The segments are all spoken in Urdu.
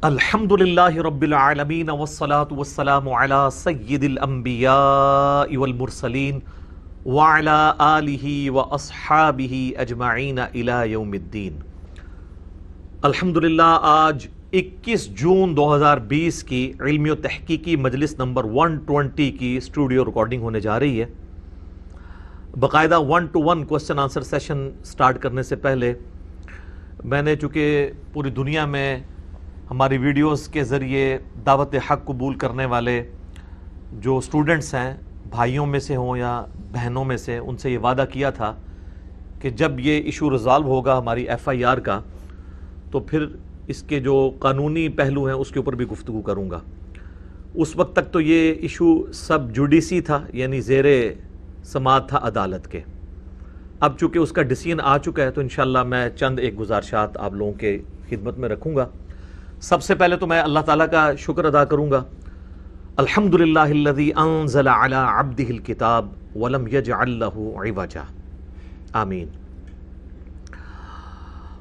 الحمدللہ رب العالمین والصلاة والسلام علی سید الانبیاء والمرسلین وعلی آلہ واصحابہ اجمعین الی یوم الدین۔ الحمدللہ آج 21 جون 2020 کی علمی و تحقیقی مجلس نمبر 120 کی اسٹوڈیو ریکارڈنگ ہونے جا رہی ہے۔ باقاعدہ 1-to-1 question answer session start کرنے سے پہلے میں نے چونکہ پوری دنیا میں ہماری ویڈیوز کے ذریعے دعوت حق قبول کرنے والے جو اسٹوڈنٹس ہیں، بھائیوں میں سے ہوں یا بہنوں میں سے، ان سے یہ وعدہ کیا تھا کہ جب یہ ایشو ریزالو ہوگا ہماری FIR کا تو پھر اس کے جو قانونی پہلو ہیں اس کے اوپر بھی گفتگو کروں گا۔ اس وقت تک تو یہ ایشو سب جوڈیسی تھا، یعنی زیر سماعت تھا عدالت کے۔ اب چونکہ اس کا ڈیسیژن آ چکا ہے تو انشاءاللہ میں چند ایک گزارشات آپ لوگوں کے خدمت میں رکھوں گا۔ سب سے پہلے تو میں اللہ تعالیٰ کا شکر ادا کروں گا، الحمدللہ الذی انزل علی عبدہ الکتاب ولم یجعل لہ عوجا، آمین۔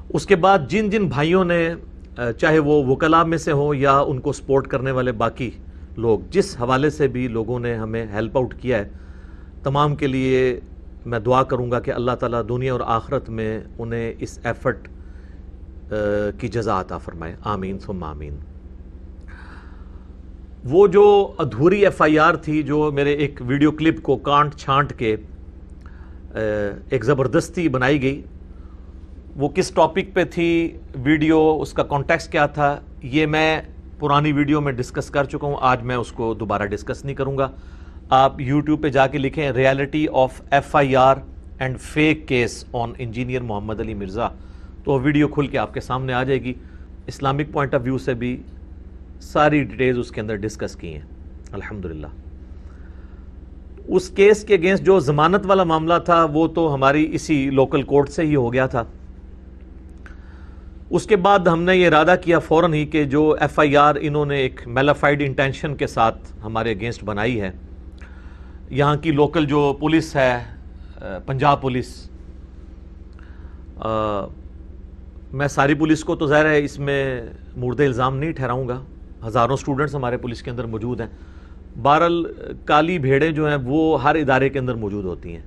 اس کے بعد جن جن بھائیوں نے چاہے وہ وکلاء میں سے ہوں یا ان کو سپورٹ کرنے والے باقی لوگ، جس حوالے سے بھی لوگوں نے ہمیں ہیلپ آؤٹ کیا ہے، تمام کے لیے میں دعا کروں گا کہ اللہ تعالیٰ دنیا اور آخرت میں انہیں اس ایفرٹ کی جزا عطا فرمائے، آمین ثم آمین۔ وہ جو ادھوری FIR تھی جو میرے ایک ویڈیو کلپ کو کانٹ چھانٹ کے ایک زبردستی بنائی گئی، وہ کس ٹاپک پہ تھی، ویڈیو اس کا کانٹیکسٹ کیا تھا، یہ میں پرانی ویڈیو میں ڈسکس کر چکا ہوں، آج میں اس کو دوبارہ ڈسکس نہیں کروں گا۔ آپ YouTube پہ جا کے لکھیں reality of FIR and fake case on engineer Muhammad Ali Mirza, تو ویڈیو کھل کے آپ کے سامنے آ جائے گی۔ اسلامک پوائنٹ آف ویو سے بھی ساری ڈیٹیلز اس کے اندر ڈسکس کی ہیں الحمدللہ۔ اس کیس کے اگینسٹ جو ضمانت والا معاملہ تھا وہ تو ہماری اسی لوکل کورٹ سے ہی ہو گیا تھا۔ اس کے بعد ہم نے یہ ارادہ کیا فوراً ہی کہ جو FIR انہوں نے ایک میلافائڈ انٹینشن کے ساتھ ہمارے اگینسٹ بنائی ہے، یہاں کی لوکل جو پولیس ہے، پنجاب پولیس، میں ساری پولیس کو تو ظاہر ہے اس میں مورد الزام نہیں ٹھہراؤں گا، ہزاروں سٹوڈنٹس ہمارے پولیس کے اندر موجود ہیں، بہرحال کالی بھیڑیں جو ہیں وہ ہر ادارے کے اندر موجود ہوتی ہیں،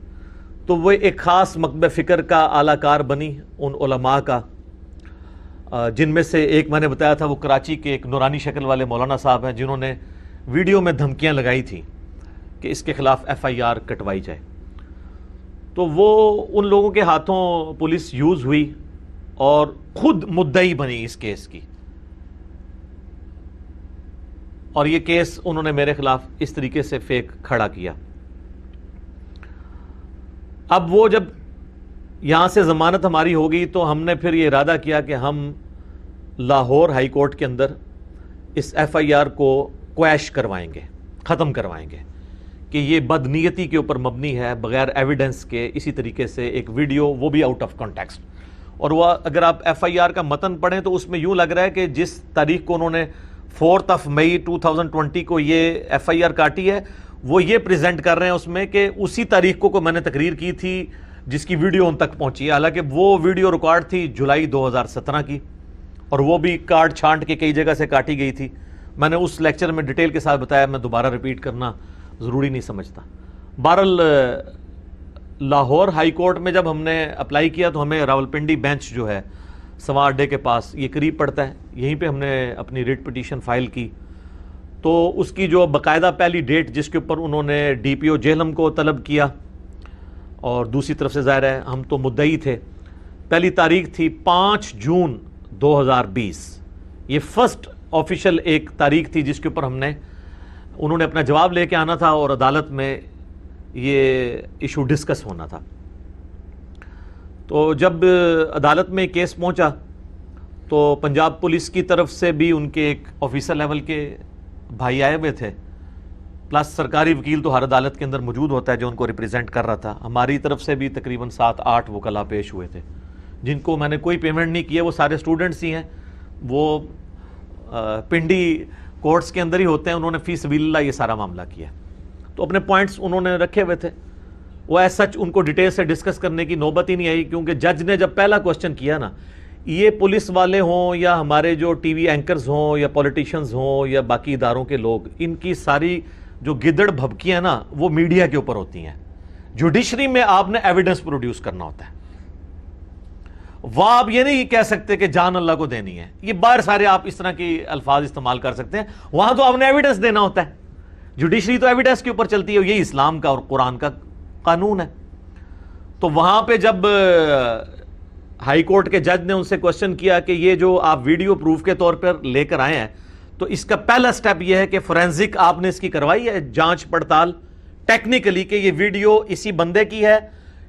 تو وہ ایک خاص مکتب فکر کا اعلیٰ کار بنی ان علماء کا، جن میں سے ایک میں نے بتایا تھا وہ کراچی کے ایک نورانی شکل والے مولانا صاحب ہیں جنہوں نے ویڈیو میں دھمکیاں لگائی تھیں کہ اس کے خلاف FIR کٹوائی جائے، تو وہ ان لوگوں کے ہاتھوں پولیس یوز ہوئی اور خود مدعی بنی اس کیس کی، اور یہ کیس انہوں نے میرے خلاف اس طریقے سے فیک کھڑا کیا۔ اب وہ جب یہاں سے ضمانت ہماری ہو گئی تو ہم نے پھر یہ ارادہ کیا کہ ہم لاہور ہائی کورٹ کے اندر اس FIR کو کویش کروائیں گے، ختم کروائیں گے کہ یہ بدنیتی کے اوپر مبنی ہے، بغیر ایویڈنس کے اسی طریقے سے ایک ویڈیو، وہ بھی آؤٹ آف کانٹیکسٹ۔ اور وہ اگر آپ FIR کا متن پڑھیں تو اس میں یوں لگ رہا ہے کہ جس تاریخ کو انہوں نے 4 مئی 2020 کو یہ FIR کاٹی ہے، وہ یہ پریزنٹ کر رہے ہیں اس میں کہ اسی تاریخ کو میں نے تقریر کی تھی جس کی ویڈیو ان تک پہنچی ہے، حالانکہ وہ ویڈیو ریکارڈ تھی جولائی 2017 کی، اور وہ بھی کاٹ چھانٹ کے کئی جگہ سے کاٹی گئی تھی۔ میں نے اس لیکچر میں ڈیٹیل کے ساتھ بتایا، میں دوبارہ ریپیٹ کرنا ضروری نہیں سمجھتا۔ بہرحال لاہور ہائی کورٹ میں جب ہم نے اپلائی کیا تو ہمیں راولپنڈی بینچ جو ہے سوا اڈے کے پاس، یہ قریب پڑتا ہے، یہیں پہ ہم نے اپنی ریٹ پٹیشن فائل کی، تو اس کی جو باقاعدہ پہلی ڈیٹ جس کے اوپر انہوں نے DPO جہلم کو طلب کیا، اور دوسری طرف سے ظاہر ہے ہم تو مدعی تھے، پہلی تاریخ تھی 5 جون 2020، یہ فرسٹ آفیشیل ایک تاریخ تھی جس کے اوپر انہوں نے اپنا جواب لے کے آنا تھا اور عدالت میں یہ ایشو ڈسکس ہونا تھا۔ تو جب عدالت میں کیس پہنچا تو پنجاب پولیس کی طرف سے بھی ان کے ایک آفیسر لیول کے بھائی آئے ہوئے تھے، پلس سرکاری وکیل تو ہر عدالت کے اندر موجود ہوتا ہے جو ان کو ریپریزنٹ کر رہا تھا، ہماری طرف سے بھی تقریباً 7-8 وکلاء پیش ہوئے تھے جن کو میں نے کوئی پیمنٹ نہیں کی ہے، وہ سارے سٹوڈنٹس ہی ہیں، وہ پنڈی کورٹس کے اندر ہی ہوتے ہیں، انہوں نے فی سبیل اللہ یہ سارا معاملہ کیا، تو اپنے پوائنٹس انہوں نے رکھے ہوئے تھے، وہ ایز سچ ان کو ڈیٹیل سے ڈسکس کرنے کی نوبت ہی نہیں آئی، کیونکہ جج نے جب پہلا کوسچن کیا نا یہ پولیس والے ہوں یا ہمارے جو ٹی وی اینکرز ہوں یا پولیٹیشنز ہوں یا باقی اداروں کے لوگ، ان کی ساری جو گدڑ بھبکیاں نا وہ میڈیا کے اوپر ہوتی ہیں. جوڈیشری میں آپ نے ایویڈنس پروڈیوس کرنا ہوتا ہے. وہ آپ یہ نہیں کہہ سکتے کہ جان اللہ کو دینی ہے. یہ باہر سارے آپ اس طرح کی الفاظ استعمال کر سکتے ہیں، وہاں تو آپ نے ایویڈنس دینا ہوتا ہے. جوڈیشری تو ایویڈنس کے اوپر چلتی ہے، یہی اسلام کا اور قرآن کا قانون ہے. تو وہاں پہ جب ہائی کورٹ کے جج نے ان سے کوشچن کیا کہ یہ جو آپ ویڈیو پروف کے طور پر لے کر آئے ہیں، تو اس کا پہلا سٹیپ یہ ہے کہ فورینزک آپ نے اس کی کروائی ہے جانچ پڑتال ٹیکنیکلی کہ یہ ویڈیو اسی بندے کی ہے،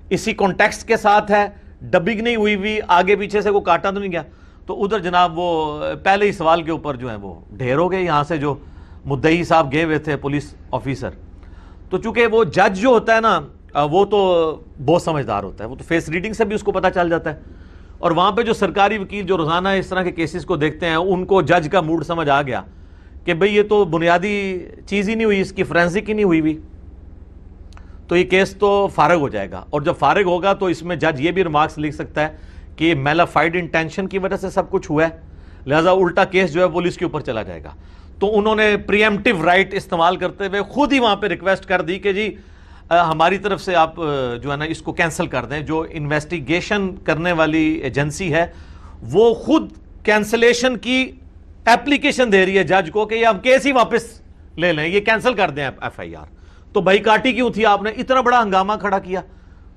اسی کانٹیکسٹ کے ساتھ ہے، ڈبنگ نہیں ہوئی بھی، آگے پیچھے سے کوئی کاٹا تو نہیں گیا. تو ادھر جناب وہ پہلے ہی سوال کے اوپر جو ہے وہ ڈھیر ہو گئے. یہاں سے جو مدعی صاحب گئے ہوئے تھے پولیس آفیسر، تو چونکہ وہ جج جو ہوتا ہے نا وہ تو بہت سمجھدار ہوتا ہے، وہ تو فیس ریڈنگ سے بھی اس کو پتہ چل جاتا ہے. اور وہاں پہ جو سرکاری وکیل جو روزانہ اس طرح کے کیسز کو دیکھتے ہیں، ان کو جج کا موڈ سمجھ آ گیا کہ بھئی یہ تو بنیادی چیز ہی نہیں ہوئی، اس کی فورینزک ہی نہیں ہوئی بھی، تو یہ کیس تو فارغ ہو جائے گا. اور جب فارغ ہوگا تو اس میں جج یہ بھی ریمارکس لکھ سکتا ہے کہ یہ میلافائڈ انٹینشن کی وجہ سے سب کچھ ہوا ہے، لہٰذا الٹا کیس جو ہے پولیس کے اوپر چلا جائے گا. تو انہوں نے پری ایمپٹیو رائٹ استعمال کرتے ہوئے خود ہی وہاں پہ ریکویسٹ کر دی کہ جی ہماری طرف سے آپ جو ہے نا اس کو کینسل کر دیں. جو انویسٹیگیشن کرنے والی ایجنسی ہے وہ خود کینسلیشن کی اپلیکیشن دے رہی ہے جج کو کہ یہ آپ کیس ہی واپس لے لیں، یہ کینسل کر دیں ایف آئی آر. تو بھائی کاٹی کیوں تھی آپ نے؟ اتنا بڑا ہنگامہ کھڑا کیا،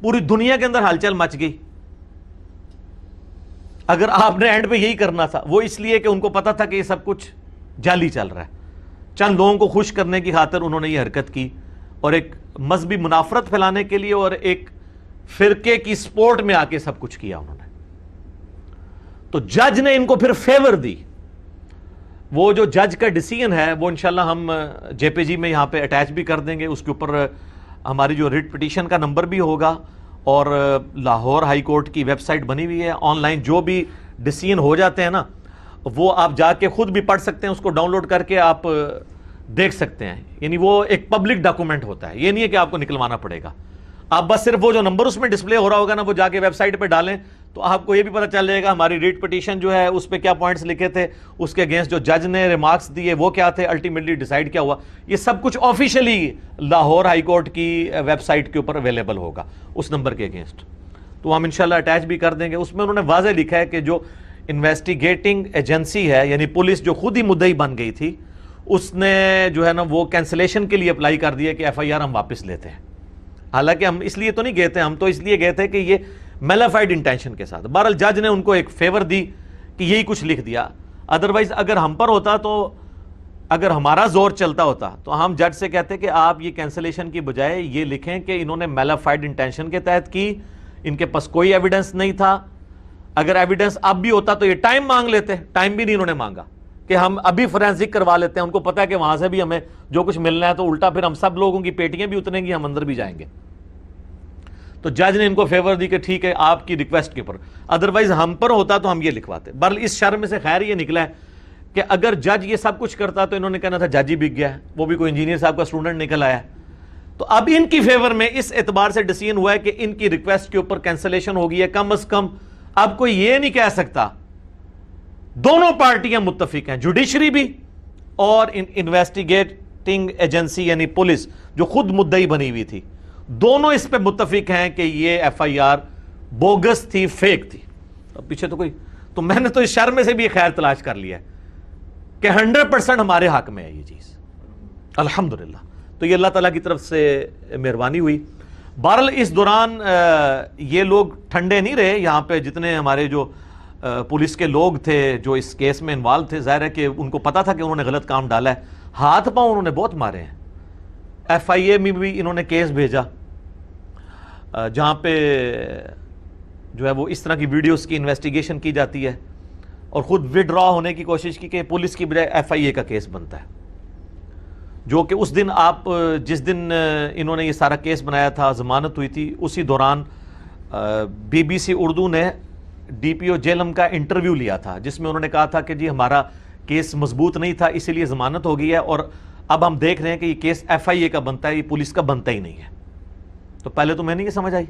پوری دنیا کے اندر ہلچل مچ گئی. اگر آپ نے اینڈ پہ یہی کرنا تھا، وہ اس لیے کہ ان کو پتا تھا کہ یہ سب کچھ جعلی چل رہا ہے، چند لوگوں کو خوش کرنے کی خاطر انہوں نے یہ حرکت کی، اور ایک مذہبی منافرت پھیلانے کے لیے اور ایک فرقے کی سپورٹ میں آ کے سب کچھ کیا انہوں نے. تو جج نے ان کو پھر فیور دی. وہ جو جج کا ڈیسیژن ہے وہ انشاءاللہ ہم جے پی جی میں یہاں پہ اٹیچ بھی کر دیں گے. اس کے اوپر ہماری جو ریٹ پٹیشن کا نمبر بھی ہوگا، اور لاہور ہائی کورٹ کی ویب سائٹ بنی ہوئی ہے. آن لائن جو بھی ڈیسیژن ہو جاتے ہیں نا وہ آپ جا کے خود بھی پڑھ سکتے ہیں، اس کو ڈاؤن لوڈ کر کے آپ دیکھ سکتے ہیں. یعنی وہ ایک پبلک ڈاکومنٹ ہوتا ہے، یہ نہیں ہے کہ آپ کو نکلوانا پڑے گا. آپ بس صرف وہ جو نمبر اس میں ڈسپلے ہو رہا ہوگا نا وہ جا کے ویب سائٹ پہ ڈالیں تو آپ کو یہ بھی پتہ چل جائے گا ہماری ریٹ پٹیشن جو ہے اس پہ کیا پوائنٹس لکھے تھے، اس کے اگینسٹ جو جج نے ریمارکس دیے وہ کیا تھے، الٹیمیٹلی ڈیسائیڈ کیا ہوا. یہ سب کچھ آفیشیلی لاہور ہائی کورٹ کی ویب سائٹ کے اوپر اویلیبل ہوگا اس نمبر کے اگینسٹ. تو ہم انشاءاللہ اٹیچ بھی کر دیں گے. اس میں انہوں نے واضح لکھا ہے کہ جو انویسٹیگیٹنگ ایجنسی ہے یعنی پولیس جو خود ہی مدعی بن گئی تھی، اس نے جو ہے نا وہ کینسلیشن کے لیے اپلائی کر دیا کہ ایف آئی آر ہم واپس لیتے ہیں. حالانکہ ہم اس لیے تو نہیں گئے تھے، ہم تو اس لیے گئے تھے کہ یہ میلافائڈ انٹینشن کے ساتھ. بہرحال جج نے ان کو ایک فیور دی کہ یہی کچھ لکھ دیا. ادروائز اگر ہم پر ہوتا، تو اگر ہمارا زور چلتا ہوتا تو ہم جج سے کہتے کہ آپ یہ کینسلیشن کی بجائے یہ لکھیں کہ انہوں نے میلافائڈ انٹینشن کے تحت کی، ان کے پاس کوئی ایویڈنس نہیں تھا. اگر ایویڈنس اب بھی ہوتا تو یہ ٹائم مانگ لیتے، ٹائم بھی نہیں انہوں نے مانگا کہ ہم ابھی فورینزک کروا لیتے ہیں. ان کو پتا ہے کہ وہاں سے بھی ہمیں جو کچھ ملنا ہے تو الٹا پھر ہم سب لوگوں کی پیٹیاں بھی اتریں گی، ہم اندر بھی جائیں گے. تو جج نے ان کو فیور دی کہ ٹھیک ہے آپ کی ریکویسٹ کے اوپر، ادروائز ہم پر ہوتا تو ہم یہ لکھواتے. بہرحال اس شر میں سے خیر یہ نکلا ہے کہ اگر جج یہ سب کچھ کرتا تو انہوں نے کہنا تھا جج ہی بک گیا ہے، وہ بھی کوئی انجینئر صاحب کا اسٹوڈنٹ نکل آیا. تو اب ان کی فیور میں اس اعتبار سے ڈیسیژن ہوا ہے کہ ان کی ریکویسٹ کے اوپر کینسلیشن ہو گئی ہے. کم از کم اب کوئی یہ نہیں کہہ سکتا، دونوں پارٹیاں متفق ہیں، جوڈیشری بھی اور انویسٹیگیٹنگ ایجنسی یعنی پولیس جو خود مدعی بنی ہوئی تھی، دونوں اس پہ متفق ہیں کہ یہ ایف آئی آر بوگس تھی، فیک تھی. اب پیچھے تو کوئی، تو میں نے تو اس شر میں سے بھی خیر تلاش کر لیا ہے کہ 100% ہمارے حق میں ہے یہ چیز، الحمدللہ. تو یہ اللہ تعالیٰ کی طرف سے مہربانی ہوئی. بہرحال اس دوران یہ لوگ ٹھنڈے نہیں رہے. یہاں پہ جتنے ہمارے جو پولیس کے لوگ تھے جو اس کیس میں انوالو تھے، ظاہر ہے کہ ان کو پتا تھا کہ انہوں نے غلط کام ڈالا ہے. ہاتھ پاؤں انہوں نے بہت مارے ہیں. ایف آئی اے میں بھی انہوں نے کیس بھیجا جہاں پہ جو ہے وہ اس طرح کی ویڈیوز کی انویسٹیگیشن کی جاتی ہے، اور خود وڈرا ہونے کی کوشش کی کہ پولیس کی بجائے ایف آئی اے کا کیس بنتا ہے. جو کہ اس دن آپ جس دن انہوں نے یہ سارا کیس بنایا تھا، ضمانت ہوئی تھی، اسی دوران بی بی سی اردو نے ڈی پی او جیلم کا انٹرویو لیا تھا جس میں انہوں نے کہا تھا کہ جی ہمارا کیس مضبوط نہیں تھا اسی لیے ضمانت ہو گئی ہے، اور اب ہم دیکھ رہے ہیں کہ یہ کیس ایف آئی اے کا بنتا ہے، یہ پولیس کا بنتا ہی نہیں ہے. تو پہلے تو میں نہیں یہ سمجھ آئی.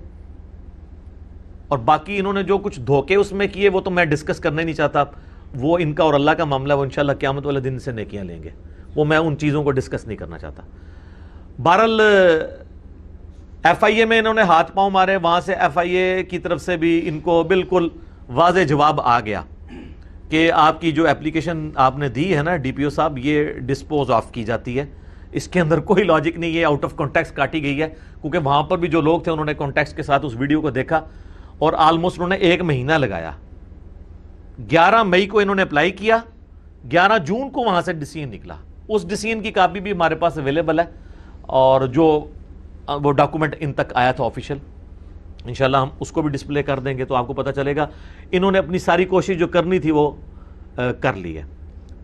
اور باقی انہوں نے جو کچھ دھوکے اس میں کیے وہ تو میں ڈسکس کرنا ہی نہیں چاہتا. وہ ان کا اور اللہ کا معاملہ, وہ انشاءاللہ قیامت والے دن سے نیکیاں لیں گے, وہ میں ان چیزوں کو ڈسکس نہیں کرنا چاہتا. بہرحال ایف آئی اے میں انہوں نے ہاتھ پاؤں مارے, وہاں سے ایف آئی اے کی طرف سے بھی ان کو بالکل واضح جواب آ گیا کہ آپ کی جو اپلیکیشن آپ نے دی ہے نا ڈی پی او صاحب, یہ ڈسپوز آف کی جاتی ہے, اس کے اندر کوئی لاجک نہیں ہے, آؤٹ آف کانٹیکسٹ کاٹی گئی ہے. کیونکہ وہاں پر بھی جو لوگ تھے انہوں نے کانٹیکسٹ کے ساتھ اس ویڈیو کو دیکھا اور آلموسٹ انہوں نے 1 مہینہ لگایا. 11 مئی کو انہوں نے اپلائی کیا, 11 جون کو وہاں سے ڈیسیژن نکلا. اس ڈیسیژن کی کاپی بھی ہمارے پاس اویلیبل ہے, اور جو وہ ڈاکومنٹ ان تک آیا تھا آفیشیل, انشاءاللہ ہم اس کو بھی ڈسپلے کر دیں گے تو آپ کو پتہ چلے گا انہوں نے اپنی ساری کوشش جو کرنی تھی وہ کر لی ہے.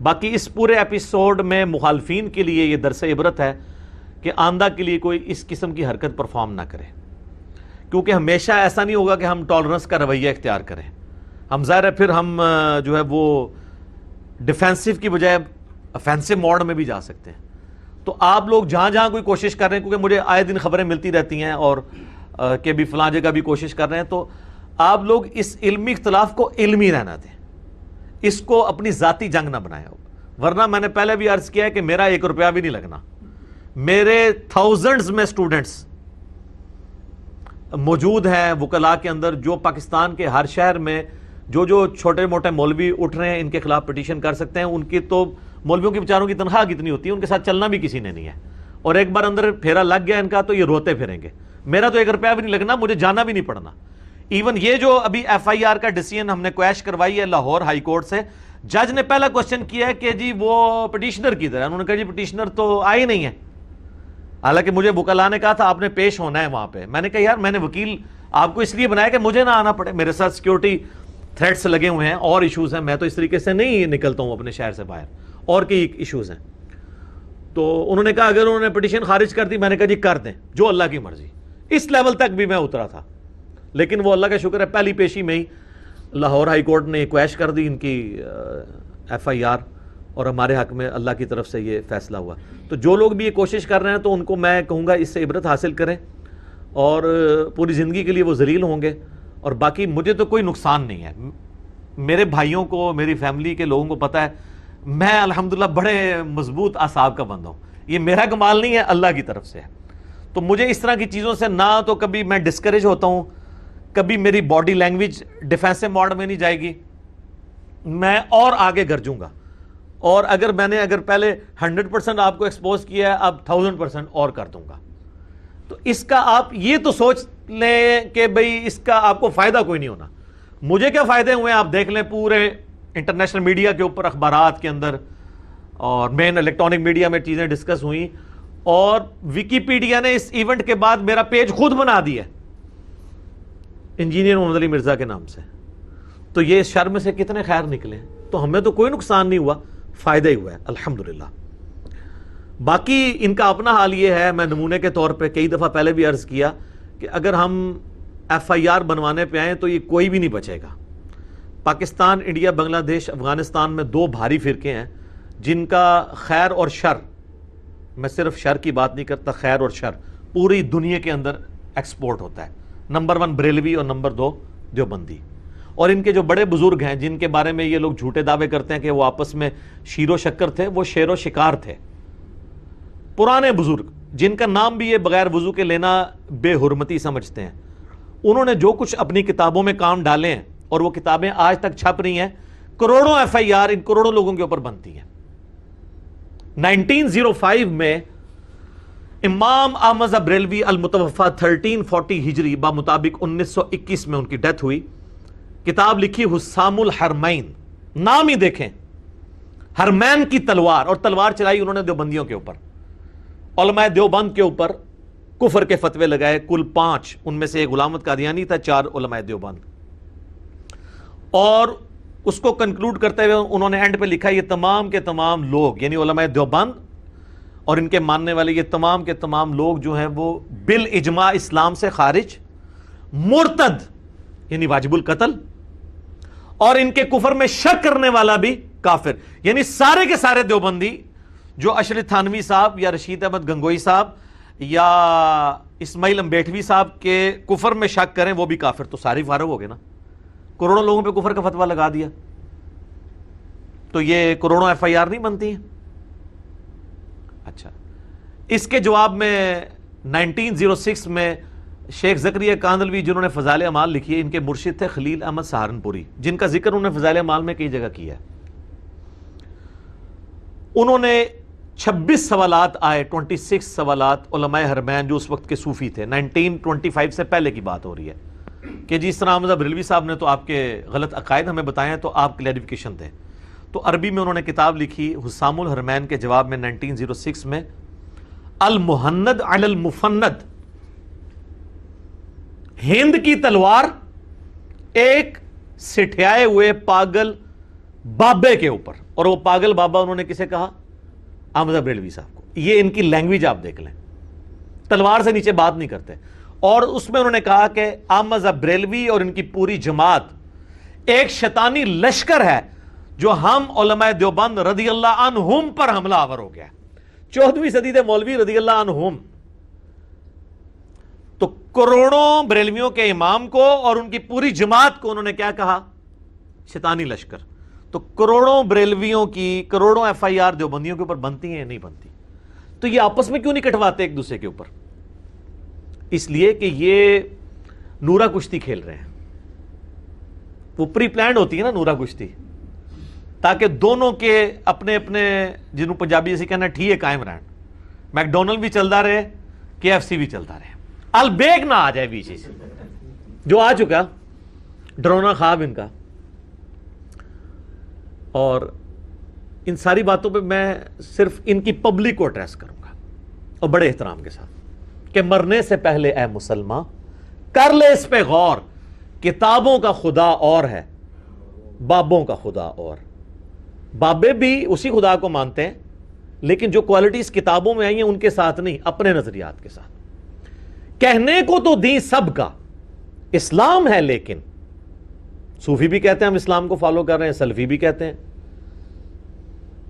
باقی اس پورے ایپیسوڈ میں مخالفین کے لیے یہ درس عبرت ہے کہ آئندہ کے لیے کوئی اس قسم کی حرکت پرفارم نہ کرے, کیونکہ ہمیشہ ایسا نہیں ہوگا کہ ہم ٹالرنس کا رویہ اختیار کریں. ہم ظاہر ہے پھر ہم جو ہے وہ ڈیفینسو کی بجائے افینسو موڈ میں بھی جا سکتے ہیں. تو آپ لوگ جہاں جہاں کوئی کوشش کر رہے ہیں, کیونکہ مجھے آئے دن خبریں ملتی رہتی ہیں اور کہ بھی فلاں جگہ بھی کوشش کر رہے ہیں, تو آپ لوگ اس علمی اختلاف کو علمی رہنا دیں, اس کو اپنی ذاتی جنگ نہ بنائیں. ورنہ میں نے پہلے بھی عرض کیا ہے کہ میرا 1 روپیہ بھی نہیں لگنا. میرے تھاؤزنڈز میں سٹوڈنٹس موجود ہیں وکلاء کے اندر, جو پاکستان کے ہر شہر میں جو چھوٹے موٹے مولوی اٹھ رہے ہیں ان کے خلاف پٹیشن کر سکتے ہیں. ان کی تو مولویوں کی بیچاروں کی تنخواہ کتنی ہوتی ہے, ان کے ساتھ چلنا بھی کسی نے نہیں ہے, اور ایک بار اندر پھیرا لگ گیا ان کا تو یہ روتے پھریں گے. میرا تو 1 روپیہ بھی نہیں لگنا, مجھے جانا بھی نہیں پڑنا. ایون یہ جو ابھی ایف آئی آر کا ڈیسیژن ہم نے کویش کروائی ہے لاہور ہائی کورٹ سے, جج نے پہلا کوشچن کیا ہے کہ جی وہ پٹیشنر کی طرح, انہوں نے کہا جی پٹیشنر تو آئی نہیں ہے. حالانکہ مجھے وکلاء نے کہا تھا آپ نے پیش ہونا ہے وہاں پہ. میں نے کہا یار میں نے وکیل آپ کو اس لیے بنایا کہ مجھے نہ آنا پڑے, میرے ساتھ سیکیورٹی تھریٹس لگے ہوئے ہیں اور ایشوز ہیں, میں تو اس طریقے سے نہیں نکلتا ہوں اپنے شہر سے باہر, اور کئی ایشوز ہیں. تو انہوں نے کہا اگر انہوں نے پٹیشن خارج کر دی, میں نے کہا جی کر دیں جو اللہ کی مرضی. اس لیول تک بھی میں اترا تھا, لیکن وہ اللہ کا شکر ہے پہلی پیشی میں ہی لاہور ہائی کورٹ نے کویش کر دی ان کی ایف آئی آر, اور ہمارے حق میں اللہ کی طرف سے یہ فیصلہ ہوا. تو جو لوگ بھی یہ کوشش کر رہے ہیں تو ان کو میں کہوں گا اس سے عبرت حاصل کریں, اور پوری زندگی کے لیے وہ ذلیل ہوں گے. اور باقی مجھے تو کوئی نقصان نہیں ہے, میرے بھائیوں کو میری فیملی کے لوگوں کو پتہ ہے میں الحمدللہ بڑے مضبوط اعصاب کا بندہ ہوں. یہ میرا کمال نہیں ہے, اللہ کی طرف سے ہے. تو مجھے اس طرح کی چیزوں سے نہ تو کبھی میں ڈسکریج ہوتا ہوں, کبھی میری باڈی لینگویج ڈیفینسو موڈ میں نہیں جائے گی, میں اور آگے گرجوں گا. اور اگر میں نے پہلے 100% آپ کو ایکسپوز کیا ہے, اب 1000% اور کر دوں گا. تو اس کا آپ یہ تو سوچ لیں کہ بھئی اس کا آپ کو فائدہ کوئی نہیں ہونا. مجھے کیا فائدے ہوئے آپ دیکھ لیں, پورے انٹرنیشنل میڈیا کے اوپر, اخبارات کے اندر اور مین الیکٹرانک میڈیا میں چیزیں ڈسکس ہوئیں, اور ویکیپیڈیا نے اس ایونٹ کے بعد میرا پیج خود بنا دیا انجینئر محمد علی مرزا کے نام سے. تو یہ اس شر میں سے کتنے خیر نکلے. تو ہمیں تو کوئی نقصان نہیں ہوا, فائدہ ہی ہوا ہے الحمدللہ. باقی ان کا اپنا حال یہ ہے, میں نمونے کے طور پہ کئی دفعہ پہلے بھی عرض کیا کہ اگر ہم ایف آئی آر بنوانے پہ آئیں تو یہ کوئی بھی نہیں بچے گا. پاکستان, انڈیا, بنگلہ دیش, افغانستان میں 2 بھاری فرقے ہیں جن کا خیر اور شر, میں صرف شر کی بات نہیں کرتا, خیر اور شر پوری دنیا کے اندر ایکسپورٹ ہوتا ہے. نمبر 1 بریلوی اور نمبر 2 دیوبندی. اور ان کے جو بڑے بزرگ ہیں جن کے بارے میں یہ لوگ جھوٹے دعوے کرتے ہیں کہ وہ آپس میں شیر و شکر تھے, وہ شیر و شکار تھے. پرانے بزرگ جن کا نام بھی یہ بغیر وضو کے لینا بے حرمتی سمجھتے ہیں, انہوں نے جو کچھ اپنی کتابوں میں کام ڈالے ہیں, اور وہ کتابیں آج تک چھپ رہی ہیں, کروڑوں ایف آئی آر ان کروڑوں لوگوں کے اوپر بنتی ہیں. 1905 میں امام احمد بریلوی المتوفا 1340 ہجری بمطابق 1921 میں ان کی ڈیتھ ہوئی. کتاب لکھی حسام الحرمین, نام ہی دیکھیں, حرمین کی تلوار. اور تلوار چلائی انہوں نے دیوبندیوں کے اوپر, علماء دیوبند کے اوپر کفر کے فتوے لگائے, کل 5, ان میں سے ایک غلام احمد قادیانی تھا, 4 علماء دیوبند. اور اس کو کنکلوڈ کرتے ہوئے انہوں نے اینڈ پہ لکھا یہ تمام کے تمام لوگ, یعنی علماء دیوبند اور ان کے ماننے والے, یہ تمام کے تمام لوگ جو ہیں وہ بالاجماع اسلام سے خارج, مرتد یعنی واجب القتل, اور ان کے کفر میں شک کرنے والا بھی کافر. یعنی سارے کے سارے دیوبندی, جو اشرف تھانوی صاحب یا رشید احمد گنگوئی صاحب یا اسماعیل امبیٹوی صاحب کے کفر میں شک کریں وہ بھی کافر، تو ساری فارغ ہو گئے نا. کروڑوں لوگوں پہ کفر کا فتویٰ لگا دیا تو یہ کروڑوں ایف آئی آر نہیں بنتی ہیں. اچھا، اس کے جواب میں 1906 میں شیخ زکریا کاندلوی جنہوں نے فضائل اعمال لکھی ہے، ان کے مرشد تھے خلیل احمد سہارنپوری، جن کا ذکر انہوں نے فضائل اعمال میں کئی جگہ کیا ہے. انہوں نے 26 سوالات آئے، 26 سوالات علماء حرمین جو اس وقت کے صوفی تھے، 1925 سے پہلے کی بات ہو رہی ہے کہ جس طرح احمد بریلوی صاحب نے تو آپ کے غلط عقائد ہمیں بتائے ہیں تو آپ کلیریفیکیشن دیں. تو عربی میں انہوں نے کتاب لکھی حسام الحرمین کے جواب میں 1906 میں، المہند علی المفند، ہند کی تلوار ایک سٹھیائے ہوئے پاگل بابے کے اوپر. اور وہ پاگل بابا انہوں نے کسے کہا؟ احمد بریلوی صاحب کو. یہ ان کی لینگویج آپ دیکھ لیں، تلوار سے نیچے بات نہیں کرتے. اور اس میں انہوں نے کہا کہ احمد بریلوی اور ان کی پوری جماعت ایک شیطانی لشکر ہے جو ہم علماء دیوبند رضی اللہ عنہم پر حملہ آور ہو گیا. 14ویں صدی دے مولوی رضی اللہ عنہم تو کروڑوں بریلویوں کے امام کو اور ان کی پوری جماعت کو انہوں نے کیا کہا؟ شیطانی لشکر. تو کروڑوں بریلویوں کی کروڑوں ایف آئی آر دیوبندیوں کے اوپر بنتی ہیں یا نہیں بنتی؟ تو یہ آپس میں کیوں نہیں کٹواتے ایک دوسرے کے اوپر؟ اس لیے کہ یہ نورا کشتی کھیل رہے ہیں. وہ پری پلانڈ ہوتی ہے نا نورا کشتی، تاکہ دونوں کے اپنے اپنے جنہوں پنجابی جیسے کہنا ٹھیک ہے قائم رہن. میکڈونلڈ بھی چلتا رہے، کے ایف سی بھی چلتا رہے، البیگ نہ آ جائے بیچ سے، جو آ چکا ڈرونا خواب ان کا. اور ان ساری باتوں پہ میں صرف ان کی پبلک کو ایڈریس کروں گا اور بڑے احترام کے ساتھ کہ مرنے سے پہلے اے مسلمان کر لے اس پہ غور، کتابوں کا خدا اور ہے، بابوں کا خدا اور. بابے بھی اسی خدا کو مانتے ہیں لیکن جو کوالٹیز کتابوں میں آئی ہیں ان کے ساتھ نہیں، اپنے نظریات کے ساتھ. کہنے کو تو دین سب کا اسلام ہے، لیکن صوفی بھی کہتے ہیں ہم اسلام کو فالو کر رہے ہیں، سلفی بھی کہتے ہیں،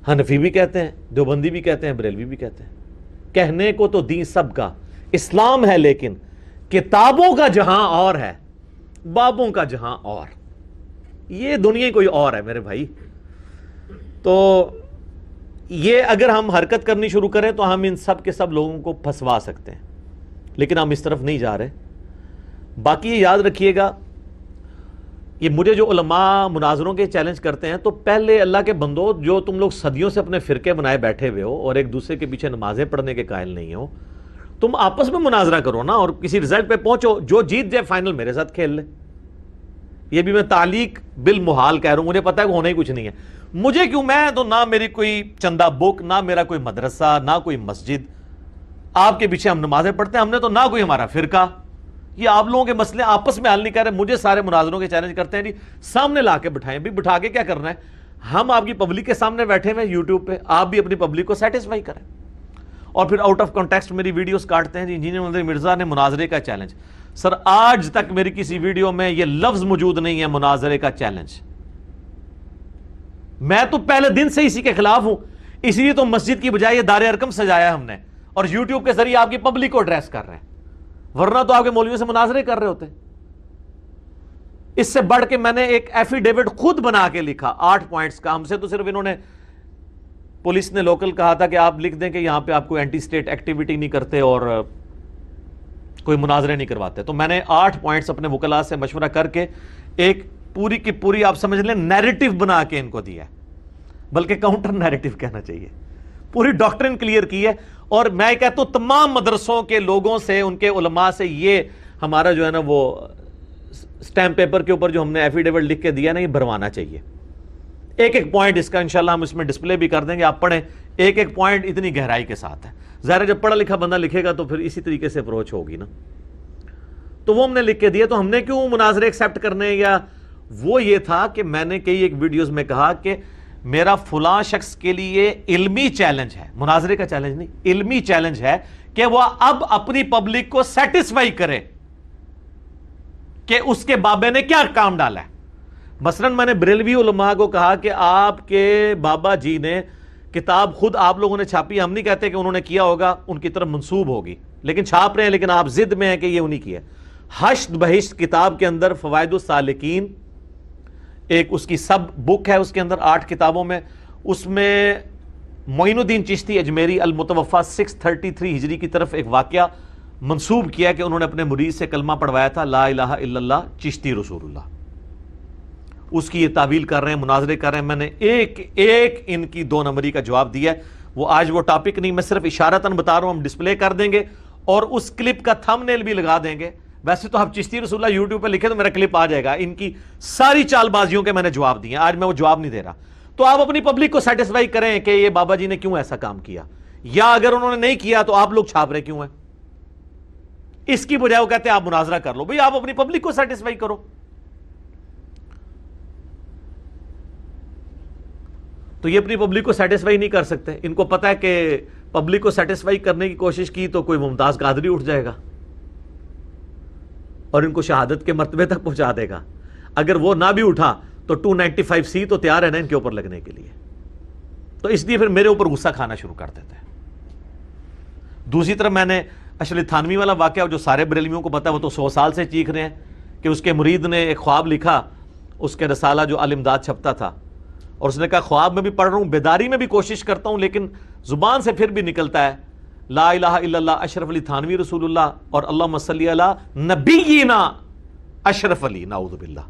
حنفی بھی کہتے ہیں، دیوبندی بھی کہتے ہیں، بریلوی بھی کہتے ہیں. کہنے کو تو دین سب کا اسلام ہے، لیکن کتابوں کا جہاں اور ہے، بابوں کا جہاں اور. یہ دنیا کوئی اور ہے میرے بھائی. تو یہ اگر ہم حرکت کرنی شروع کریں تو ہم ان سب کے سب لوگوں کو پھنسوا سکتے ہیں، لیکن ہم اس طرف نہیں جا رہے. باقی یہ یاد رکھیے گا، یہ مجھے جو علماء مناظروں کے چیلنج کرتے ہیں تو پہلے اللہ کے بندو جو تم لوگ صدیوں سے اپنے فرقے بنائے بیٹھے ہوئے ہو اور ایک دوسرے کے پیچھے نمازیں پڑھنے کے قائل نہیں ہو، تم آپس میں مناظرہ کرو نا اور کسی رزلٹ پہ پہنچو. جو جیت جائے فائنل میرے ساتھ کھیل لے. یہ بھی میں تعلیق بالمحال کہہ رہا ہوں، مجھے پتا ہے کہ ہونا ہی کچھ نہیں ہے. مجھے کیوں، میں تو نہ میری کوئی چندہ بک، نہ میرا کوئی مدرسہ، نہ کوئی مسجد. آپ کے پیچھے ہم نمازیں پڑھتے ہیں، ہم نے تو نہ کوئی ہمارا فرقہ. یہ آپ لوگوں کے مسئلے آپس میں حل نہیں کر رہے. مجھے سارے مناظروں کے چیلنج کرتے ہیں جی سامنے لا کے بٹھائیں. بھی بٹھا کے کیا کرنا ہے؟ ہم آپ کی پبلک کے سامنے بیٹھے ہوئے یوٹیوب پہ، آپ بھی اپنی پبلک کو سیٹسفائی کریں. اور پھر آؤٹ آف کانٹیکسٹ میری ویڈیوز کاٹتے ہیں جی انجینئر ملک مرزا نے مناظرے کا چیلنج. سر آج تک میری کسی ویڈیو میں یہ لفظ موجود نہیں ہے مناظرے کا چیلنج. میں تو پہلے دن سے اسی کے خلاف ہوں، اسی لیے تو مسجد کی بجائے یہ دار ارقم سجایا ہم نے اور یوٹیوب کے ذریعے آپ کی پبلک کو ایڈریس کر رہے ہیں، ورنہ تو آپ کے مولویوں سے مناظرے کر رہے ہوتے. اس سے بڑھ کے میں نے ایک ایفیڈیوٹ خود بنا کے لکھا 8 پوائنٹس کا. ہم سے تو صرف انہوں نے، پولیس نے لوکل کہا تھا کہ آپ لکھ دیں کہ یہاں پہ آپ کو اینٹی سٹیٹ ایکٹیویٹی نہیں کرتے اور کوئی مناظرے نہیں کرواتے. تو میں نے 8 پوائنٹس اپنے وکلاء سے مشورہ کر کے ایک پوری کی پوری آپ سمجھ لیں نیریٹو بنا کے ان کو دیا ہے، بلکہ کاؤنٹر نیریٹو کہنا چاہیے. پوری ڈاکٹرن کلیئر کی ہے. اور میں کہتا ہوں تمام مدرسوں کے لوگوں سے، ان کے علماء سے، یہ ہمارا جو ہے نا وہ سٹیمپ پیپر کے اوپر جو ہم نے ایفیڈیوٹ لکھ کے دیا نا یہ بھروانا چاہیے. ایک ایک پوائنٹ اس کا انشاءاللہ ہم اس میں ڈسپلے بھی کر دیں گے، آپ پڑھیں. ایک ایک پوائنٹ اتنی گہرائی کے ساتھ ہے. ظاہر ہے جب پڑھا لکھا بندہ لکھے گا تو پھر اسی طریقے سے اپروچ ہوگی نا. تو وہ ہم نے لکھ کے دیا. تو ہم نے کیوں مناظرے ایکسیپٹ کرنے، یا وہ یہ تھا کہ میں نے کئی ایک ویڈیوز میں کہا کہ میرا فلاں شخص کے لیے علمی چیلنج ہے، مناظرے کا چیلنج نہیں، علمی چیلنج ہے کہ وہ اب اپنی پبلک کو سیٹسفائی کرے کہ اس کے بابے نے کیا کام ڈالا ہے. مثلا میں نے بریلوی علماء کو کہا کہ آپ کے بابا جی نے کتاب خود آپ لوگوں نے چھاپی، ہم نہیں کہتے کہ انہوں نے کیا ہوگا، ان کی طرف منسوب ہوگی، لیکن چھاپ رہے ہیں، لیکن آپ ضد میں ہیں کہ یہ انہی کی ہے۔ حشد بہشت کتاب کے اندر فوائد السالکین ایک اس کی سب بک ہے، اس کے اندر 8 کتابوں میں، اس میں معین الدین چشتی اجمیری المتوفا 633 ہجری کی طرف ایک واقعہ منسوب کیا کہ انہوں نے اپنے مرید سے کلمہ پڑھوایا تھا لا الہ الا اللہ چشتی رسول اللہ۔ اس کی یہ تعویل کر رہے ہیں، مناظرے کر رہے ہیں۔ میں نے ایک ان کی 2 نمبری کا جواب دیا ہے، وہ آج وہ ٹاپک نہیں، میں صرف اشارتاً بتا رہا ہوں، ہم ڈسپلے کر دیں گے اور اس کلپ کا تھم نیل بھی لگا دیں گے۔ ویسے تو آپ چشتی رسول اللہ یوٹیوب پہ لکھے تو میرا کلپ آ جائے گا، ان کی ساری چال بازیوں کے میں نے جواب دیے ہیں، آج میں وہ جواب نہیں دے رہا۔ تو آپ اپنی پبلک کو سیٹسفائی کریں کہ یہ بابا جی نے کیوں ایسا کام کیا، یا اگر انہوں نے نہیں کیا تو آپ لوگ چھاپ رہے کیوں ہیں؟ اس کی بجائے وہ کہتے ہیں آپ مناظرہ کر لو، بھئی آپ اپنی پبلک کو سیٹسفائی کرو۔ تو یہ اپنی پبلک کو سیٹسفائی نہیں کر سکتے، ان کو پتا ہے کہ پبلک کو سیٹسفائی کرنے کی کوشش کی تو کوئی ممتاز قادری اٹھ جائے گا اور ان کو شہادت کے مرتبے تک پہنچا دے گا۔ اگر وہ نہ بھی اٹھا تو 295C تو تیار ہے نا ان کے اوپر لگنے کے لیے، تو اس لیے پھر میرے اوپر غصہ کھانا شروع کر دیتے ہیں۔ دوسری طرف میں نے اشرف علی تھانوی والا واقعہ جو سارے بریلویوں کو پتا ہے، وہ تو 100 سال سے چیخ رہے ہیں کہ اس کے مرید نے ایک خواب لکھا، اس کے رسالہ جو الامداد چھپتا تھا، اور اس نے کہا خواب میں بھی پڑھ رہا ہوں، بیداری میں بھی کوشش کرتا ہوں، لیکن زبان سے پھر بھی نکلتا ہے لا الہ الا اللہ اشرف علی تھانوی رسول اللہ اور اللہم صلی علی نبینا اشرف علی نعوذ باللہ،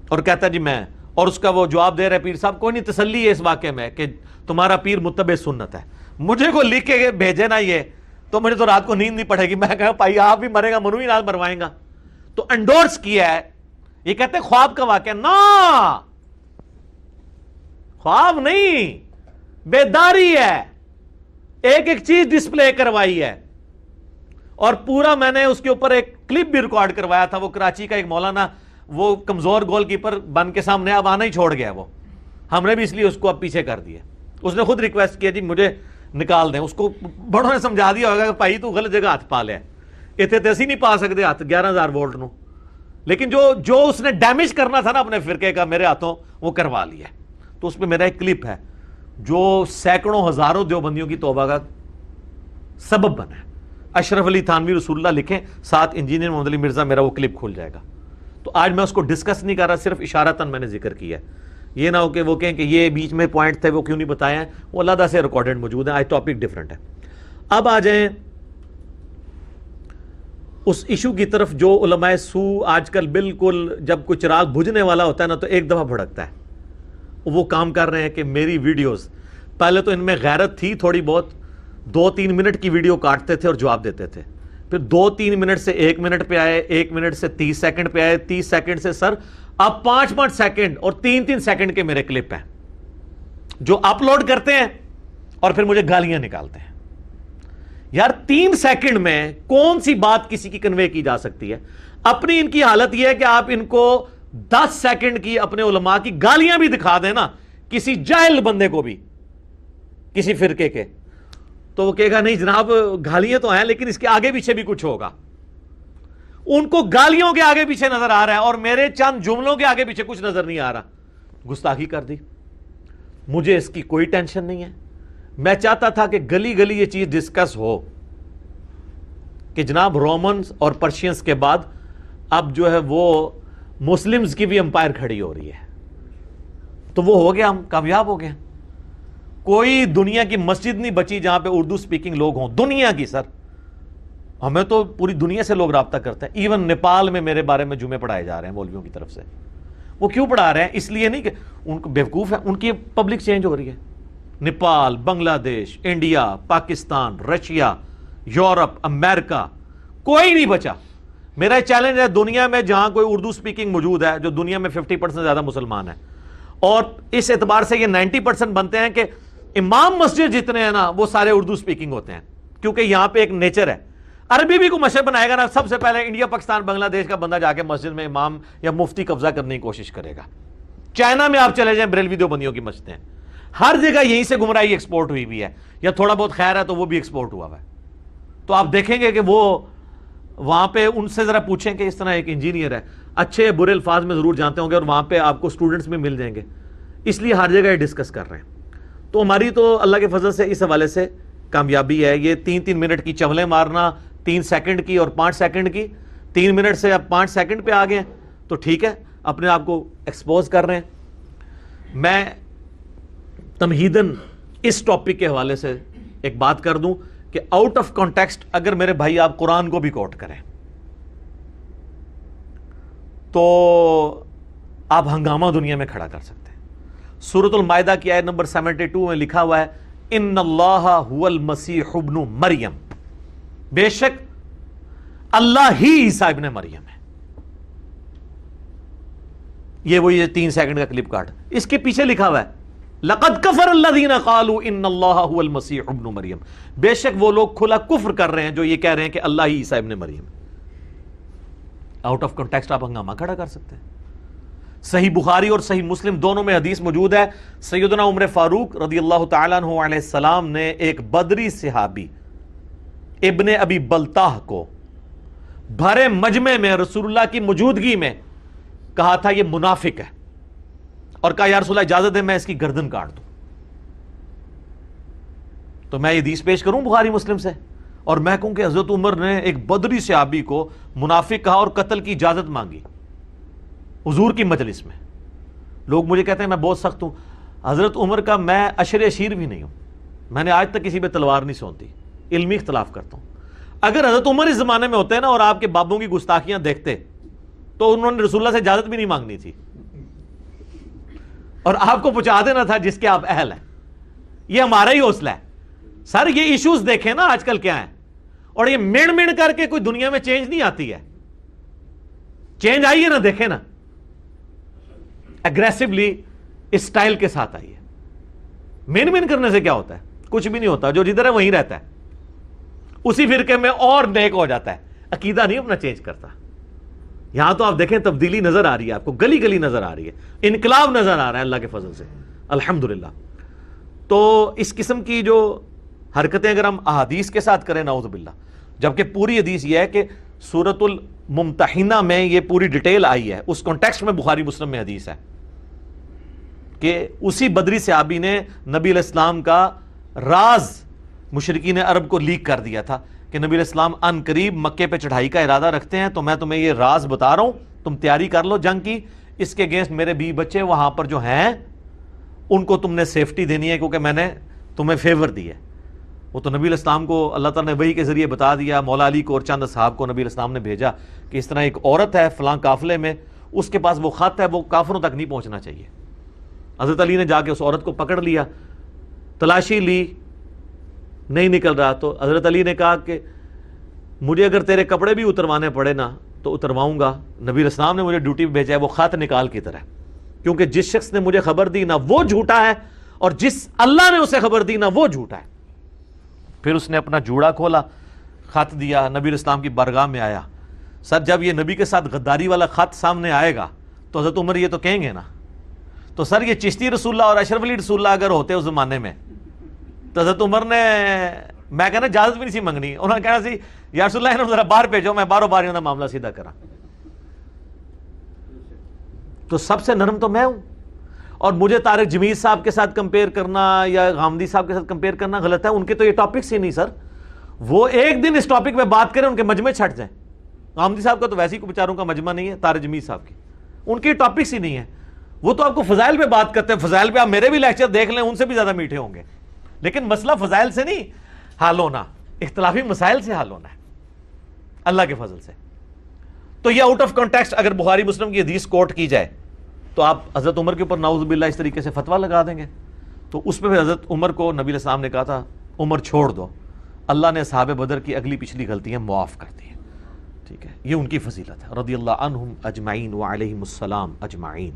اور کہتا ہے جی میں، اور اس کا وہ جواب دے رہے پیر صاحب کوئی نہیں، تسلی ہے اس واقعے میں کہ تمہارا پیر متبع سنت ہے، مجھے کو لکھ کے بھیجے نا یہ تو مجھے تو رات کو نیند نہیں پڑے گی۔ میں کہا بھائی آپ بھی مرے گا، منو ہی نال مروائیں گا۔ تو انڈورس کیا ہے، یہ کہتے ہیں خواب کا واقعہ، نا خواب نہیں، بیداری ہے، ایک ایک چیز ڈسپلے کروائی ہے، اور پورا میں نے اس کے اوپر ایک کلپ بھی ریکارڈ کروایا تھا۔ وہ کراچی کا ایک مولانا، وہ کمزور گول کیپر بن کے سامنے اب آنا ہی چھوڑ گیا، وہ ہم نے بھی اس لیے اس کو اب پیچھے کر دیا۔ اس نے خود ریکویسٹ کیا جی مجھے نکال دیں، اس کو بڑوں نے سمجھا دیا ہوگا کہ بھائی تو غلط جگہ ہاتھ پا لیا، اتنے تے اسی نہیں پا سکتے ہاتھ 11,000 وولٹ نو، لیکن جو اس نے ڈیمیج کرنا تھا نا اپنے فرقے کا میرے ہاتھوں، وہ کروا لیا۔ تو اس پہ میرا ایک کلپ ہے جو سینکڑوں ہزاروں دیوبندیوں کی توبہ کا سبب بنا ہے۔ اشرف علی تھانوی رسول اللہ لکھیں، ساتھ انجینئر محمد علی مرزا، میرا وہ کلپ کھل جائے گا۔ تو آج میں اس کو ڈسکس نہیں کر رہا، صرف اشارتاً میں نے ذکر کیا ہے، یہ نہ ہو کہ وہ کہیں کہ یہ بیچ میں پوائنٹ تھے وہ کیوں نہیں بتائے ہیں، وہ علیحدہ سے ریکارڈڈ موجود ہیں، آج ٹاپک ڈیفرنٹ ہے۔ اب آ جائیں اس ایشو کی طرف جو علماء سو آج کل بالکل جب کوئی چراغ بجھنے والا ہوتا ہے نا تو ایک دفعہ بھڑکتا ہے، وہ کام کر رہے ہیں کہ میری ویڈیوز، پہلے تو ان میں غیرت تھی تھوڑی بہت، 2-3 منٹ کی ویڈیو کاٹتے تھے اور جواب دیتے تھے، پھر 2-3 منٹ سے 1 منٹ پہ آئے، 1 منٹ سے 30 سیکنڈ پہ آئے، 30 سیکنڈ سے سر اب 5 سیکنڈ اور 3 سیکنڈ کے میرے کلپ ہیں جو اپلوڈ کرتے ہیں اور پھر مجھے گالیاں نکالتے ہیں۔ یار 3 سیکنڈ میں کون سی بات کسی کی کنوے کی جا سکتی ہے؟ اپنی ان کی حالت یہ ہے کہ آپ ان کو 10 سیکنڈ کی اپنے علماء کی گالیاں بھی دکھا دیں نا کسی جاہل بندے کو بھی، کسی فرقے کے، تو وہ کہے گا نہیں جناب گالیاں تو ہیں لیکن اس کے آگے پیچھے بھی کچھ ہوگا۔ ان کو گالیوں کے آگے پیچھے نظر آ رہا ہے اور میرے چند جملوں کے آگے پیچھے کچھ نظر نہیں آ رہا۔ گستاخی کر دی، مجھے اس کی کوئی ٹینشن نہیں ہے۔ میں چاہتا تھا کہ گلی گلی یہ چیز ڈسکس ہو کہ جناب رومنز اور پرشینز کے بعد اب جو ہے وہ مسلمز کی بھی امپائر کھڑی ہو رہی ہے، تو وہ ہو گیا، ہم کامیاب ہو گئے۔ کوئی دنیا کی مسجد نہیں بچی جہاں پہ اردو سپیکنگ لوگ ہوں، دنیا کی سر، ہمیں تو پوری دنیا سے لوگ رابطہ کرتے ہیں۔ ایون نیپال میں میرے بارے میں جمعے پڑھائے جا رہے ہیں مولویوں کی طرف سے۔ وہ کیوں پڑھا رہے ہیں؟ اس لیے نہیں کہ ان کو بیوقوف ہے، ان کی پبلک چینج ہو رہی ہے۔ نیپال، بنگلہ دیش، انڈیا، پاکستان، رشیا، یورپ، امریکہ، کوئی نہیں بچا۔ میرا چیلنج ہے دنیا میں جہاں کوئی اردو سپیکنگ موجود ہے، جو دنیا میں 50% زیادہ مسلمان ہیں، اور اس اعتبار سے یہ 90% بنتے ہیں کہ امام مسجد جتنے ہیں نا وہ سارے اردو سپیکنگ ہوتے ہیں، کیونکہ یہاں پہ ایک نیچر ہے۔ عربی بھی کو مشرق بنائے گا نا، سب سے پہلے انڈیا، پاکستان، بنگلہ دیش کا بندہ جا کے مسجد میں امام یا مفتی قبضہ کرنے کی کوشش کرے گا۔ چائنا میں آپ چلے جائیں، بریلوی دیوبندیوں کی مسجدیں ہیں، ہر جگہ یہیں سے گمراہی ایکسپورٹ ہوئی بھی ہے، یا تھوڑا بہت خیر ہے تو وہ بھی ایکسپورٹ ہوا ہوا ہے۔ تو آپ دیکھیں گے کہ وہ وہاں پہ ان سے ذرا پوچھیں کہ اس طرح ایک انجینئر ہے، اچھے برے الفاظ میں ضرور جانتے ہوں گے، اور وہاں پہ آپ کو اسٹوڈنٹس بھی مل جائیں گے، اس لیے ہر جگہ یہ ڈسکس کر رہے ہیں۔ تو ہماری تو اللہ کے فضل سے اس حوالے سے کامیابی ہے. یہ 3 منٹ کی چولیں مارنا 3 سیکنڈ کی اور 5 سیکنڈ کی, 3 منٹ سے اب 5 سیکنڈ پہ آ گئے تو ٹھیک ہے, اپنے آپ کو ایکسپوز کر رہے ہیں. میں تمہیداً اس ٹاپک کے حوالے سے ایک بات کر دوں کہ آؤٹ آف کانٹیکسٹ اگر میرے بھائی آپ قرآن کو بھی کوٹ کریں تو آپ ہنگامہ دنیا میں کھڑا کر سکتے ہیں. سورۃ المائدہ کی آیت نمبر 72 میں لکھا ہوا ہے ان اللہ هو المسیح ابن مریم, بے شک اللہ ہی عیسیٰ ابن مریم ہے. یہ 3 سیکنڈ کا کلپ کاٹ, اس کے پیچھے لکھا ہوا ہے لقد کفر الذین قالوا ان اللہ هو المسیح ابن مریم, بے شک وہ لوگ کھلا کفر کر رہے ہیں جو یہ کہہ رہے ہیں کہ اللہ ہی عیسیٰ ابن مریم. آؤٹ آف کنٹیکسٹ آپ ہنگامہ کھڑا کر سکتے ہیں. صحیح بخاری اور صحیح مسلم دونوں میں حدیث موجود ہے, سیدنا عمر فاروق رضی اللہ تعالیٰ عنہ علیہ السلام نے ایک بدری صحابی ابن ابی بلتاہ کو بھرے مجمع میں رسول اللہ کی موجودگی میں کہا تھا یہ منافق ہے, اور کہا یا رسول اللہ اجازت ہے میں اس کی گردن کاٹ دوں. تو میں یہ حدیث پیش کروں بخاری مسلم سے, اور میں کہوں کہ حضرت عمر نے ایک بدری صحابی کو منافق کہا اور قتل کی اجازت مانگی حضور کی مجلس میں. لوگ مجھے کہتے ہیں میں بہت سخت ہوں. حضرت عمر کا میں اشر اشیر بھی نہیں ہوں, میں نے آج تک کسی پہ تلوار نہیں سونتی, علمی اختلاف کرتا ہوں. اگر حضرت عمر اس زمانے میں ہوتے ہیں نا اور آپ کے بابوں کی گستاخیاں دیکھتے تو انہوں نے رسول اللہ سے اجازت بھی نہیں مانگنی تھی اور آپ کو پہنچا دینا تھا جس کے آپ اہل ہیں. یہ ہمارا ہی حوصلہ ہے سر. یہ ایشوز دیکھیں نا آج کل کیا ہیں, اور یہ مڑ کر کے کوئی دنیا میں چینج نہیں آتی ہے. چینج آئی ہے نا, دیکھیں نا, اگریسولی اسٹائل کے ساتھ آئی ہے. مین کرنے سے کیا ہوتا ہے؟ کچھ بھی نہیں ہوتا. جو جدھر ہے وہیں رہتا ہے, اسی فرقے میں اور نیک ہو جاتا ہے. عقیدہ نہیں اپنا چینج کرتا. یہاں تو آپ دیکھیں تبدیلی نظر آ رہی ہے آپ کو, گلی گلی نظر آ رہی ہے, انقلاب نظر آ رہا ہے اللہ کے فضل سے الحمدللہ. تو اس قسم کی جو حرکتیں اگر ہم احادیث کے ساتھ کریں نعوذ باللہ, جبکہ پوری حدیث یہ ہے کہ سورۃ الممتحنہ میں یہ پوری ڈیٹیل آئی ہے, اس کانٹیکسٹ میں بخاری مسلم میں حدیث ہے کہ اسی بدری صحابی نے نبی علیہ السلام کا راز مشرکین عرب کو لیک کر دیا تھا کہ نبی علیہ السلام ان قریب مکے پہ چڑھائی کا ارادہ رکھتے ہیں, تو میں تمہیں یہ راز بتا رہا ہوں, تم تیاری کر لو جنگ کی. اس کے اگینسٹ میرے بیوی بچے وہاں پر جو ہیں ان کو تم نے سیفٹی دینی ہے کیونکہ میں نے تمہیں فیور دی ہے. وہ تو نبی علیہ السلام کو اللہ تعالیٰ نے وحی کے ذریعے بتا دیا. مولا علی کو اور چند اصحاب کو نبی علیہ السلام نے بھیجا کہ اس طرح ایک عورت ہے فلاں قافلے میں, اس کے پاس وہ خط ہے, وہ کافروں تک نہیں پہنچنا چاہیے. حضرت علی نے جا کے اس عورت کو پکڑ لیا, تلاشی لی, نہیں نکل رہا. تو حضرت علی نے کہا کہ مجھے اگر تیرے کپڑے بھی اتروانے پڑے نا تو اترواؤں گا. نبی علیہ السلام نے مجھے ڈیوٹی پہ بھیجا ہے, وہ خط نکال کی طرح, کیونکہ جس شخص نے مجھے خبر دی نا وہ جھوٹا ہے, اور جس اللہ نے اسے خبر دی نا وہ جھوٹا ہے. پھر اس نے اپنا جوڑا کھولا, خط دیا, نبی علیہ السلام کی بارگاہ میں آیا. سر جب یہ نبی کے ساتھ غداری والا خط سامنے آئے گا تو حضرت عمر یہ تو کہیں گے نا, تو سر یہ چشتی رسول اللہ اور اشرف علی رسول اللہ اگر ہوتے اس زمانے میں تو حضرت عمر نے, میں کہنا اجازت بھی نہیں سی منگنی, انہوں نے کہنا سی یا رسول اللہ ذرا باہر بھیجو, میں باہروں باہر انہوں معاملہ سیدھا کرا. تو سب سے نرم تو میں ہوں, اور مجھے طارق جمیل صاحب کے ساتھ کمپیئر کرنا یا غامدی صاحب کے ساتھ کمپیئر کرنا غلط ہے. ان کے تو یہ ٹاپکس ہی نہیں سر, وہ ایک دن اس ٹاپک پہ بات کریں ان کے مجمع چھٹ جائیں. غامدی صاحب کا تو ویسے ہی کوئی بیچاروں کا مجمع نہیں ہے, طارق جمیل صاحب کی ان کے ٹاپکس ہی نہیں ہے. وہ تو آپ کو فضائل پہ بات کرتے ہیں, فضائل پہ آپ میرے بھی لیکچر دیکھ لیں, ان سے بھی زیادہ میٹھے ہوں گے. لیکن مسئلہ فضائل سے نہیں حل ہونا, اختلافی مسائل سے حل ہونا ہے اللہ کے فضل سے. تو یہ آؤٹ آف کانٹیکسٹ اگر بخاری مسلم کی حدیث کوٹ کی جائے تو آپ حضرت عمر کے اوپر نعوذ باللہ اس طریقے سے فتویٰ لگا دیں گے. تو اس پہ حضرت عمر کو نبی علیہ السلام نے کہا تھا عمر چھوڑ دو, اللہ نے اصحاب بدر کی اگلی پچھلی غلطیاں معاف کر دی ہیں. ٹھیک ہے, یہ ان کی فضیلت ہے رضی اللہ عنہم اجمعین وعلیہم السلام اجمعین.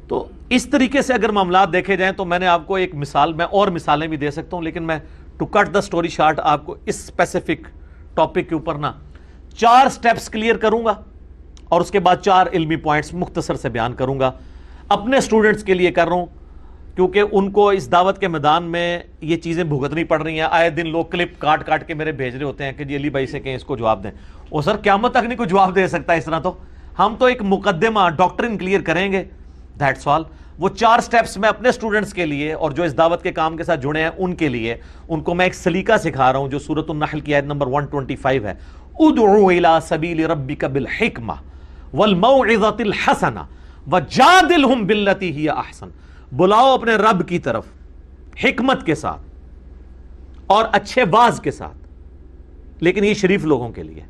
تو اس طریقے سے اگر معاملات دیکھے جائیں تو میں نے آپ کو ایک مثال, میں اور مثالیں بھی دے سکتا ہوں, لیکن میں to cut the story short آپ کو اس اسپیسیفک ٹاپک کے اوپر نا 4 سٹیپس کلیئر کروں گا, اور اس کے بعد 4 علمی پوائنٹس مختصر سے بیان کروں گا. اپنے سٹوڈنٹس کے لیے کر رہا ہوں کیونکہ ان کو اس دعوت کے میدان میں یہ چیزیں بھگتنی پڑ رہی ہیں. آئے دن لوگ کلپ کاٹ کاٹ کے میرے بھیج رہے ہوتے ہیں کہ جی علی بھائی سے کہیں اس کو جواب دیں. اور سر قیامت تک نہیں کوئی جواب دے سکتا اس طرح. تو ہم تو ایک مقدمہ ڈاکٹرن کلیئر کریں گے, دیٹس آل. وہ 4 سٹیپس میں اپنے اسٹوڈنٹس کے لیے اور جو اس دعوت کے کام کے ساتھ جڑے ہیں ان کے لیے ان کو میں ایک سلیقہ سکھا رہا ہوں جو سورۃ النحل کی آیت نمبر 125 ہے. ادعو الی سبیل ربک بالحکمہ والموعظۃ الحسنہ وجادلہم باللتی ہی احسن. بلاؤ اپنے رب کی طرف حکمت کے ساتھ اور اچھے واز کے ساتھ, لیکن یہ شریف لوگوں کے لیے.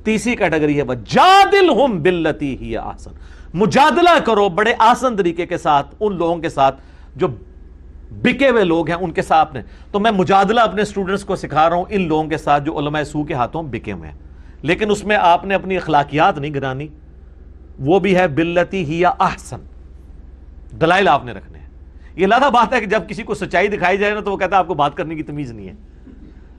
تیسری کیٹیگری ہے وجادلہم باللتی ہی احسن, مجادلہ کرو بڑے آسان طریقے کے ساتھ ان لوگوں کے ساتھ جو بکے ہوئے لوگ ہیں ان کے ساتھ. تو میں مجادلہ اپنے اسٹوڈنٹس کو سکھا رہا ہوں ان لوگوں کے ساتھ جو علماء سو کے ہاتھوں بکے ہوئے ہیں, لیکن اس میں آپ نے اپنی اخلاقیات نہیں گرانی, وہ بھی ہے باللتی ہی احسن, دلائل آپ نے رکھنے ہیں. یہ لادہ بات ہے کہ جب کسی کو سچائی دکھائی جائے نا تو وہ کہتا ہے آپ کو بات کرنے کی تمیز نہیں ہے.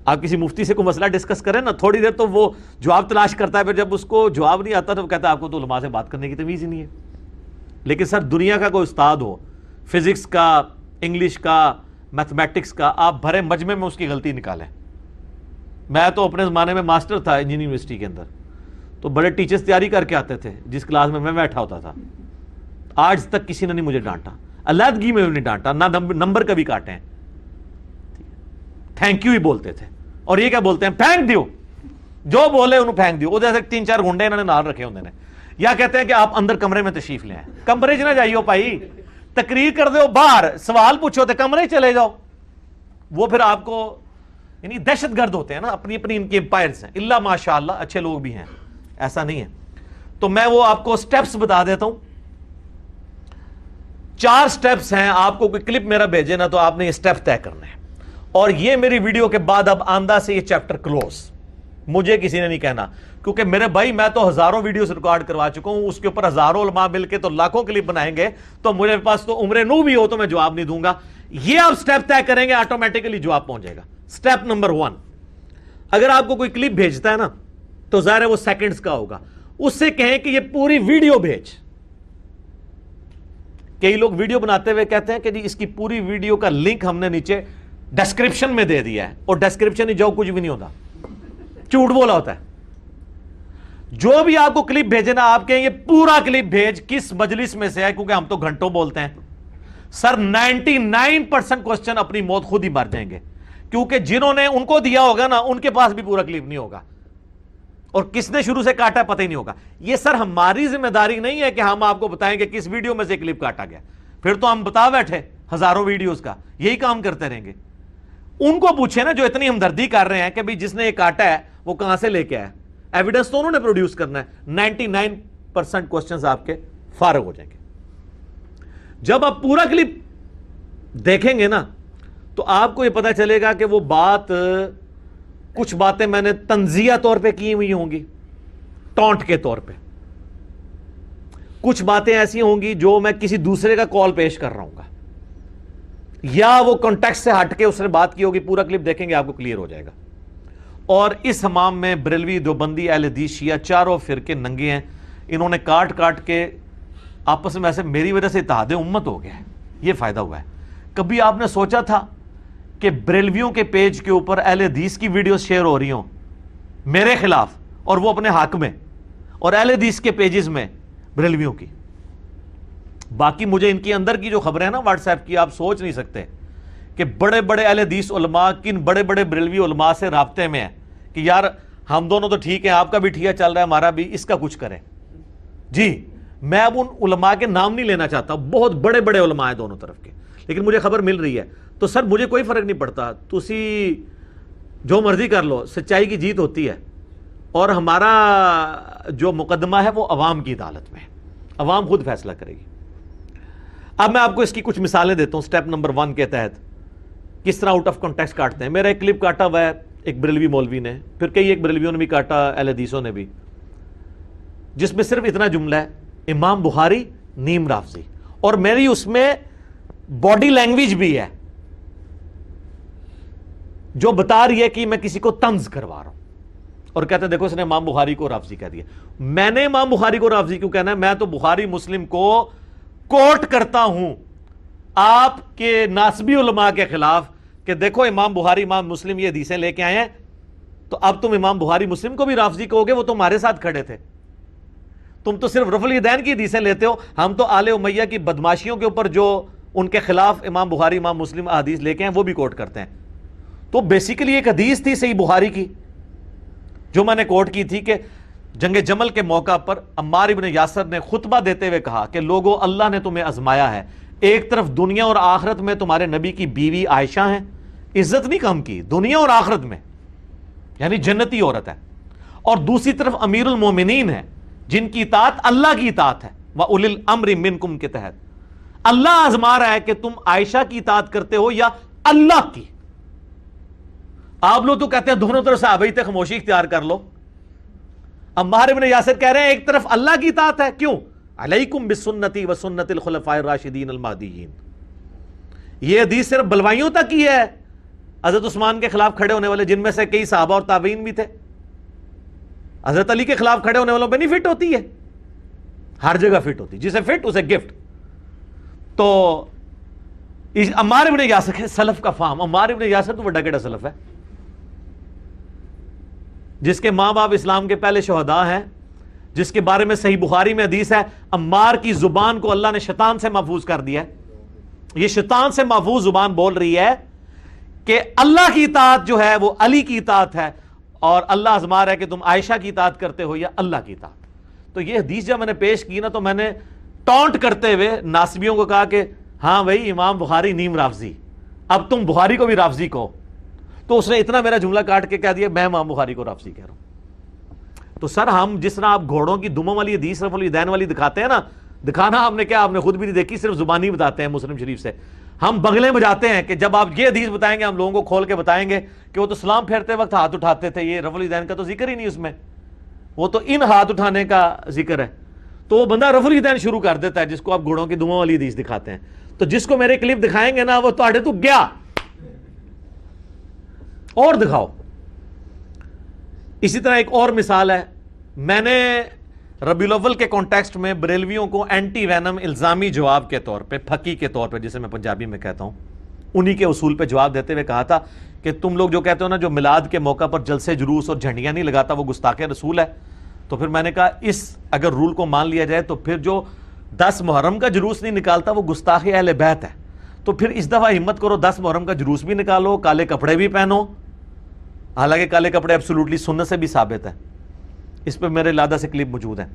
آپ کسی مفتی سے کوئی مسئلہ ڈسکس کریں نا, تھوڑی دیر تو وہ جواب تلاش کرتا ہے, پھر جب اس کو جواب نہیں آتا تو وہ کہتا ہے آپ کو تو علماء سے بات کرنے کی تمیز ہی نہیں ہے. لیکن سر دنیا کا کوئی استاد ہو, فزکس کا, انگلش کا, میتھمیٹکس کا, آپ بھرے مجمع میں اس کی غلطی نکالیں. میں تو اپنے زمانے میں ماسٹر تھا انجینئرنگ یونیورسٹی کے اندر, تو بڑے ٹیچرز تیاری کر کے آتے تھے جس کلاس میں بیٹھا ہوتا تھا. آج تک کسی نے نہیں مجھے ڈانٹا, علیحدگی میں بھی نہیں ڈانٹا, نہ نمبر کبھی کاٹے ہیں. تھینک یو ہی بولتے تھے. اور یہ کیا بولتے ہیں, پھینک دیو, جو بولے انہوں پھینک دیو. ادھر سے 3-4 گنڈے انہوں نے نال رکھے ہوندے نے, یا کہتے ہیں کہ آپ اندر کمرے میں تشریف لے آئیں. کمرے چ نہ جائیو بھائی, تقریر کر دو باہر, سوال پوچھو تو کمرے چلے جاؤ. وہ پھر آپ کو یعنی دہشت گرد ہوتے ہیں نا, اپنی اپنی ان کی امپائرز ہیں. اللہ ماشاء اللہ اچھے لوگ بھی ہیں, ایسا نہیں ہے. تو میں وہ آپ کو سٹیپس بتا دیتا ہوں. 4 سٹیپس ہیں, آپ کو کوئی کلپ میرا بھیجے نا تو آپ نے یہ سٹیپ طے کرنا ہے. اور یہ میری ویڈیو کے بعد اب آندہ سے یہ چیپٹر کلوز, مجھے کسی نے نہیں کہنا, کیونکہ میرے بھائی میں تو ہزاروں ویڈیوز ریکارڈ کروا چکا ہوں, اس کے اوپر ہزاروں علماء مل کے تو لاکھوں کلپ بنائیں گے, تو مجھے پاس تو عمر نو بھی ہو تو میں جواب نہیں دوں گا. یہ آپ سٹیپ طے کریں گے آٹومیٹکلی جواب پہنچ جائے گا. سٹیپ نمبر 1, اگر آپ کو کوئی کلپ بھیجتا ہے نا تو ظاہر ہے وہ سیکنڈز کا ہوگا, اس سے کہیں کہ یہ پوری ویڈیو بھیج. کئی لوگ ویڈیو بناتے ہوئے کہتے ہیں کہ جی اس کی پوری ویڈیو کا لنک ہم نے نیچے ڈسکرپشن میں دے دیا ہے, اور ڈسکرپشن ہی جاؤ کچھ بھی نہیں ہوتا, جھوٹ بولا ہوتا ہے. جو بھی آپ کو کلپ بھیجے نا آپ کہیں یہ پورا کلپ بھیج, کس مجلس میں سے ہے, کیونکہ ہم تو گھنٹوں بولتے ہیں. سر 99% کوسچن اپنی موت خود ہی مر جائیں گے, کیونکہ جنہوں نے ان کو دیا ہوگا نا ان کے پاس بھی پورا کلپ نہیں ہوگا, اور کس نے شروع سے کاٹا پتہ ہی نہیں ہوگا. یہ سر ہماری ذمہ داری نہیں ہے کہ ہم آپ کو بتائیں کہ کس ویڈیو میں سے کلپ کاٹا گیا, پھر تو ہم بتا بیٹھے ہزاروں ویڈیوز کا, یہی کام کرتے رہیں گے. ان کو پوچھیں نا جو اتنی ہمدردی کر رہے ہیں کہ بھئی جس نے یہ کاٹا ہے وہ کہاں سے لے کے آیا, ایویڈنس تو انہوں نے پروڈیوس کرنا ہے. 99% کوسچنز آپ کے فارغ ہو جائیں گے. جب آپ پورا کلپ دیکھیں گے نا تو آپ کو یہ پتا چلے گا کہ وہ بات, کچھ باتیں میں نے تنزیہ طور پہ کی ہوئی ہوں گی, ٹونٹ کے طور پہ, کچھ باتیں ایسی ہوں گی جو میں کسی دوسرے کا کال پیش کر رہا ہوں گا, یا وہ کانٹیکسٹ سے ہٹ کے اس نے بات کی ہوگی. پورا کلپ دیکھیں گے آپ کو کلیئر ہو جائے گا. اور اس حمام میں بریلوی, دیوبندی, اہل حدیث, شیعہ چاروں فرقے ننگے ہیں. انہوں نے کاٹ کاٹ کے آپس میں ایسے میری وجہ سے اتحاد امت ہو گیا ہے, یہ فائدہ ہوا ہے. کبھی آپ نے سوچا تھا کہ بریلویوں کے پیج کے اوپر اہل حدیث کی ویڈیوز شیئر ہو رہی ہوں میرے خلاف, اور وہ اپنے حق میں, اور اہل حدیث کے پیجز میں بریلویوں کی. باقی مجھے ان کی اندر کی جو خبریں ہیں نا واٹس ایپ کی, آپ سوچ نہیں سکتے کہ بڑے بڑے اہل حدیث علماء کن بڑے بڑے بریلوی علماء سے رابطے میں ہیں کہ یار ہم دونوں تو ٹھیک ہیں, آپ کا بھی ٹھیک چل رہا ہے, ہمارا بھی, اس کا کچھ کریں. جی میں اب ان علماء کے نام نہیں لینا چاہتا, بہت بڑے بڑے علماء ہیں دونوں طرف کے, لیکن مجھے خبر مل رہی ہے. تو سر مجھے کوئی فرق نہیں پڑتا, تسی جو مرضی کر لو, سچائی کی جیت ہوتی ہے. اور ہمارا جو مقدمہ ہے وہ عوام کی عدالت میں ہے, عوام خود فیصلہ کرے گی. اب میں آپ کو اس کی کچھ مثالیں دیتا ہوں. سٹیپ نمبر 1 کے تحت کس طرح آؤٹ آف کانٹیکسٹ کاٹتے ہیں. میرا ایک کلپ کاٹا ہوا ہے ایک بریلوی مولوی نے, پھر کئی ایک بریلویوں نے بھی کاٹا, اہل حدیثوں نے بھی, جس میں صرف اتنا جملہ ہے امام بخاری نیم رافضی, اور میری اس میں باڈی لینگویج بھی ہے جو بتا رہی ہے کہ میں کسی کو طنز کروا رہا ہوں, اور کہتے ہیں دیکھو اس نے امام بخاری کو رافضی کہہ دیا. میں نے امام بخاری کو رافضی کیوں کہنا ہے, میں تو بخاری مسلم کو کوٹ کرتا ہوں آپ کے ناسبی علماء کے خلاف کہ دیکھو امام بخاری امام مسلم یہ حدیثیں لے کے آئے ہیں, تو اب تم امام بخاری مسلم کو بھی رافضی کہو گے, وہ تمہارے ساتھ کھڑے تھے. تم تو صرف رفع الیدین کی حدیثیں لیتے ہو، ہم تو آل امیہ کی بدماشیوں کے اوپر جو ان کے خلاف امام بخاری امام مسلم احادیث لے کے ہیں وہ بھی کوٹ کرتے ہیں۔ تو بیسیکلی ایک حدیث تھی صحیح بخاری کی جو میں نے کوٹ کی تھی کہ جنگ جمل کے موقع پر عمار ابن یاسر نے خطبہ دیتے ہوئے کہا کہ لوگو اللہ نے تمہیں آزمایا ہے، ایک طرف دنیا اور آخرت میں تمہارے نبی کی بیوی عائشہ ہیں، عزت نہیں کم کی، دنیا اور آخرت میں یعنی جنتی عورت ہے، اور دوسری طرف امیر المومنین ہے جن کی اطاعت اللہ کی اطاعت ہے، وَأُولِي الْأَمْرِ مِنْكُمْ کے تحت اللہ آزما رہا ہے کہ تم عائشہ کی اطاعت کرتے ہو یا اللہ کی۔ آپ لوگ تو کہتے ہیں دونوں طرف صحابہ تک خاموشی اختیار کر لو، عمار ابن یاسر کہہ رہے ہیں ایک طرف اللہ کی اطاعت ہے، کیوں؟ علیکم بسنتی و سنت الخلفاء الراشدین المہدیین۔ یہ حدیث صرف بلوائیوں تک ہی ہے، حضرت عثمان کے خلاف کھڑے ہونے والے جن میں سے کئی صحابہ اور تابعین بھی تھے، حضرت علی کے خلاف کھڑے ہونے والوں پہ نہیں فٹ ہوتی ہے، ہر جگہ فٹ ہوتی، جسے فٹ اسے گفٹ۔ تو عمار ابن یاسر کے سلف کا فہم، عمار ابن یاسر تو بڑا کیڑا سلف ہے جس کے ماں باپ اسلام کے پہلے شہداء ہیں، جس کے بارے میں صحیح بخاری میں حدیث ہے عمار کی زبان کو اللہ نے شیطان سے محفوظ کر دیا ہے، یہ شیطان سے محفوظ زبان بول رہی ہے کہ اللہ کی اطاعت جو ہے وہ علی کی اطاعت ہے، اور اللہ آزما رہا ہے کہ تم عائشہ کی اطاعت کرتے ہو یا اللہ کی اطاعت۔ تو یہ حدیث جب میں نے پیش کی نا تو میں نے ٹونٹ کرتے ہوئے ناصبیوں کو کہا کہ ہاں بھائی امام بخاری نیم رافضی، اب تم بخاری کو بھی رافضی کہو۔ تو اس نے اتنا میرا جملہ کاٹ کے کہہ دیا میں امام بخاری کو رافضی کہہ رہا ہوں۔ تو سر ہم جس طرح آپ گھوڑوں کی دموں والی حدیث رفع الیدین والی دکھاتے ہیں نا، دکھانا ہم نے کیا، آپ نے خود بھی نہیں دیکھی، صرف زبانی بتاتے ہیں مسلم شریف سے۔ ہم بغلیں بجاتے ہیں کہ جب آپ یہ حدیث بتائیں گے ہم لوگوں کو کھول کے بتائیں گے کہ وہ تو سلام پھیرتے وقت ہاتھ اٹھاتے تھے، یہ رفع الیدین کا تو ذکر ہی نہیں اس میں، وہ تو ان ہاتھ اٹھانے کا ذکر ہے۔ تو وہ بندہ رفع الیدین شروع کر دیتا ہے جس کو آپ گھوڑوں کی دموں والی حدیث دکھاتے ہیں۔ تو جس کو میرے کلپ دکھائیں گے نا وہ تو تو گیا اور دکھاؤ۔ اسی طرح ایک اور مثال ہے، میں نے ربیع الاول کے کانٹیکسٹ میں بریلویوں کو اینٹی وینم الزامی جواب کے طور پہ، پھکی کے طور پہ جسے میں پنجابی میں کہتا ہوں، انہی کے اصول پہ جواب دیتے ہوئے کہا تھا کہ تم لوگ جو کہتے ہو نا جو میلاد کے موقع پر جلسے جلوس اور جھنڈیاں نہیں لگاتا وہ گستاخ رسول ہے۔ تو پھر میں نے کہا اس اگر رول کو مان لیا جائے تو پھر جو 10 محرم کا جلوس نہیں نکالتا وہ گستاخ اہل بیت ہے۔ تو پھر اس دفعہ ہمت کرو 10 محرم کا جلوس بھی نکالو، کالے کپڑے بھی پہنو، حالانکہ کالے کپڑے ایبسولوٹلی سنت سے بھی ثابت ہے، اس پہ میرے لادہ سے کلپ موجود ہیں۔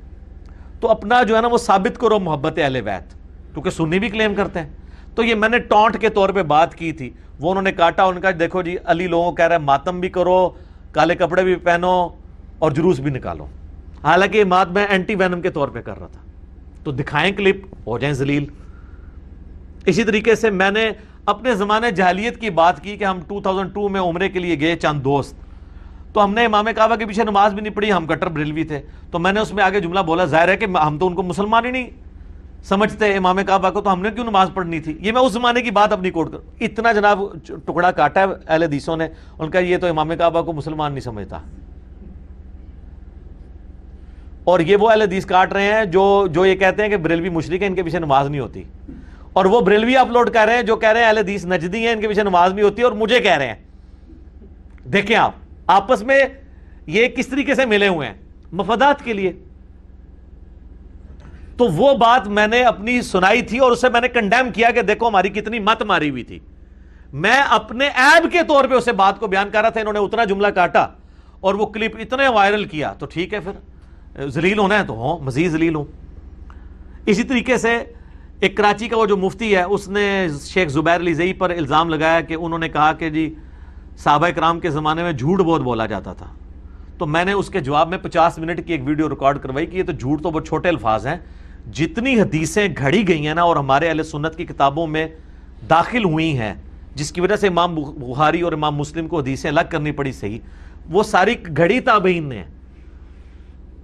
تو اپنا جو ہے نا وہ ثابت کرو محبت اہل بیت، کیونکہ سنی بھی کلیم کرتے ہیں۔ تو یہ میں نے ٹونٹ کے طور پہ بات کی تھی، وہ انہوں نے کاٹا، ان کا دیکھو جی علی لوگوں کو کہہ رہا ہے ماتم بھی کرو، کالے کپڑے بھی پہنو اور جلوس بھی نکالو، حالانکہ یہ بات میں اینٹی وینم کے طور پہ کر رہا تھا۔ تو دکھائیں کلپ، ہو جائیں ذلیل۔ اسی طریقے سے میں نے اپنے زمانے جاہلیت کی بات کی کہ ہم 2002 میں عمرے کے لیے گئے چند دوست، تو ہم نے امام کعبہ کے پیچھے نماز بھی نہیں پڑھی، ہم کٹر بریلوی تھے، تو میں نے اس میں آگے جملہ بولا ظاہر ہے کہ ہم تو ان کو مسلمان ہی نہیں سمجھتے امام کعبہ کو، تو ہم نے کیوں نماز پڑھنی تھی۔ یہ میں اس زمانے کی بات اپنی کوٹ کر، اتنا جناب ٹکڑا کاٹا ہے اہل حدیثوں نے، ان کا یہ تو امام کعبہ کو مسلمان نہیں سمجھتا۔ اور یہ وہ اہل حدیث کاٹ رہے ہیں جو یہ کہتے ہیں کہ بریلوی مشرک ہیں، ان کے پیچھے نماز نہیں ہوتی، اور وہ بریلوی اپلوڈ کر رہے ہیں جو کہہ رہے ہیں اہل حدیث نجدی ہیں، ان کے پیچھے نماز نہیں ہوتی، اور مجھے کہہ رہے ہیں۔ دیکھیں آپ آپس میں یہ کس طریقے سے ملے ہوئے ہیں مفادات کے لیے۔ تو وہ بات میں نے اپنی سنائی تھی اور اسے میں نے کنڈیم کیا کہ دیکھو ہماری کتنی مت ماری ہوئی تھی، میں اپنے عیب کے طور پہ اسے بات کو بیان کر رہا تھا، انہوں نے اتنا جملہ کاٹا اور وہ کلپ اتنے وائرل کیا، تو ٹھیک ہے پھر ذلیل ہونا ہے تو ہوں، مزید ذلیل ہوں۔ اسی طریقے سے ایک کراچی کا وہ جو مفتی ہے اس نے شیخ زبیر علی زئی پر الزام لگایا کہ انہوں نے کہا کہ جی صحابہ کرام کے زمانے میں جھوٹ بہت بولا جاتا تھا، تو میں نے اس کے جواب میں 50 منٹ کی ایک ویڈیو ریکارڈ کروائی کہ یہ تو جھوٹ تو بہت چھوٹے الفاظ ہیں، جتنی حدیثیں گھڑی گئی ہیں نا اور ہمارے اہل سنت کی کتابوں میں داخل ہوئی ہیں جس کی وجہ سے امام بخاری اور امام مسلم کو حدیثیں الگ کرنی پڑی، صحیح وہ ساری گھڑی تابعین نے۔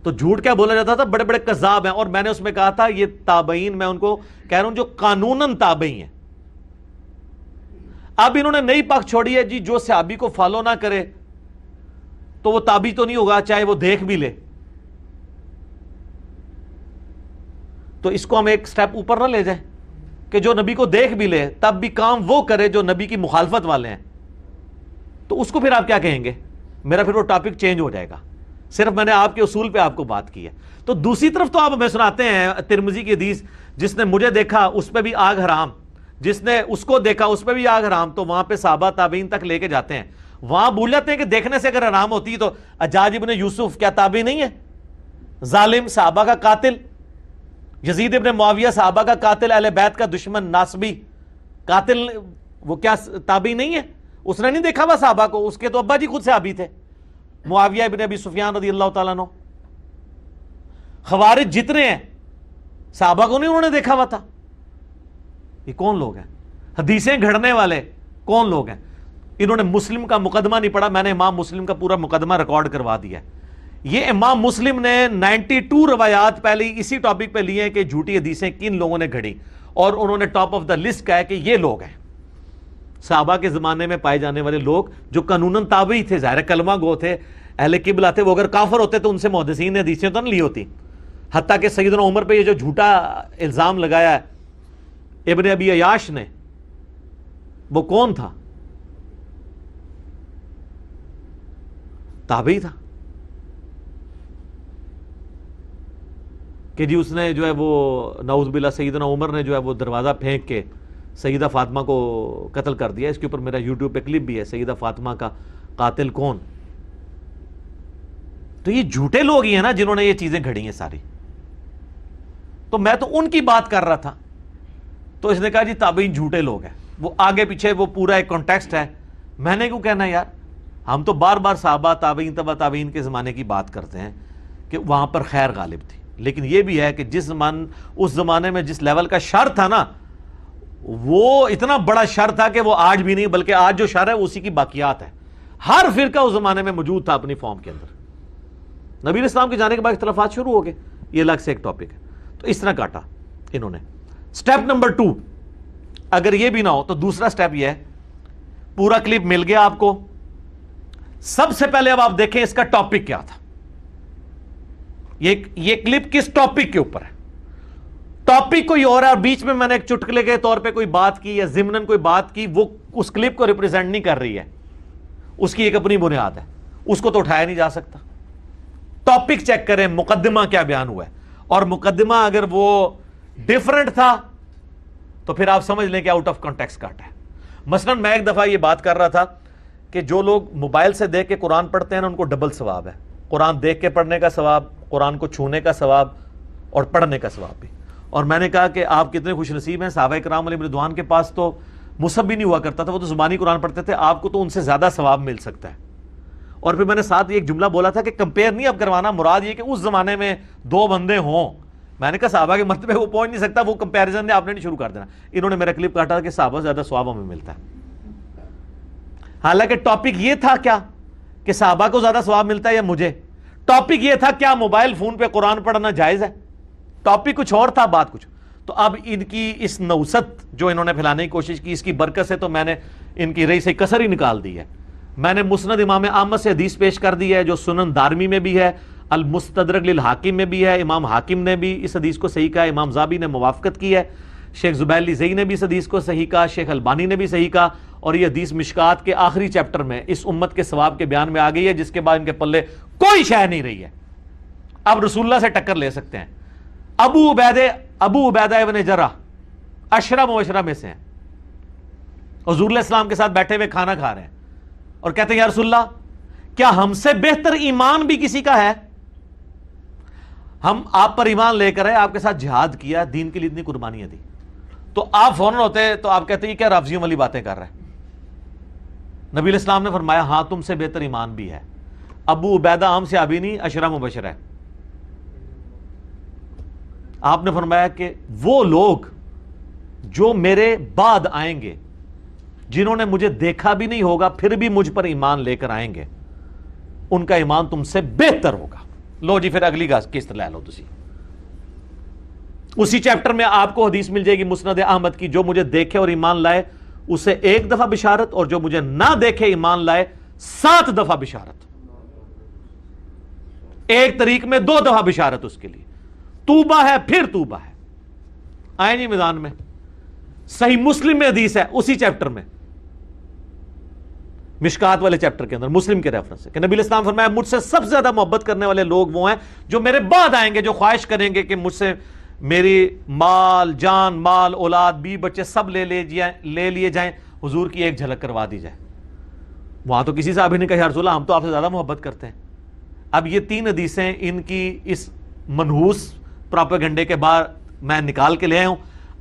تو جھوٹ کیا بولا جاتا تھا، بڑے بڑے کذاب ہیں، اور میں نے اس میں کہا تھا یہ تابعین میں ان کو کہہ رہا ہوں جو قانوناً تابعی ہیں۔ اب انہوں نے نئی پاک چھوڑی ہے جی جو صحابی کو فالو نہ کرے تو وہ تابعی تو نہیں ہوگا چاہے وہ دیکھ بھی لے۔ تو اس کو ہم ایک سٹیپ اوپر نہ لے جائیں کہ جو نبی کو دیکھ بھی لے تب بھی کام وہ کرے جو نبی کی مخالفت والے ہیں، تو اس کو پھر آپ کیا کہیں گے؟ میرا پھر وہ ٹاپک چینج ہو جائے گا۔ صرف میں نے آپ کے اصول پہ آپ کو بات کی ہے. تو دوسری طرف تو آپ ہمیں سناتے ہیں ترمذی کی حدیث, جس نے مجھے دیکھا اس پہ بھی آگ حرام, جس نے اس کو دیکھا اس پہ بھی آگ حرام. تو وہاں پہ صحابہ تابعین تک لے کے جاتے ہیں. وہاں بھول جاتے ہیں کہ دیکھنے سے اگر حرام ہوتی تو حجاج ابن یوسف کیا تابعی نہیں ہے؟ ظالم, صحابہ کا قاتل. یزید ابن معاویہ صحابہ کا قاتل, اہل بیت کا دشمن, ناصبی قاتل, وہ کیا تابعی نہیں ہے؟ اس نے نہیں دیکھا ہوا صحابہ کو, اس کے تو ابا جی خود صحابی تھے, معاویہ ابن ابی سفیان رضی اللہ تعالیٰ عنہ. خوارج جتنے ہیں صحابہ کو نہیں انہوں نے دیکھا ہوا تھا. یہ کون لوگ ہیں؟ حدیثیں گھڑنے والے کون لوگ ہیں؟ انہوں نے مسلم کا مقدمہ نہیں پڑھا. میں نے امام مسلم کا پورا مقدمہ ریکارڈ کروا دیا ہے. یہ امام مسلم نے 92 روایات پہلے اسی ٹاپک پہ لی ہیں کہ جھوٹی حدیثیں کن لوگوں نے گھڑی, اور انہوں نے ٹاپ آف دا لسٹ کہا ہے کہ یہ لوگ ہیں صحابہ کے زمانے میں پائے جانے والے لوگ جو قانوناً تابعی تھے, ظاہر کلمہ گو تھے, اہل قبلہ تھے. وہ اگر کافر ہوتے تو ان سے محدثین نے حدیثیں تو نہیں لی ہوتی. حتیٰ کہ سیدنا عمر پہ یہ جو جھوٹا الزام لگایا ہے ابن ابی عیاش نے, وہ کون تھا؟ تابعی تھا کہ جی اس نے جو ہے وہ نعوذ باللہ سیدنا عمر نے جو ہے وہ دروازہ پھینک کے سیدہ فاطمہ کو قتل کر دیا. اس کے اوپر میرا یوٹیوب پہ کلپ بھی ہے, سیدہ فاطمہ کا قاتل کون. تو یہ جھوٹے لوگ ہی ہیں نا جنہوں نے یہ چیزیں گھڑی ہیں ساری. تو میں تو ان کی بات کر رہا تھا. تو اس نے کہا جی تابعین جھوٹے لوگ ہیں. وہ آگے پیچھے وہ پورا ایک کانٹیکسٹ ہے. میں نے کیوں کہنا یار, ہم تو بار بار صحابہ تابعین تبع تابعین کے زمانے کی بات کرتے ہیں کہ وہاں پر خیر غالب تھی. لیکن یہ بھی ہے کہ اس زمانے میں جس لیول کا شر تھا نا, وہ اتنا بڑا شر تھا کہ وہ آج بھی نہیں, بلکہ آج جو شر ہے اسی کی باقیات ہے. ہر فرقہ اس زمانے میں موجود تھا اپنی فارم کے اندر. نبی علیہ السلام کے جانے کے بعد اختلافات شروع ہو گئے, یہ الگ سے ایک ٹاپک ہے. تو اس طرح کاٹا انہوں نے. سٹیپ نمبر 2, اگر یہ بھی نہ ہو تو دوسرا سٹیپ یہ ہے, پورا کلپ مل گیا آپ کو. سب سے پہلے اب آپ دیکھیں اس کا ٹاپک کیا تھا. یہ کلپ کس ٹاپک کے اوپر ہے؟ ٹاپک کوئی اور ہے, اور بیچ میں نے ایک چٹکلے کے طور پہ کوئی بات کی یا ضمناً کوئی بات کی, وہ اس کلپ کو ریپرزینٹ نہیں کر رہی ہے. اس کی ایک اپنی بنیاد ہے, اس کو تو اٹھایا نہیں جا سکتا. ٹاپک چیک کریں, مقدمہ کیا بیان ہوا ہے, اور مقدمہ اگر وہ ڈیفرنٹ تھا تو پھر آپ سمجھ لیں کہ آؤٹ آف کانٹیکسٹ کاٹا ہے. مثلا میں ایک دفعہ یہ بات کر رہا تھا کہ جو لوگ موبائل سے دیکھ کے قرآن پڑھتے ہیں نا, ان کو ڈبل ثواب ہے. قرآن دیکھ کے پڑھنے کا ثواب, قرآن کو چھونے کا ثواب, اور پڑھنے کا ثواب بھی. اور میں نے کہا کہ آپ کتنے خوش نصیب ہیں, صحابہ کرام علیہ رضوان کے پاس تو مصحف بھی نہیں ہوا کرتا تھا, وہ تو زبانی قرآن پڑھتے تھے. آپ کو تو ان سے زیادہ ثواب مل سکتا ہے. اور پھر میں نے ساتھ ایک جملہ بولا تھا کہ کمپیئر نہیں اب کروانا, مراد یہ کہ اس زمانے میں 2 بندے ہوں. میں نے کہا صحابہ کے مرتبے وہ پہنچ نہیں سکتا, وہ کمپیریزن نے آپ نے نہیں شروع کر دینا. انہوں نے میرا کلپ کاٹا کہ صحابہ سے زیادہ ثواب ہمیں ملتا ہے. حالانکہ ٹاپک یہ تھا کیا کہ صحابہ کو زیادہ ثواب ملتا ہے یا مجھے. ٹاپک یہ تھا کیا موبائل فون پہ قرآن پڑھنا جائز ہے. ٹاپک کچھ اور تھا, بات کچھ. تو اب ان کی اس نوست جو انہوں نے پھیلانے کی کوشش کی, اس کی برکت سے تو میں نے ان کی رئی سے کسر ہی نکال دی ہے. میں نے مسند امام احمد سے حدیث پیش کر دی ہے جو سنن دارمی میں بھی ہے, المستدرک للحاکم میں بھی ہے. امام حاکم نے بھی اس حدیث کو صحیح کہا, امام زابی نے موافقت کی ہے, شیخ زبیر علی زئی نے بھی اس حدیث کو صحیح کہا, شیخ البانی نے بھی صحیح کہا. اور یہ حدیث مشکات کے آخری چیپٹر میں اس امت کے ثواب کے بیان میں آ گئی ہے, جس کے بعد ان کے پلے کوئی شے نہیں رہی ہے. اب رسول اللہ سے ٹکر لے سکتے ہیں. ابو عبیدہ ابن جرح عشرہ مبشرہ میں سے ہیں. حضور علیہ السلام کے ساتھ بیٹھے ہوئے کھانا کھا رہے ہیں اور کہتے ہیں یا رسول اللہ, کیا ہم سے بہتر ایمان بھی کسی کا ہے؟ ہم آپ پر ایمان لے کر آئے, آپ کے ساتھ جہاد کیا, دین کے لیے اتنی قربانیاں دی. تو آپ فوراً ہوتے تو آپ کہتے ہیں کیا رافضیوں والی باتیں کر رہے ہیں. نبی علیہ السلام نے فرمایا ہاں تم سے بہتر ایمان بھی ہے. ابو عبیدہ عام صحابی نہیں, عشرہ مبشرہ ہے. آپ نے فرمایا کہ وہ لوگ جو میرے بعد آئیں گے, جنہوں نے مجھے دیکھا بھی نہیں ہوگا پھر بھی مجھ پر ایمان لے کر آئیں گے, ان کا ایمان تم سے بہتر ہوگا. لو جی پھر اگلی قسط لے لو تسی. اسی چیپٹر میں آپ کو حدیث مل جائے گی مسند احمد کی, جو مجھے دیکھے اور ایمان لائے اسے 1 دفعہ بشارت, اور جو مجھے نہ دیکھے ایمان لائے 7 دفعہ بشارت. ایک طریق میں 2 دفعہ بشارت اس کے لیے. توبہ ہے پھر توبہ ہے. آئیں جی میدان میں. صحیح مسلم میں حدیث ہے اسی چیپٹر میں. مشکات والے چیپٹر کے اندر مسلم کے ریفرنس سے کہ نبی علیہ السلام فرمایا مجھ سے سب سے زیادہ محبت کرنے والے لوگ وہ ہیں جو میرے بعد آئیں گے، جو خواہش کریں گے کہ مجھ سے میری مال، جان، مال، اولاد، بی بچے سب لے لیے جائیں، حضور کی ایک جھلک کروا دی جائے۔ وہاں تو کسی صحابی نے کہا یا رسول اللہ ہم تو آپ سے زیادہ محبت کرتے ہیں۔ اب یہ 3 حدیثیں ان کی اس منحوس پراپیگنڈے کے بعد میں نکال کے لے آیا ہوں۔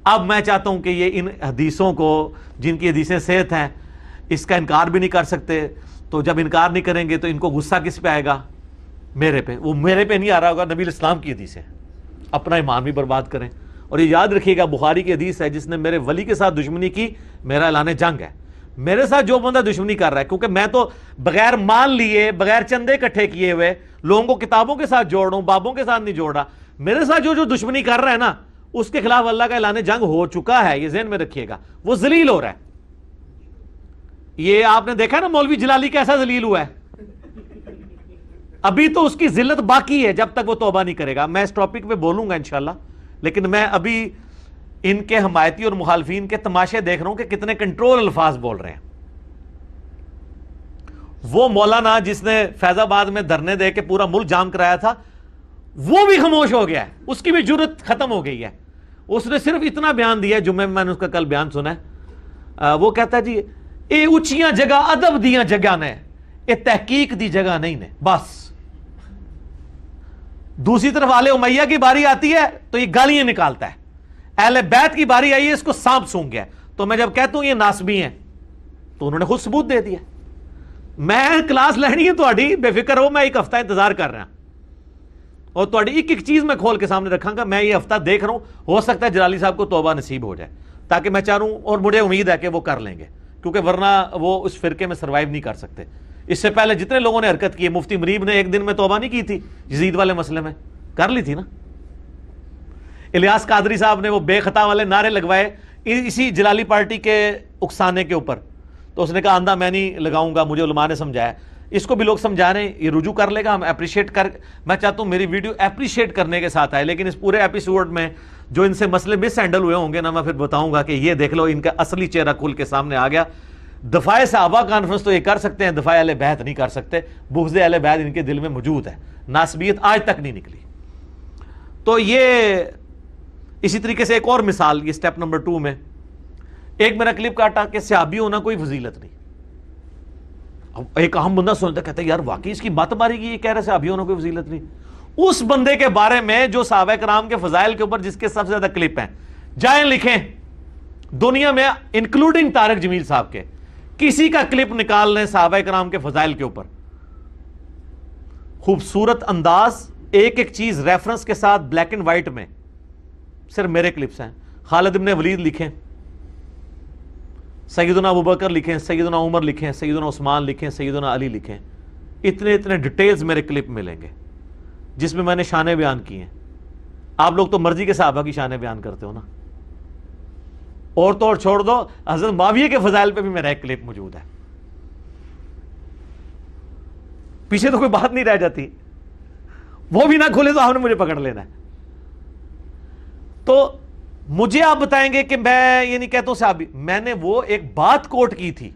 اب میں چاہتا ہوں کہ یہ ان حدیثوں کو، جن کی حدیثیں صحت ہیں، اس کا انکار بھی نہیں کر سکتے، تو جب انکار نہیں کریں گے تو ان کو غصہ کس پہ آئے گا؟ میرے پہ۔ وہ میرے پہ نہیں آ رہا ہوگا، نبی علیہ السلام کی حدیث ہے، اپنا ایمان بھی برباد کریں۔ اور یہ یاد رکھیے گا بخاری کی حدیث ہے، جس نے میرے ولی کے ساتھ دشمنی کی میرا اعلان جنگ ہے۔ میرے ساتھ جو بندہ دشمنی کر رہا ہے، کیونکہ میں تو بغیر مان لیے، بغیر چندے اکٹھے کیے ہوئے لوگوں کو کتابوں کے ساتھ جوڑ رہا ہوں، بابوں کے ساتھ نہیں جوڑ رہا، میرے ساتھ جو دشمنی کر رہا ہے نا، اس کے خلاف اللہ کا اعلان جنگ ہو چکا ہے، یہ ذہن میں رکھیے گا۔ وہ ذلیل ہو رہا ہے۔ یہ آپ نے دیکھا نا مولوی جلالی کیسا ذلیل ہوا ہے، ابھی تو اس کی ذلت باقی ہے جب تک وہ توبہ نہیں کرے گا۔ میں اس ٹاپک پہ بولوں گا انشاءاللہ، لیکن میں ابھی ان کے حمایتی اور مخالفین کے تماشے دیکھ رہا ہوں کہ کتنے کنٹرول الفاظ بول رہے ہیں۔ وہ مولانا جس نے فیض آباد میں دھرنے دے کے پورا ملک جام کرایا تھا، وہ بھی خاموش ہو گیا ہے، اس کی بھی جرت ختم ہو گئی ہے۔ اس نے صرف اتنا بیان دیا ہے، جمعے میں نے اس کا کل بیان سنا ہے، وہ کہتا ہے جی اے اچھیاں جگہ ادب دیاں جگہ نے، اے تحقیق دی جگہ نہیں نے، بس۔ دوسری طرف آل امیہ کی باری آتی ہے تو یہ گالیاں نکالتا ہے، اہل بیت کی باری آئی ہے اس کو سانپ سونگ گیا۔ تو میں جب کہتا ہوں یہ ناسبی ہیں تو انہوں نے خود ثبوت دے دیا۔ میں کلاس لینی ہے تہاڈی، بے فکر ہو، میں ایک ہفتہ انتظار کر رہا اور تہاڈی ایک ایک چیز میں کھول کے سامنے رکھاں گا۔ میں یہ ہفتہ دیکھ رہا ہوں، ہو سکتا ہے جلالی صاحب کو توبہ نصیب ہو جائے، تاکہ میں چاہ رہا ہوں اور مجھے امید ہے کہ وہ کر لیں گے، کیونکہ ورنہ وہ اس فرقے میں سروائیو نہیں کر سکتے۔ اس سے پہلے جتنے لوگوں نے حرکت کی ہے، مفتی مریب نے ایک دن میں توبہ نہیں کی تھی، یزید والے مسئلے میں کر لی تھی نا۔ الیاس قادری صاحب نے وہ بے خطا والے نعرے لگوائے اسی جلالی پارٹی کے اکسانے کے اوپر، تو اس نے کہا آندھا میں نہیں لگاؤں گا، مجھے علماء نے سمجھایا۔ اس کو بھی لوگ سمجھا رہے ہیں، یہ رجوع کر لے گا، ہم اپریشیٹ کر، میں چاہتا ہوں میری ویڈیو اپریشیٹ کرنے کے ساتھ آئے، لیکن اس پورے ایپیسوڈ میں جو ان سے مسئلے مس ہینڈل ہوئے ہوں گے نا، میں پھر بتاؤں گا کہ یہ دیکھ لو ان کا اصلی چہرہ کھل کے سامنے آ گیا۔ دفاع صحابہ کانفرنس تو یہ کر سکتے ہیں، دفاع اہل بیت نہیں کر سکتے۔ بغض اہل بیت ان کے دل میں موجود ہے، ناسبیت آج تک نہیں نکلی۔ تو یہ اسی طریقے سے ایک اور مثال، یہ سٹیپ نمبر 2 میں ایک میرا کلپ کاٹا کہ صحابی ہونا کوئی فضیلت نہیں۔ اب ایک اہم بندہ سنتا کہتا ہے یار واقعی اس کی بات ماری گئی، یہ کہہ رہے صحابی ہونا کوئی فضیلت نہیں۔ اس بندے کے بارے میں جو صحابہ کرام کے فضائل کے اوپر جس کے سب سے زیادہ کلپ ہیں، جائیں لکھیں دنیا میں انکلوڈنگ طارق جمیل صاحب کے، کسی کا کلپ نکال لیں صحابہ کرام کے فضائل کے اوپر، خوبصورت انداز، ایک ایک چیز ریفرنس کے ساتھ بلیک اینڈ وائٹ میں، صرف میرے کلپس ہیں۔ خالد ابن ولید لکھیں، سیدنا ابوبکر لکھیں، سیدنا عمر لکھیں، سیدنا عثمان لکھیں، سیدنا علی لکھیں، اتنے ڈیٹیلز میرے کلپ ملیں گے جس میں میں نے شانیں بیان کی ہیں۔ آپ لوگ تو مرضی کے صحابہ کی شانیں بیان کرتے ہو نا، اور تو اور چھوڑ دو، حضرت معاویہ کے فضائل پہ بھی میرا ایک کلپ موجود ہے، پیچھے تو کوئی بات نہیں رہ جاتی، وہ بھی نہ کھولے تو آپ نے مجھے پکڑ لینا ہے۔ تو مجھے آپ بتائیں گے کہ میں یہ نہیں کہتا ہوں صحابی، میں نے وہ ایک بات کوٹ کی تھی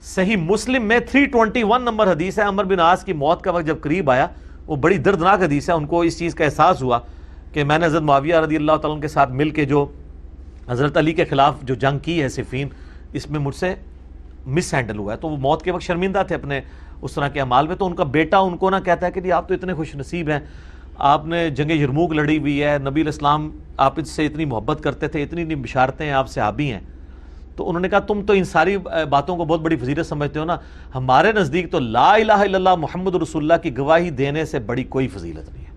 صحیح مسلم میں 321 نمبر حدیث ہے، عمر بن عاص کی موت کا وقت جب قریب آیا، وہ بڑی دردناک حدیث ہے، ان کو اس چیز کا احساس ہوا کہ میں نے حضرت معاویہ رضی اللہ تعالیٰ عنہ کے ساتھ مل کے جو حضرت علی کے خلاف جو جنگ کی ہے صفین، اس میں مجھ سے مس ہینڈل ہوا ہے۔ تو وہ موت کے وقت شرمندہ تھے اپنے اس طرح کے اعمال میں، تو ان کا بیٹا ان کو نہ کہتا ہے کہ جی آپ تو اتنے خوش نصیب ہیں، آپ نے جنگ یرموک لڑی ہوئی ہے، نبی علیہ السلام آپ اس سے اتنی محبت کرتے تھے، اتنی بشارتیں ہیں، آپ صحابی ہیں۔ تو انہوں نے کہا تم تو ان ساری باتوں کو بہت بڑی فضیلت سمجھتے ہو نا، ہمارے نزدیک تو لا الہ الا اللہ محمد رسول اللہ کی گواہی دینے سے بڑی کوئی فضیلت نہیں ہے۔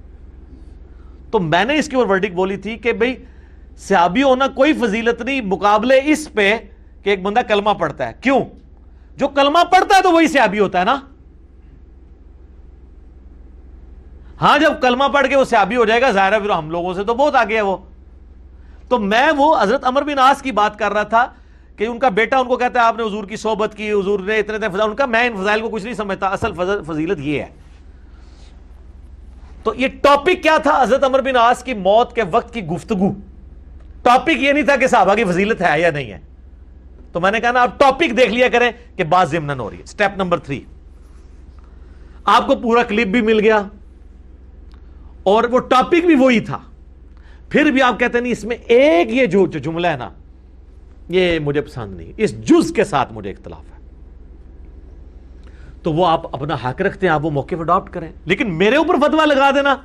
تو میں نے اس کی اور ورڈک بولی تھی کہ بھئی صحابی ہونا کوئی فضیلت نہیں، مقابلے اس پہ کہ ایک بندہ کلمہ پڑھتا ہے۔ کیوں؟ جو کلمہ پڑھتا ہے تو وہی صحابی ہوتا ہے نا۔ ہاں جب کلمہ پڑھ کے وہ صحابی ہو جائے گا، ظاہر ہے پھر ہم لوگوں سے تو بہت آگے ہے وہ۔ تو میں وہ حضرت عمر بن عاص کی بات کر رہا تھا کہ ان کا بیٹا ان کو کہتا ہے آپ نے حضور کی صحبت کی، حضور نے اتنے فضائل، ان کا میں ان فضائل کو کچھ نہیں سمجھتا، اصل فضیلت یہ ہے۔ تو یہ ٹاپک کیا تھا؟ حضرت عمر بن عاص کی موت کے وقت کی گفتگو۔ ٹاپک یہ نہیں تھا کہ صحابہ کی فضیلت ہے یا نہیں ہے، تو میں نے کہا نا آپ ٹاپک دیکھ لیا کریں کہ بات ضمناً ہو رہی ہے. سٹیپ نمبر 3, آپ کو پورا کلپ بھی مل گیا اور وہ ٹاپک بھی وہی تھا, پھر بھی آپ کہتے ہیں نہیں اس میں ایک یہ جو جملہ ہے نا یہ مجھے پسند نہیں, اس جز کے ساتھ مجھے اختلاف ہے, تو وہ آپ اپنا حق رکھتے ہیں, آپ وہ موقف اڈاپٹ کریں. لیکن میرے اوپر فتویٰ لگا دینا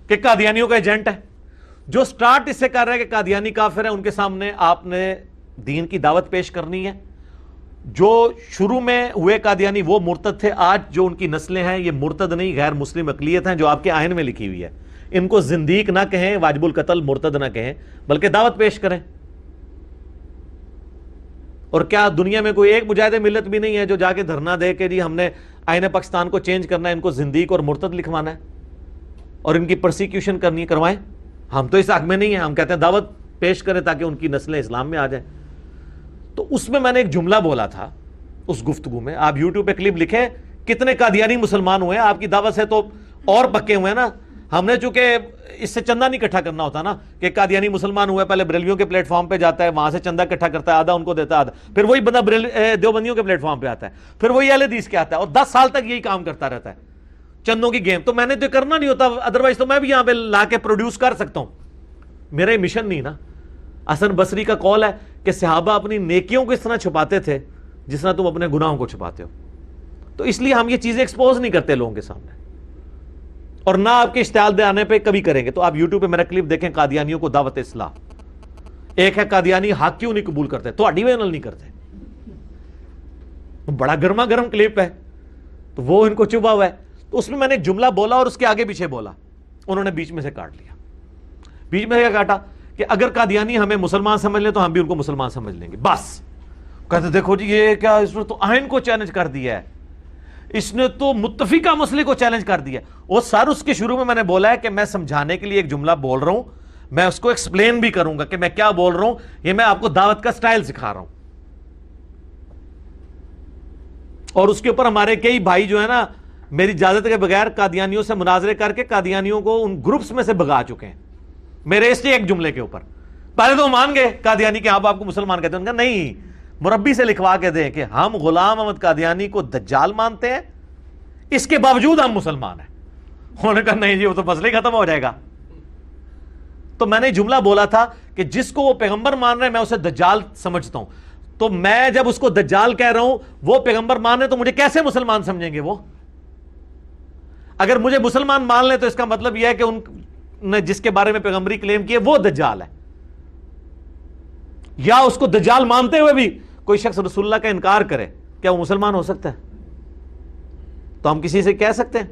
کہ قادیانیوں کا ایجنٹ ہے, جو سٹارٹ اس سے کر رہا ہے کہ قادیانی کافر ہیں, ان کے سامنے آپ نے دین کی دعوت پیش کرنی ہے. جو شروع میں ہوئے قادیانی وہ مرتد تھے, آج جو ان کی نسلیں ہیں یہ مرتد نہیں غیر مسلم اقلیت ہیں جو آپ کے آئین میں لکھی ہوئی ہے. ان کو زندیق نہ کہیں, واجب القتل مرتد نہ کہیں, بلکہ دعوت پیش کریں. اور کیا دنیا میں کوئی ایک مجاہد ملت بھی نہیں ہے جو جا کے دھرنا دے کہ جی ہم نے آئین پاکستان کو چینج کرنا ہے, ان کو زندیق اور مرتد لکھوانا ہے اور ان کی پرسیکیوشن کرنی ہے, کروائیں. ہم تو اس حق میں نہیں ہیں, ہم کہتے ہیں دعوت پیش کریں تاکہ ان کی نسلیں اسلام میں آ جائیں. تو اس میں نے ایک جملہ بولا تھا اس گفتگو میں, آپ یوٹیوب پہ کلپ لکھیں کتنے قادیانی مسلمان ہوئے ہیں, آپ کی دعوت سے تو اور پکے ہوئے ہیں نا. ہم نے چونکہ اس سے چندہ نہیں اکٹھا کرنا ہوتا نا کہ قادیانی مسلمان ہوئے, پہلے بریلویوں کے پلیٹ فارم پہ جاتا ہے, وہاں سے چندہ اکٹھا کرتا ہے, آدھا ان کو دیتا ہے, آدھا پھر وہی بندہ دیوبندیوں کے پلیٹ فارم پہ آتا ہے, پھر وہی اہل حدیث کے آتا ہے, اور 10 سال تک یہی کام کرتا رہتا ہے, چندوں کی گیم. تو میں نے تو کرنا نہیں ہوتا, ادروائز تو میں بھی یہاں پہ لا کے پروڈیوس کر سکتا ہوں, میرا یہ مشن نہیں نا. حسن بصری کا قول ہے کہ صحابہ اپنی نیکیوں کو اس طرح چھپاتے تھے جس طرح تم اپنے گناہوں کو چھپاتے ہو. تو اس لیے ہم یہ چیزیں ایکسپوز نہیں کرتے لوگوں کے سامنے, اور نہ آپ کے اشتعال آنے پہ کبھی کریں گے. تو آپ یوٹیوب پہ میرا کلپ دیکھیں, قادیانیوں کو دعوت اصلاح. ایک ہے قادیانی حق کیوں نہیں قبول کرتے, تو وینل نہیں کرتے, بڑا گرما گرم کلپ ہے, تو وہ ان کو چبھا ہوا ہے. تو اس میں نے ایک جملہ بولا اور اس کے آگے پیچھے بولا, انہوں نے بیچ میں سے کاٹ لیا. بیچ میں سے کاٹا کہ اگر قادیانی ہمیں مسلمان سمجھ لیں تو ہم بھی ان کو مسلمان سمجھ لیں گے. بس کہتے دیکھو جی یہ کیا, اس نے تو آئین کو چیلنج کر دیا ہے, اس نے تو متفقہ مسئلے کو چیلنج کر دیا. وہ سر اس کے شروع میں نے بولا ہے کہ میں سمجھانے کے لیے ایک جملہ بول رہا ہوں, میں اس کو ایکسپلین بھی کروں گا کہ میں کیا بول رہا ہوں, یہ میں آپ کو دعوت کا سٹائل سکھا رہا ہوں. اور اس کے اوپر ہمارے کئی بھائی جو ہے نا میری اجازت کے بغیر قادیانیوں سے مناظرے کر کے قادیانیوں کو ان گروپس میں سے بھگا چکے ہیں میرے اس ایک جملے کے اوپر. پہلے تو مان گئے قادیانی کہ آپ کو مسلمان کہتے ہیں, ان کا نہیں, مربی سے لکھوا کے دیں کہ ہم غلام احمد قادیانی کو دجال مانتے ہیں, اس کے باوجود ہم مسلمان ہیں. انہوں نے کہا نہیں جی وہ تو مسئلہ ہی ختم ہو جائے گا. تو میں نے جملہ بولا تھا کہ جس کو وہ پیغمبر مان رہے ہیں میں اسے دجال سمجھتا ہوں, تو میں جب اس کو دجال کہہ رہا ہوں وہ پیغمبر مان رہے تو مجھے کیسے مسلمان سمجھیں گے وہ؟ اگر مجھے مسلمان مان لیں تو اس کا مطلب یہ ہے کہ ان نے جس کے بارے میں پیغمبری کلیم کیے وہ دجال ہے. یا اس کو دجال مانتے ہوئے بھی کوئی شخص رسول اللہ کا انکار کرے, کیا وہ مسلمان ہو سکتا ہے؟ تو ہم کسی سے کہہ سکتے ہیں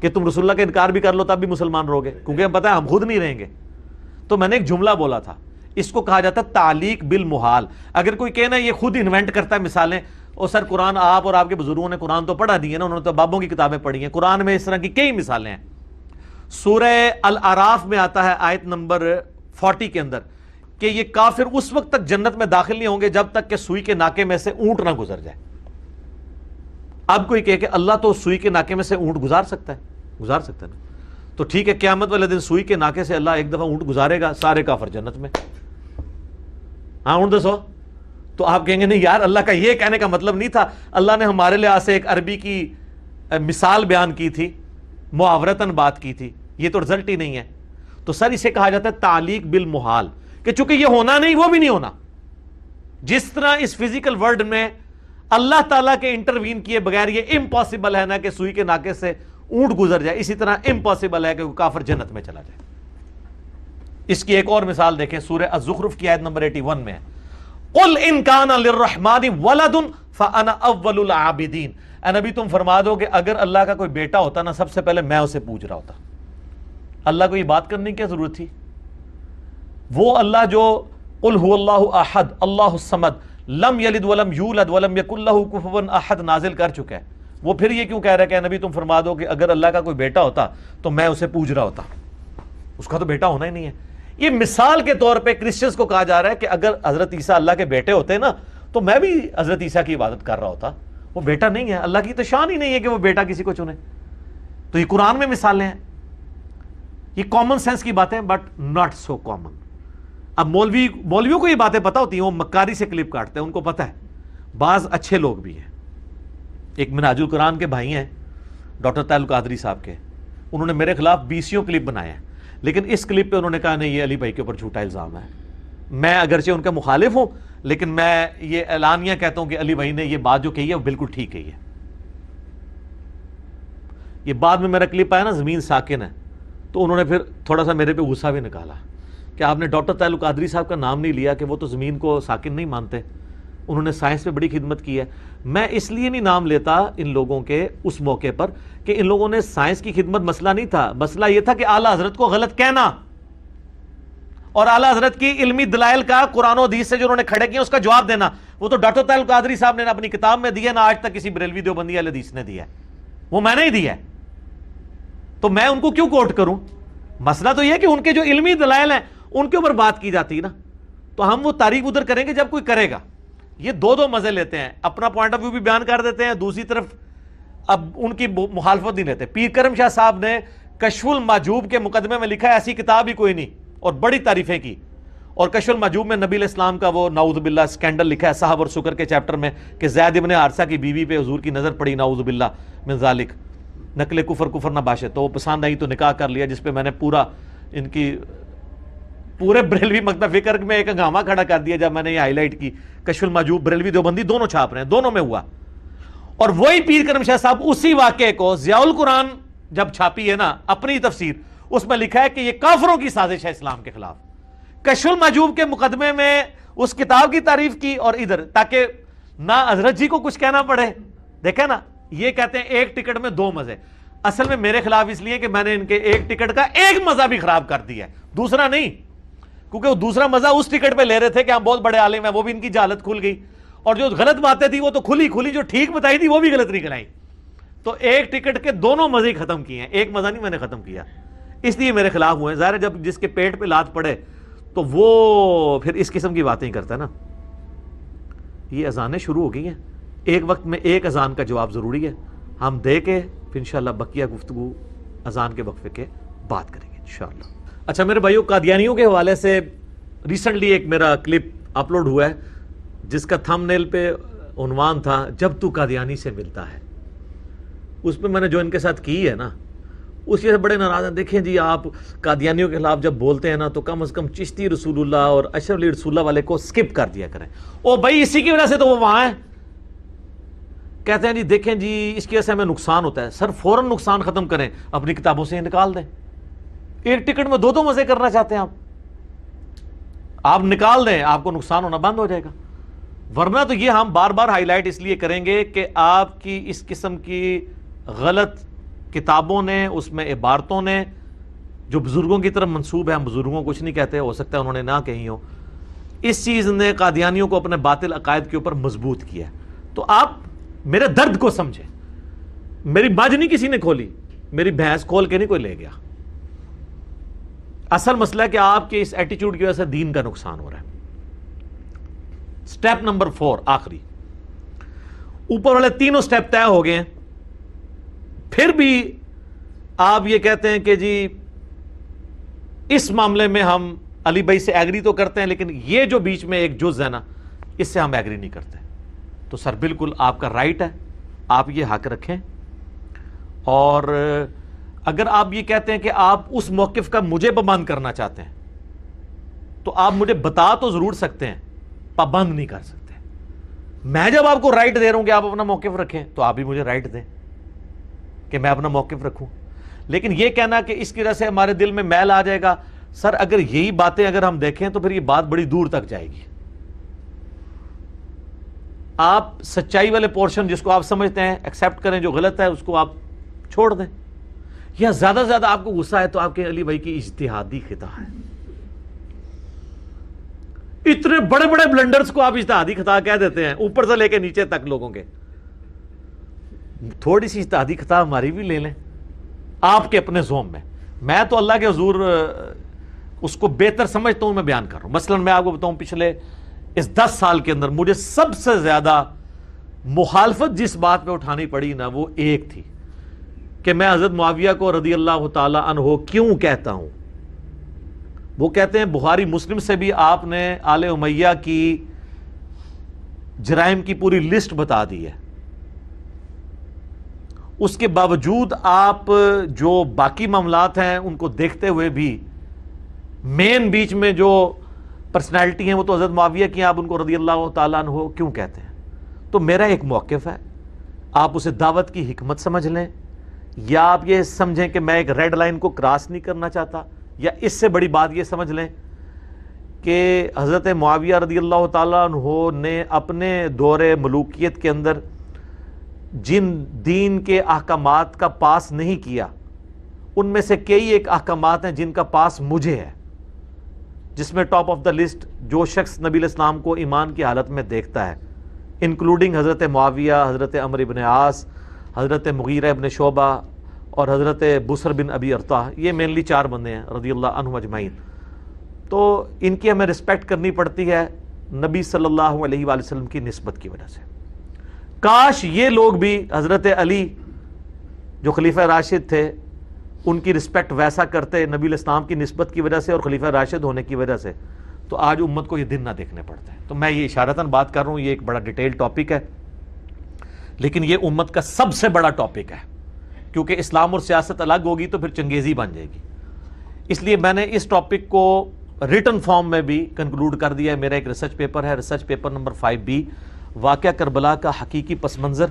کہ تم رسول اللہ کا انکار بھی کر لو تب بھی مسلمان رہو گے, کیونکہ ہم پتہ ہے ہم خود نہیں رہیں گے. تو میں نے ایک جملہ بولا تھا, اس کو کہا جاتا ہے تعلیق بالمحال. اگر کوئی کہنا یہ خود انوینٹ کرتا ہے مثالیں, اور سر قرآن آپ اور آپ کے بزرگوں نے قرآن تو پڑھا نہیں ہے نا, انہوں نے تو بابوں کی کتابیں پڑھی ہیں, قرآن میں اس طرح کی کئی مثالیں ہیں. سورہ الاعراف میں آتا ہے آیت نمبر 40 کے اندر کہ یہ کافر اس وقت تک جنت میں داخل نہیں ہوں گے جب تک کہ سوئی کے ناکے میں سے اونٹ نہ گزر جائے. اب کوئی کہے کہ اللہ تو سوئی کے ناکے میں سے اونٹ گزار سکتا ہے نا, تو ٹھیک ہے قیامت والے دن سوئی کے ناکے سے اللہ ایک دفعہ اونٹ گزارے گا, سارے کافر جنت میں. ہاں اونٹ دسو. تو آپ کہیں گے نہیں یار اللہ کا یہ کہنے کا مطلب نہیں تھا, اللہ نے ہمارے لحاظ سے ایک عربی کی مثال بیان کی تھی, محاورتاً بات کی تھی, یہ تو رزلٹ ہی نہیں ہے. تو سر اسے کہا جاتا ہے تعلیق بالمحال, کہ چونکہ یہ ہونا نہیں وہ بھی نہیں ہونا. جس طرح اس فزیکل ورلڈ میں اللہ تعالیٰ کے انٹروین کیے بغیر یہ امپاسبل ہے نا کہ سوئی کے ناکے سے اونٹ گزر جائے, اسی طرح امپاسبل ہے کہ کافر جنت میں چلا جائے. اس کی ایک اور مثال دیکھیں, سورہ الزخرف کی آیت نمبر 81 میں, قل ان کان للرحمن ولد فانا اول العابدین. اے نبی تم فرما دو کہ اگر اللہ کا کوئی بیٹا ہوتا نا سب سے پہلے میں اسے پوج رہا ہوتا. اللہ کو یہ بات کرنے کی کیا ضرورت تھی؟ وہ اللہ جو قل هو اللہ احد اللہ الصمد لم یلد ولم یولد ولم یکن لہ کفوا احد نازل کر چکا ہے, وہ پھر یہ کیوں کہہ رہا ہے کہ نبی تم فرما دو کہ اگر اللہ کا کوئی بیٹا ہوتا تو میں اسے پوج رہا ہوتا؟ اس کا تو بیٹا ہونا ہی نہیں ہے. یہ مثال کے طور پہ کرسچنز کو کہا جا رہا ہے کہ اگر حضرت عیسیٰ اللہ کے بیٹے ہوتے نا تو میں بھی حضرت عیسیٰ کی عبادت کر رہا ہوتا. وہ بیٹا نہیں ہے, اللہ کی تو شان ہی نہیں ہے کہ وہ بیٹا کسی کو چنے. تو یہ قرآن میں مثالیں ہیں, یہ کامن سینس کی باتیں, بٹ ناٹ سو کامن. اب مولویوں کو یہ باتیں پتہ ہوتی ہیں، وہ مکاری سے کلپ کاٹتے ہیں، ان کو پتہ ہے بعض اچھے لوگ بھی ہیں. ایک منہاج القرآن کے بھائی ہیں ڈاکٹر طاہر القادری صاحب کے، انہوں نے میرے خلاف 20 کلپ بنائے ہیں، لیکن اس کلپ پہ انہوں نے کہا نہیں یہ علی بھائی کے اوپر جھوٹا الزام ہے. میں اگرچہ ان کا مخالف ہوں لیکن میں یہ اعلانیہ کہتا ہوں کہ علی بھائی نے یہ بات جو کہی ہے وہ بالکل ٹھیک کہی ہے. یہ بعد میں میرا کلپ آیا نا زمین ساکن ہے، تو انہوں نے پھر تھوڑا سا میرے پہ غصہ بھی نکالا کہ آپ نے ڈاکٹر طاہر القادری صاحب کا نام نہیں لیا کہ وہ تو زمین کو ساکن نہیں مانتے، انہوں نے سائنس پہ بڑی خدمت کی ہے. میں اس لیے نہیں نام لیتا ان لوگوں کے اس موقع پر کہ ان لوگوں نے سائنس کی خدمت مسئلہ نہیں تھا، مسئلہ یہ تھا کہ اعلیٰ حضرت کو غلط کہنا اور اعلیٰ حضرت کی علمی دلائل کا قرآن و حدیث سے جو انہوں نے کھڑے کیے اس کا جواب دینا. وہ تو ڈاکٹر طاہر القادری صاحب نے اپنی کتاب میں دیا، نہ آج تک کسی بریلوی دیوبندی اہل حدیث نے دیا ہے، وہ میں نے ہی دیا ہے. تو میں ان کو کیوں کوٹ کروں؟ مسئلہ تو یہ ہے کہ ان کے جو علمی دلائل ہیں ان کے اوپر بات کی جاتی ہے نا، تو ہم وہ تعریف ادھر کریں گے جب کوئی کرے گا. یہ دو مزے لیتے ہیں، اپنا پوائنٹ آف ویو بھی بیان کر دیتے ہیں، دوسری طرف اب ان کی مخالفت نہیں لیتے. پیر کرم شاہ صاحب نے کشف المحجوب کے مقدمے میں لکھا ہے ایسی کتاب ہی کوئی نہیں، اور بڑی تعریفیں کی. اور کشف المحجوب میں نبی علیہ السلام کا وہ نعوذ باللہ اسکینڈل لکھا ہے صحب اور شکر کے چیپٹر میں کہ زید ابن حارثہ کی بیوی پہ حضور کی نظر پڑی، نعوذ باللہ من ذالک، نقل کفر نہ باشے، تو وہ پسند نہیں تو نکاح کر لیا، جس پہ میں نے پورا ان کی پورے بریلوی مکتب فکر میں ایک ہنگامہ کھڑا کر دیا جب میں نے یہ ہائی لائٹ کی. کشف المحجوب بریلوی دیوبندی دونوں چھاپ رہے ہیں، دونوں میں ہوا. اور وہی پیر کرم شاہ صاحب اسی واقعے کو ضیاء القرآن جب چھاپی ہے نا اپنی تفسیر، اس میں لکھا ہے کہ یہ کافروں کی سازش ہے اسلام کے خلاف. کشف المحجوب کے مقدمے میں اس کتاب کی تعریف کی اور ادھر، تاکہ نہ حضرت جی کو کچھ کہنا پڑے. دیکھیں نا، یہ کہتے ہیں ایک ٹکٹ میں دو مزے. اصل میں میرے خلاف اس لیے کہ میں نے ان کے ایک ٹکٹ کا ایک مزہ بھی خراب کر دیا ہے، دوسرا نہیں، کیونکہ وہ دوسرا مزہ اس ٹکٹ پہ لے رہے تھے کہ ہم بہت بڑے عالم ہیں، وہ بھی ان کی جہالت کھل گئی. اور جو غلط باتیں تھی وہ تو کھلی جو ٹھیک بتائی تھی وہ بھی غلط نکل آئی. تو ایک ٹکٹ کے دونوں مزے ختم کیے ہیں، ایک مزہ نہیں میں نے ختم کیا، اس لیے میرے خلاف ہوئے. ظاہر ہے جب جس کے پیٹ پہ لات پڑے تو وہ پھر اس قسم کی باتیں ہی کرتا ہے نا. یہ اذانیں شروع ہو گئی ہیں، ایک وقت میں ایک اذان کا جواب ضروری ہے، ہم دے کے پھر انشاءاللہ بقیہ گفتگو اذان کے وقفے کے بات کریں گے انشاءاللہ. اچھا میرے بھائیوں، قادیانیوں کے حوالے سے ریسنٹلی ایک میرا کلپ اپلوڈ ہوا ہے جس کا تھم نیل پہ عنوان تھا جب تو قادیانی سے ملتا ہے. اس پہ میں نے جو ان کے ساتھ کی ہے نا، اس سے بڑے ناراض ہیں. دیکھیں جی، آپ قادیانیوں کے خلاف جب بولتے ہیں نا تو کم از کم چشتی رسول اللہ اور اشرف علی رسول اللہ والے کو سکپ کر دیا کریں. او بھائی اسی کی وجہ سے تو وہ وہاں ہیں. کہتے ہیں جی دیکھیں جی اس کی وجہ سے ہمیں نقصان ہوتا ہے. سر فوراً نقصان ختم کریں، اپنی کتابوں سے نکال دیں. ایک ٹکٹ میں دو مزے کرنا چاہتے ہیں آپ نکال دیں، آپ کو نقصان ہونا بند ہو جائے گا. ورنہ تو یہ ہم بار بار ہائی لائٹ اس لیے کریں گے کہ آپ کی اس قسم کی غلط کتابوں نے، اس میں عبارتوں نے جو بزرگوں کی طرف منسوب ہے، ہم بزرگوں کو کچھ نہیں کہتے، ہو سکتا ہے انہوں نے نہ کہی ہو، اس چیز نے قادیانیوں کو اپنے باطل عقائد کے اوپر مضبوط کیا. تو آپ میرے درد کو سمجھیں. میری باج نہیں کسی نے کھولی، میری بھینس کھول کے نہیں کوئی لے گیا. اصل مسئلہ ہے کہ آپ کے اس ایٹیچیوڈ کی وجہ سے دین کا نقصان ہو رہا ہے. سٹیپ نمبر 4 آخری، اوپر والے تینوں سٹیپ طے ہو گئے ہیں، پھر بھی آپ یہ کہتے ہیں کہ جی اس معاملے میں ہم علی بھائی سے ایگری تو کرتے ہیں لیکن یہ جو بیچ میں ایک جز ہے نا اس سے ہم ایگری نہیں کرتے. تو سر بالکل آپ کا رائٹ ہے، آپ یہ حق رکھیں. اور اگر آپ یہ کہتے ہیں کہ آپ اس موقف کا مجھے پابند کرنا چاہتے ہیں تو آپ مجھے بتا تو ضرور سکتے ہیں، پابند نہیں کر سکتے. میں جب آپ کو رائٹ دے رہا ہوں کہ آپ اپنا موقف رکھیں تو آپ بھی مجھے رائٹ دیں کہ میں اپنا موقف رکھوں. لیکن یہ کہنا کہ اس کی وجہ سے ہمارے دل میں میل آ جائے گا، سر اگر یہی باتیں اگر ہم دیکھیں تو پھر یہ بات بڑی دور تک جائے گی. آپ سچائی والے پورشن جس کو آپ سمجھتے ہیں ایکسیپٹ کریں، جو غلط ہے اس کو آپ چھوڑ دیں. یا زیادہ سے زیادہ آپ کو غصہ ہے تو آپ کے علی بھائی کی اجتہادی خطا ہے. اتنے بڑے بڑے بلنڈرز کو آپ اجتہادی خطا کہہ دیتے ہیں، اوپر سے لے کے نیچے تک لوگوں کے. تھوڑی سی اجتہادی خطا ہماری بھی لے لیں آپ کے اپنے زوم میں. میں تو اللہ کے حضور اس کو بہتر سمجھتا ہوں، میں بیان کر رہا ہوں. مثلا میں آپ کو بتاؤں پچھلے اس 10 سال کے اندر مجھے سب سے زیادہ مخالفت جس بات پہ اٹھانی پڑی نا وہ ایک تھی کہ میں حضرت معاویہ کو رضی اللہ تعالی عنہ کیوں کہتا ہوں. وہ کہتے ہیں بخاری مسلم سے بھی آپ نے آل امیہ کی جرائم کی پوری لسٹ بتا دی ہے، اس کے باوجود آپ جو باقی معاملات ہیں ان کو دیکھتے ہوئے بھی مین بیچ میں جو پرسنالٹی ہیں وہ تو حضرت معاویہ کی ہیں، آپ ان کو رضی اللہ تعالیٰ عنہ کیوں کہتے ہیں؟ تو میرا ایک موقف ہے، آپ اسے دعوت کی حکمت سمجھ لیں، یا آپ یہ سمجھیں کہ میں ایک ریڈ لائن کو کراس نہیں کرنا چاہتا، یا اس سے بڑی بات یہ سمجھ لیں کہ حضرت معاویہ رضی اللہ تعالیٰ عنہ نے اپنے دور ملوکیت کے اندر جن دین کے احکامات کا پاس نہیں کیا ان میں سے کئی ایک احکامات ہیں جن کا پاس مجھے ہے، جس میں ٹاپ آف دا لسٹ جو شخص نبی علیہ السلام کو ایمان کی حالت میں دیکھتا ہے، انکلوڈنگ حضرت معاویہ، حضرت عمرو ابن عاص، حضرت مغیرہ ابن شعبہ اور حضرت بصر بن ابی ارطاح، یہ مینلی 4 بندے ہیں رضی اللہ عنہم اجمعین. تو ان کی ہمیں رسپیکٹ کرنی پڑتی ہے نبی صلی اللہ علیہ وآلہ وسلم کی نسبت کی وجہ سے. کاش یہ لوگ بھی حضرت علی جو خلیفہ راشد تھے ان کی رسپیکٹ ویسا کرتے نبی علیہ السلام کی نسبت کی وجہ سے اور خلیفہ راشد ہونے کی وجہ سے، تو آج امت کو یہ دن نہ دیکھنے پڑتے ہیں. تو میں یہ اشارتاً بات کر رہا ہوں، یہ ایک بڑا ڈیٹیل ٹاپک ہے، لیکن یہ امت کا سب سے بڑا ٹاپک ہے، کیونکہ اسلام اور سیاست الگ ہوگی تو پھر چنگیزی بن جائے گی. اس لیے میں نے اس ٹاپک کو ریٹن فارم میں بھی کنکلوڈ کر دیا ہے. میرا ایک ریسرچ پیپر ہے، ریسرچ پیپر نمبر 5B، واقعہ کربلا کا حقیقی پس منظر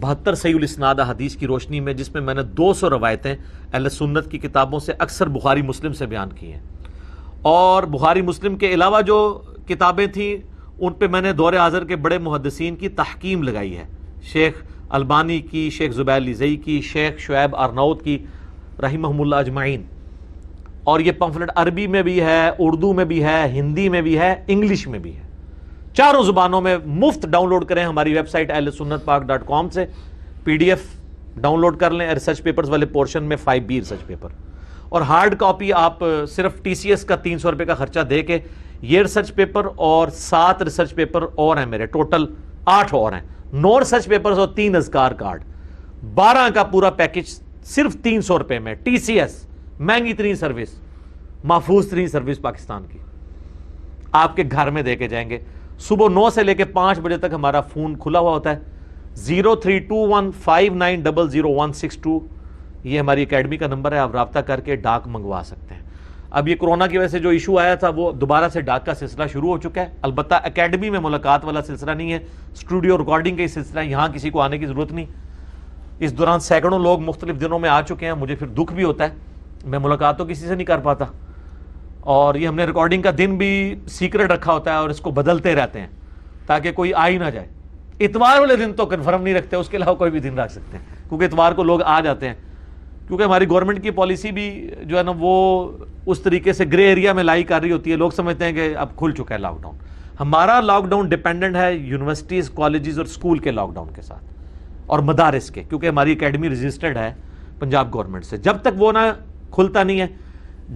72 صحیح الاسناد حدیث کی روشنی میں، جس میں میں نے 200 روایتیں اہل سنت کی کتابوں سے اکثر بخاری مسلم سے بیان کی ہیں. اور بخاری مسلم کے علاوہ جو کتابیں تھیں ان پہ میں نے دور حاضر کے بڑے محدثین کی تحکیم لگائی ہے، شیخ البانی کی، شیخ زبیر لیزئی کی، شیخ شعیب ارناؤت کی رحمہم اللہ اجمعین. اور یہ پمفلٹ عربی میں بھی ہے، اردو میں بھی ہے، ہندی میں بھی ہے، انگلش میں بھی ہے، 4 زبانوں میں مفت ڈاؤن لوڈ کریں ہماری ویب سائٹ ahlsunnatpak.com سے. PDF ڈاؤن لوڈ کر لیں ریسرچ پیپرز والے پورشن میں 5B ریسرچ پیپر. اور ہارڈ کاپی آپ صرف TCS کا 300 روپے کا خرچہ دے کے یہ ریسرچ پیپر اور 7 ریسرچ پیپر اور ہیں میرے، ٹوٹل 8 اور ہیں، 9 ریسرچ پیپرز اور 3 اذکار کارڈ، 12 کا پورا پیکج صرف 300 روپے میں. TCS مہنگی ترین سروس، محفوظ ترین سروس پاکستان کی، آپ کے گھر میں دے کے جائیں گے. صبح 9 سے لے کے 5 بجے تک ہمارا فون کھلا ہوا ہوتا ہے. 032159000162 یہ ہماری اکیڈمی کا نمبر ہے، آپ رابطہ کر کے ڈاک منگوا سکتے ہیں. اب یہ کرونا کی وجہ سے جو ایشو آیا تھا وہ دوبارہ سے ڈاک کا سلسلہ شروع ہو چکا ہے. البتہ اکیڈمی میں ملاقات والا سلسلہ نہیں ہے، اسٹوڈیو ریکارڈنگ کا ہی سلسلہ ہے، یہاں کسی کو آنے کی ضرورت نہیں. اس دوران سینکڑوں لوگ مختلف دنوں میں آ چکے ہیں، مجھے پھر دکھ بھی ہوتا ہے، میں ملاقات تو کسی سے نہیں کر پاتا. اور یہ ہم نے ریکارڈنگ کا دن بھی سیکرٹ رکھا ہوتا ہے اور اس کو بدلتے رہتے ہیں تاکہ کوئی آ ہی نہ جائے. اتوار والے دن تو کنفرم نہیں رکھتے، اس کے علاوہ کوئی بھی دن رکھ سکتے ہیں، کیونکہ اتوار کو لوگ آ جاتے ہیں. کیونکہ ہماری گورنمنٹ کی پالیسی بھی جو ہے نا وہ اس طریقے سے گرے ایریا میں لائی کر رہی ہوتی ہے. لوگ سمجھتے ہیں کہ اب کھل چکا ہے لاک ڈاؤن. ہمارا لاک ڈاؤن ڈیپینڈنٹ ہے یونیورسٹیز، کالجز اور اسکول کے لاک ڈاؤن کے ساتھ اور مدارس کے، کیونکہ ہماری اکیڈمی رجسٹرڈ ہے پنجاب گورنمنٹ سے. جب تک وہ نہ کھلتا نہیں ہے،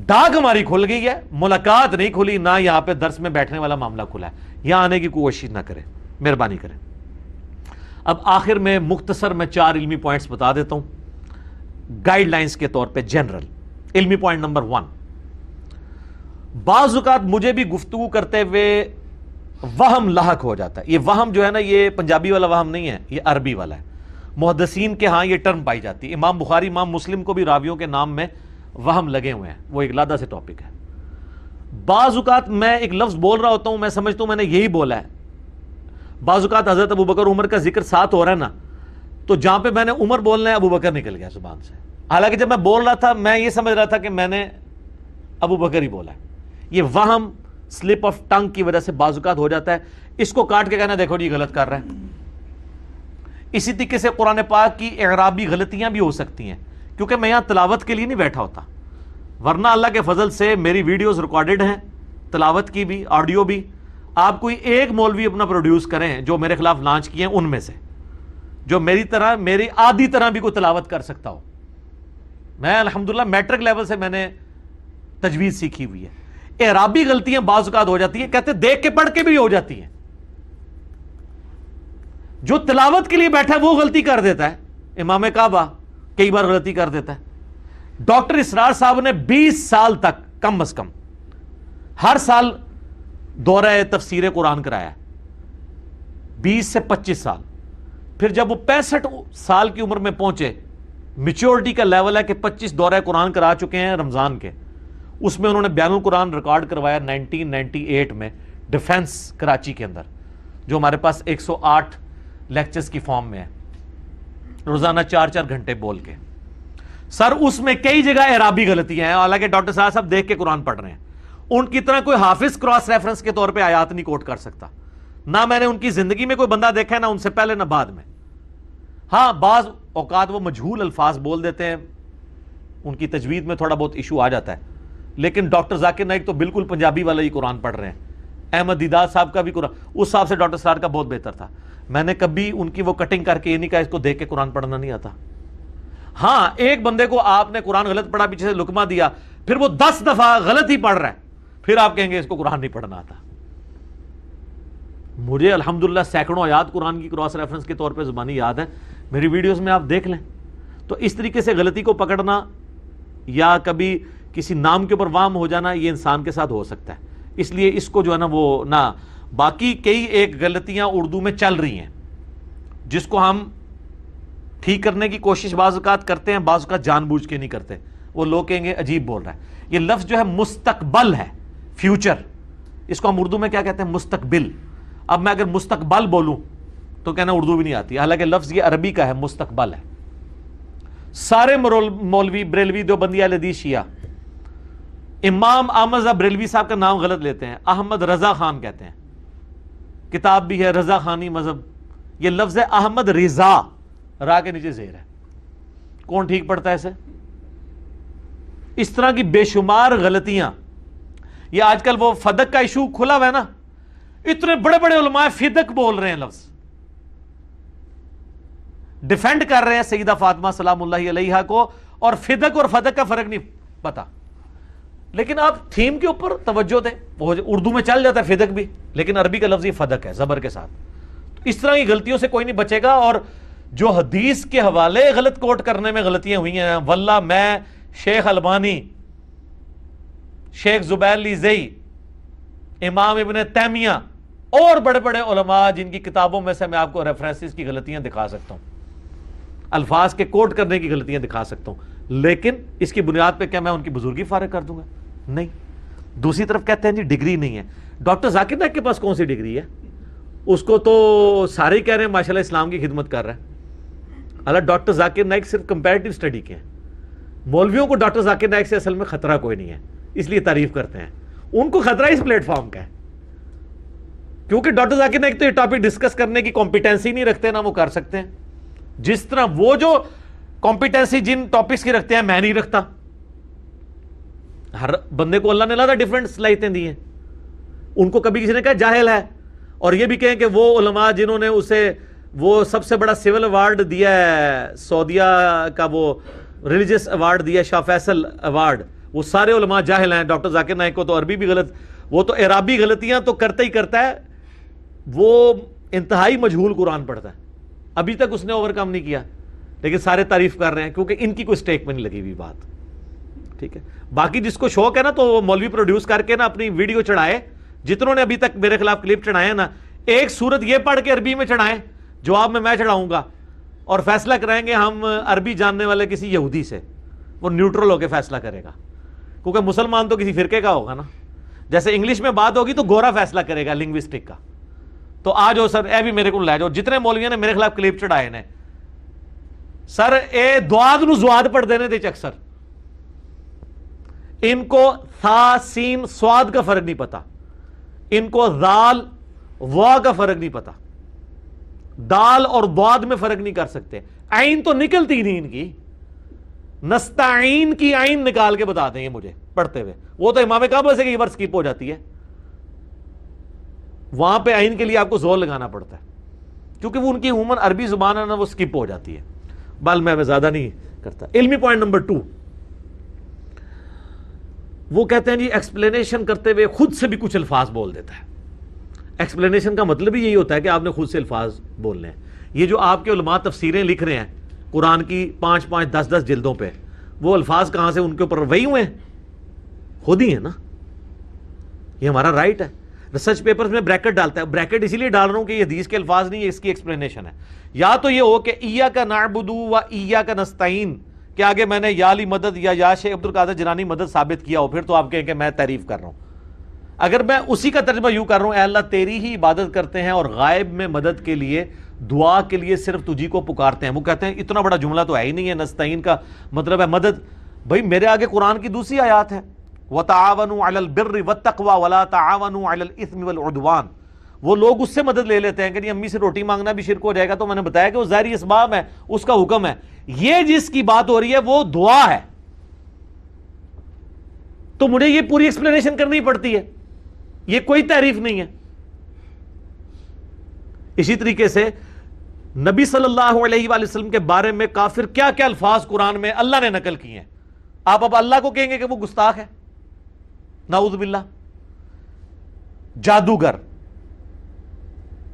ڈاک ہماری کھل گئی ہے، ملاقات نہیں کھلی، نہ یہاں پہ درس میں بیٹھنے والا معاملہ کھلا ہے. یہاں آنے کی کوشش نہ کریں، مہربانی کریں. اب آخر میں مختصر میں 4 علمی پوائنٹس بتا دیتا ہوں گائیڈ لائنز کے طور پہ. جنرل علمی پوائنٹ نمبر 1، بعض اوقات مجھے بھی گفتگو کرتے ہوئے وہم لاحق ہو جاتا ہے. یہ وہم جو ہے نا یہ پنجابی والا وہم نہیں ہے، یہ عربی والا ہے. محدثین کے ہاں یہ ٹرم پائی جاتی ہے. امام بخاری، امام مسلم کو بھی راویوں کے نام میں وہم لگے ہوئے ہیں، وہ ایک علیحدہ سے ٹاپک ہے. بعض اوقات میں ایک لفظ بول رہا ہوتا ہوں، میں سمجھتا ہوں میں نے یہی بولا ہے. بعض اوقات حضرت ابوبکر عمر کا ذکر ساتھ ہو رہا ہے نا، تو جہاں پہ میں نے عمر بولنا ہے ابو بکر نکل گیا زبان سے، حالانکہ جب میں بول رہا تھا میں یہ سمجھ رہا تھا کہ میں نے ابو بکر ہی بولا ہے. یہ وہم سلپ آف ٹنگ کی وجہ سے بعض اوقات ہو جاتا ہے. اس کو کاٹ کے کہنا دیکھو جی غلط کر رہا ہے. اسی طریقے سے قرآن پاک کی اعرابی غلطیاں بھی ہو سکتی ہیں، کیونکہ میں یہاں تلاوت کے لیے نہیں بیٹھا ہوتا، ورنہ اللہ کے فضل سے میری ویڈیوز ریکارڈڈ ہیں، تلاوت کی بھی، آڈیو بھی. آپ کوئی ایک مولوی اپنا پروڈیوس کریں جو میرے خلاف لانچ کیے ہیں ان میں سے، جو میری طرح، میری آدھی طرح بھی کوئی تلاوت کر سکتا ہو. میں الحمدللہ میٹرک لیول سے میں نے تجوید سیکھی ہوئی ہے. اعرابی غلطیاں بعض اوقات ہو جاتی ہیں، کہتے دیکھ کے پڑھ کے بھی ہو جاتی ہیں. جو تلاوت کے لیے بیٹھا ہے وہ غلطی کر دیتا ہے. امام کعبہ کئی بار غلطی کر دیتا ہے. ڈاکٹر اسرار صاحب نے 20 سال تک کم از کم ہر سال دورہ تفسیر قرآن کرایا 20 سے 25 سال. پھر جب وہ 65 سال کی عمر میں پہنچے, میچورٹی کا لیول ہے کہ 25 دورہ قرآن کرا چکے ہیں رمضان کے, اس میں انہوں نے بیان القرآن ریکارڈ کروایا 1998 میں ڈیفنس کراچی کے اندر, جو ہمارے پاس 108 لیکچرز کی فارم میں ہے, روزانہ 4-4 گھنٹے بول کے. سر اس میں کئی جگہ اعرابی غلطیاں ہیں, حالانکہ ڈاکٹر صاحب دیکھ کے قرآن پڑھ رہے ہیں. ان کی طرح کوئی حافظ کراس ریفرنس کے طور پہ آیات نہیں کوٹ کر سکتا, نہ میں نے ان کی زندگی میں کوئی بندہ دیکھا ہے, نہ ان سے پہلے نہ بعد میں. ہاں بعض اوقات وہ مجہول الفاظ بول دیتے ہیں, ان کی تجوید میں تھوڑا بہت ایشو آ جاتا ہے, لیکن ڈاکٹر ذاکر نائک تو بالکل پنجابی والا ہی قرآن پڑھ رہے ہیں. احمد دیدار صاحب کا بھی قرآن اس حساب سے ڈاکٹر صاحب کا بہت بہتر تھا. میں نے کبھی ان کی وہ کٹنگ کر کے یہ نہیں کہا اس کو دیکھ کے قرآن پڑھنا نہیں آتا. ہاں ایک بندے کو آپ نے قرآن غلط پڑھا, پیچھے سے لقمہ دیا, پھر وہ 10 دفعہ غلط ہی پڑھ رہا ہے, پھر آپ کہیں گے اس کو قرآن نہیں پڑھنا آتا. مجھے الحمدللہ سینکڑوں آیات قرآن کی کراس ریفرنس کے طور پہ زبانی یاد ہے, میری ویڈیوز میں آپ دیکھ لیں. تو اس طریقے سے غلطی کو پکڑنا یا کبھی کسی نام کے اوپر وام ہو جانا, یہ انسان کے ساتھ ہو سکتا ہے. اس لیے اس کو جو ہے نا وہ نہ, باقی کئی ایک غلطیاں اردو میں چل رہی ہیں جس کو ہم ٹھیک کرنے کی کوشش بعض اوقات کرتے ہیں, بعض اوقات جان بوجھ کے نہیں کرتے. وہ لوگ کہیں گے عجیب بول رہا ہے. یہ لفظ جو ہے مستقبل ہے, فیوچر, اس کو ہم اردو میں کیا کہتے ہیں, مستقبل. اب میں اگر مستقبل بولوں تو کہنا اردو بھی نہیں آتی, حالانکہ لفظ یہ عربی کا ہے, مستقبل ہے. سارے مولوی بریلوی دیوبندی اہل حدیث شیعہ امام احمد رضا بریلوی صاحب کا نام غلط لیتے ہیں, احمد رضا خان کہتے ہیں. کتاب بھی ہے رضا خانی مذہب, یہ لفظ ہے احمد رضا, را کے نیچے زیر ہے. کون ٹھیک پڑتا ہے اسے؟ اس طرح کی بے شمار غلطیاں. یہ آج کل وہ فدق کا ایشو کھلا ہوا ہے نا, اتنے بڑے بڑے علماء فدق بول رہے ہیں, لفظ ڈیفینڈ کر رہے ہیں سیدہ فاطمہ سلام اللہ علیہا کو, اور فدق اور فدق کا فرق نہیں پتا. لیکن آپ تھیم کے اوپر توجہ دیں, اردو میں چل جاتا ہے فدق بھی, لیکن عربی کا لفظ یہ فدق ہے زبر کے ساتھ. اس طرح کی غلطیوں سے کوئی نہیں بچے گا. اور جو حدیث کے حوالے غلط کوٹ کرنے میں غلطیاں ہوئی ہیں, واللہ میں, شیخ البانی, شیخ زبیر لیزئی, امام ابن تیمیہ اور بڑے بڑے علماء جن کی کتابوں میں سے میں آپ کو ریفرنسز کی غلطیاں دکھا سکتا ہوں, الفاظ کے کوٹ کرنے کی غلطیاں دکھا سکتا ہوں, لیکن اس کی بنیاد پہ کیا میں ان کی بزرگی فارغ کر دوں گا؟ نہیں. دوسری طرف کہتے ہیں جی ڈگری نہیں ہے. ڈاکٹر ذاکر نائک کے پاس کون سی ڈگری ہے؟ اس کو تو سارے ہی کہہ رہے ہیں ماشاءاللہ اسلام کی خدمت کر رہا ہے. اللہ, ڈاکٹر ذاکر نائک صرف کمپیریٹیو اسٹڈی کے ہیں. مولویوں کو ڈاکٹر ذاکر نائک سے اصل میں خطرہ کوئی نہیں ہے, اس لیے تعریف کرتے ہیں. ان کو خطرہ اس پلیٹ فارم کا ہے, کیونکہ ڈاکٹر ذاکر نائک تو یہ ٹاپک ڈسکس کرنے کی کمپیٹنسی نہیں رکھتے, نہ وہ کر سکتے ہیں. جس طرح وہ جو کمپیٹنسی جن ٹاپکس کی رکھتے ہیں میں نہیں رکھتا. ہر بندے کو اللہ نے لاتا ڈیفرنٹ صلاحیتیں دی ہیں. ان کو کبھی کسی نے کہا جاہل ہے, اور یہ بھی کہیں کہ وہ علماء جنہوں نے اسے وہ سب سے بڑا سول ایوارڈ دیا ہے, سعودیہ کا وہ ریلیجس ایوارڈ دیا, شاہ فیصل ایوارڈ, وہ سارے علماء جاہل ہیں. ڈاکٹر ذاکر نائک کو تو عربی بھی غلط, وہ تو اعرابی غلطیاں تو کرتا ہی کرتا ہے, وہ انتہائی مجہول قرآن پڑھتا ہے, ابھی تک اس نے اوور کم نہیں کیا, لیکن سارے تعریف کر رہے ہیں کیونکہ ان کی کوئی سٹیک میں نہیں لگی ہوئی بات. ٹھیک ہے, باقی جس کو شوق ہے نا تو وہ مولوی پروڈیوس کر کے نا اپنی ویڈیو چڑھائے, جتنوں نے ابھی تک میرے خلاف کلپ چڑھائے ہیں نا, ایک سورت یہ پڑھ کے عربی میں چڑھائیں, جواب میں چڑھاؤں گا, اور فیصلہ کرائیں گے ہم عربی جاننے والے کسی یہودی سے, وہ نیوٹرل ہو کے فیصلہ کرے گا, کیونکہ مسلمان تو کسی فرقے کا ہوگا نا. جیسے انگلش میں بات ہوگی تو گورا فیصلہ کرے گا لنگوسٹک کا. تو آ جاؤ سر, اے بھی میرے کو لے جاؤ, جتنے مولویوں نے میرے خلاف کلپ چڑھائے نے, سر اے دواد نو زواد پڑھ دینے دے اکثر, ان کو تھا سین سواد کا فرق نہیں پتا, ان کو ذال وا کا فرق نہیں پتا, دال اور دواد میں فرق نہیں کر سکتے. عین تو نکلتی نہیں ان کی, نستعین کی عین نکال کے بتا دیں گے مجھے پڑھتے ہوئے, وہ تو امام کعبہ سے کئی بار سکپ ہو جاتی ہے, وہاں پہ عین کے لیے آپ کو زور لگانا پڑتا ہے, کیونکہ وہ ان کی عموماً عربی زبان ہے نا, وہ سکپ ہو جاتی ہے. بل میں زیادہ نہیں کرتا. علمی پوائنٹ نمبر 2, وہ کہتے ہیں جی ایکسپلینیشن کرتے ہوئے خود سے بھی کچھ الفاظ بول دیتا ہے. ایکسپلینیشن کا مطلب ہی یہی ہوتا ہے کہ آپ نے خود سے الفاظ بولنے ہیں. یہ جو آپ کے علماء تفسیریں لکھ رہے ہیں قرآن کی 5-5, 10-10 جلدوں پہ, وہ الفاظ کہاں سے ان کے اوپر وہی ہوئے ہیں؟ خود ہی ہیں نا. یہ ہمارا رائٹ ہے. ریسرچ پیپرز میں بریکٹ ڈالتا ہے. بریکٹ اسی لیے ڈال رہا ہوں کہ یہ حدیث کے الفاظ نہیں ہے, اس کی ایکسپلینیشن ہے. یا تو یہ ہو کہ ایاک نعبد و ایاک نستعین کہ آگے میں نے یا علی مدد یا شیخ عبد القادر جیلانی مدد ثابت کیا ہو, پھر تو آپ کہیں کہ میں تعریف کر رہا ہوں. اگر میں اسی کا ترجمہ یوں کر رہا ہوں, اے اللہ تیری ہی عبادت کرتے ہیں اور غائب میں مدد کے لیے, دعا کے لیے صرف تجھی کو پکارتے ہیں. وہ کہتے ہیں اتنا بڑا جملہ تو ہے ہی نہیں ہے, نستعین کا مطلب ہے مدد. بھائی میرے آگے قرآن کی دوسری آیات ہے, وَتَعَاوَنُوا عَلَى الْبِرِّ وَالتَّقْوَى وَلَا تَعَاوَنُوا عَلَى الْإِثْمِ وَالْعُدْوَانِ. وہ لوگ اس سے مدد لے لیتے ہیں کہ نہیں امی سے روٹی مانگنا بھی شرک ہو جائے گا, تو میں نے بتایا کہ وہ ظاہری اسباب ہے, اس کا حکم ہے. یہ جس کی بات ہو رہی ہے وہ دعا ہے, تو مجھے یہ پوری ایکسپلینیشن کرنی پڑتی ہے, یہ کوئی تعریف نہیں ہے. اسی طریقے سے نبی صلی اللہ علیہ وآلہ وسلم کے بارے میں کافر کیا کیا الفاظ قرآن میں اللہ نے نقل کیے ہیں. آپ اب اللہ کو کہیں گے کہ وہ گستاخ ہے, نعوذ باللہ. جادوگر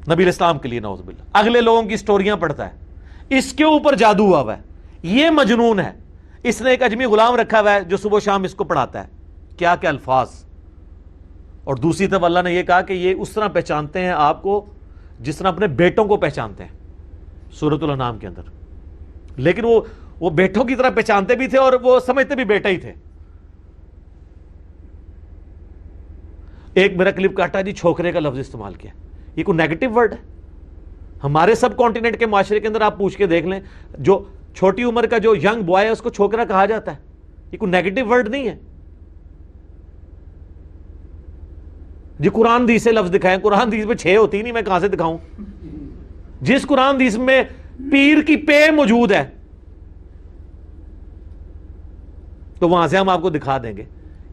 نبی علیہ السلام کے لیے نعوذ باللہ, اگلے لوگوں کی سٹوریاں پڑھتا ہے, اس کے اوپر جادو ہوا ہوا ہے, یہ مجنون ہے, اس نے ایک اجمی غلام رکھا ہوا ہے جو صبح و شام اس کو پڑھاتا ہے. کیا کیا الفاظ. اور دوسری طرف اللہ نے یہ کہا کہ یہ اس طرح پہچانتے ہیں آپ کو جس طرح اپنے بیٹوں کو پہچانتے ہیں, سورۃ الانعام کے اندر. لیکن وہ بیٹوں کی طرح پہچانتے بھی تھے اور وہ سمجھتے بھی بیٹا ہی تھے. ایک میرا کلپ کاٹا جی, چھوکرے کا لفظ استعمال کیا, یہ کوئی نیگیٹو ورڈ ہے؟ ہمارے سب کانٹیننٹ کے معاشرے کے اندر آپ پوچھ کے دیکھ لیں, جو چھوٹی عمر کا جو ینگ بوائے ہے اس کو چھوکرا کہا جاتا ہے. یہ کوئی نیگیٹو ورڈ نہیں ہے جی. قرآن حدیث سے لفظ دکھائیں, قرآن حدیث میں 6 ہوتی نہیں, میں کہاں سے دکھاؤں؟ جس قرآن حدیث میں پیر کی پے موجود ہے تو وہاں سے ہم آپ کو دکھا دیں گے.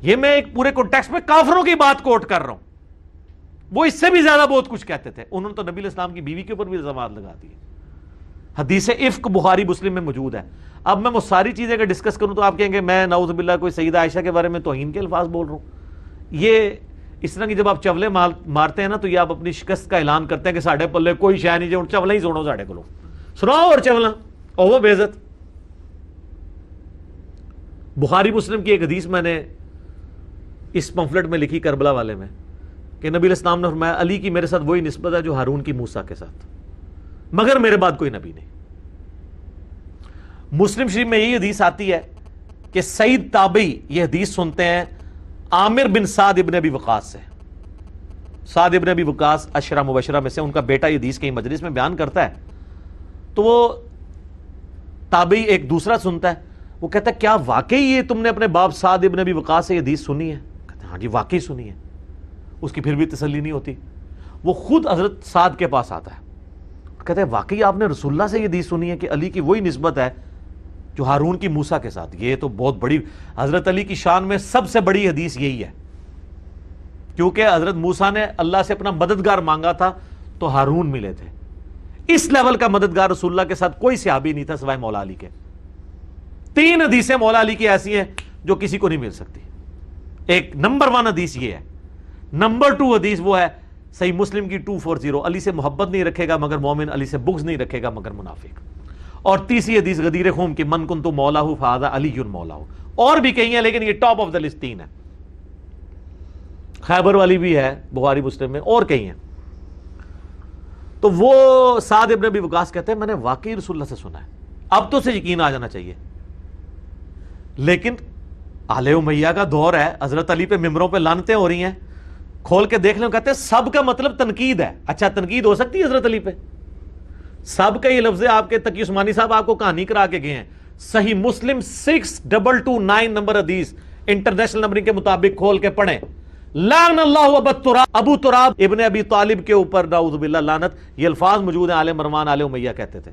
یہ میں ایک پورے کانٹیکسٹ میں کافروں کی بات کوٹ کر رہا ہوں, وہ اس سے بھی زیادہ بہت کچھ کہتے تھے. انہوں نے تو نبی علیہ السلام کی بیوی کے اوپر بھی الزامات لگا دیے. حدیث افک بخاری مسلم میں موجود ہے. اب میں وہ ساری چیزیں اگر ڈسکس کروں تو آپ کہیں گے میں نعوذ باللہ کوئی سیدہ عائشہ کے بارے میں توہین کے الفاظ بول رہا ہوں. یہ اس طرح کی جب آپ چولے مارتے ہیں نا تو یہ آپ اپنی شکست کا اعلان کرتے ہیں کہ ساڑھے پلے کوئی شے نہیں, جو چولہ ہی سنو ساڑھے کو سناؤ اور چولہ اور وہ بے عزت. بخاری مسلم کی ایک حدیث میں نے اس پمفلٹ میں لکھی کربلا والے میں کہ نبی علیہ السلام نے فرمایا علی کی میرے ساتھ وہی نسبت ہے جو ہارون کی موسیٰ کے ساتھ, مگر میرے بعد کوئی نبی نہیں. مسلم شریف میں یہی حدیث آتی ہے کہ سعید تابعی یہ حدیث سنتے ہیں عامر بن سعد ابن ابی وقاص سے. سعد ابن ابی وقاص عشرہ مبشرہ میں سے, ان کا بیٹا یہ حدیث کہیں مجلس میں بیان کرتا ہے تو وہ تابعی ایک دوسرا سنتا ہے, وہ کہتا ہے کیا واقعی یہ تم نے اپنے باپ سعد ابن ابی وقاص سے یہ حدیث سنی ہے؟ کہتے ہیں ہاں جی واقعی سنی ہے. اس کی پھر بھی تسلی نہیں ہوتی, وہ خود حضرت سعد کے پاس آتا ہے, کہتے ہیں واقعی آپ نے رسول اللہ سے یہ حدیث سنی ہے کہ علی کی وہی نسبت ہے جو ہارون کی موسیٰ کے ساتھ؟ یہ تو بہت بڑی, حضرت علی کی شان میں سب سے بڑی حدیث یہی ہے, کیونکہ حضرت موسیٰ نے اللہ سے اپنا مددگار مانگا تھا تو ہارون ملے تھے. اس لیول کا مددگار رسول اللہ کے ساتھ کوئی صحابی نہیں تھا سوائے مولا علی کے. 3 حدیثیں مولا علی کی ایسی ہیں جو کسی کو نہیں مل سکتی. ایک نمبر 1 حدیث یہ ہے. نمبر 2 حدیث وہ ہے صحیح مسلم کی 240, علی سے محبت نہیں رکھے گا مگر مومن, علی سے بغض نہیں رکھے گا مگر منافق. اور تیسری حدیث غدیر خم کی من کنت مولاہ فہذا علی مولاہ. اور بھی کئی ہیں لیکن یہ ٹاپ آف دا لسٹ 3 ہے. خیبر والی بھی ہے بخاری مسلم میں, اور کئی ہیں. تو وہ سعد ابن ابی وقاص کہتے ہیں میں نے واقعی رسول اللہ سے سنا ہے. اب تو اسے یقین آ جانا چاہیے, لیکن آل امیہ کا دور ہے, حضرت علی پہ ممبروں پہ لعنتیں ہو رہی ہیں, کھول کے دیکھ لیں, کہتے ہیں سب کا مطلب تنقید ہے. اچھا تنقید ہو سکتی ہے حضرت علی پہ؟ سب کا یہ لفظ ہے. آپ کے تقی عثمانی صاحب آپ کو کہانی کرا کے گئے ہیں, صحیح مسلم 6229 نمبر حدیث انٹرنیشنل نمبرنگ کے مطابق کھول کے پڑھیں. لعن اللہ ابو تراب ابن ابی طالب کے اوپر نعوذ باللہ لعنت. یہ الفاظ موجود ہیں, آل مروان آل امیہ کہتے تھے.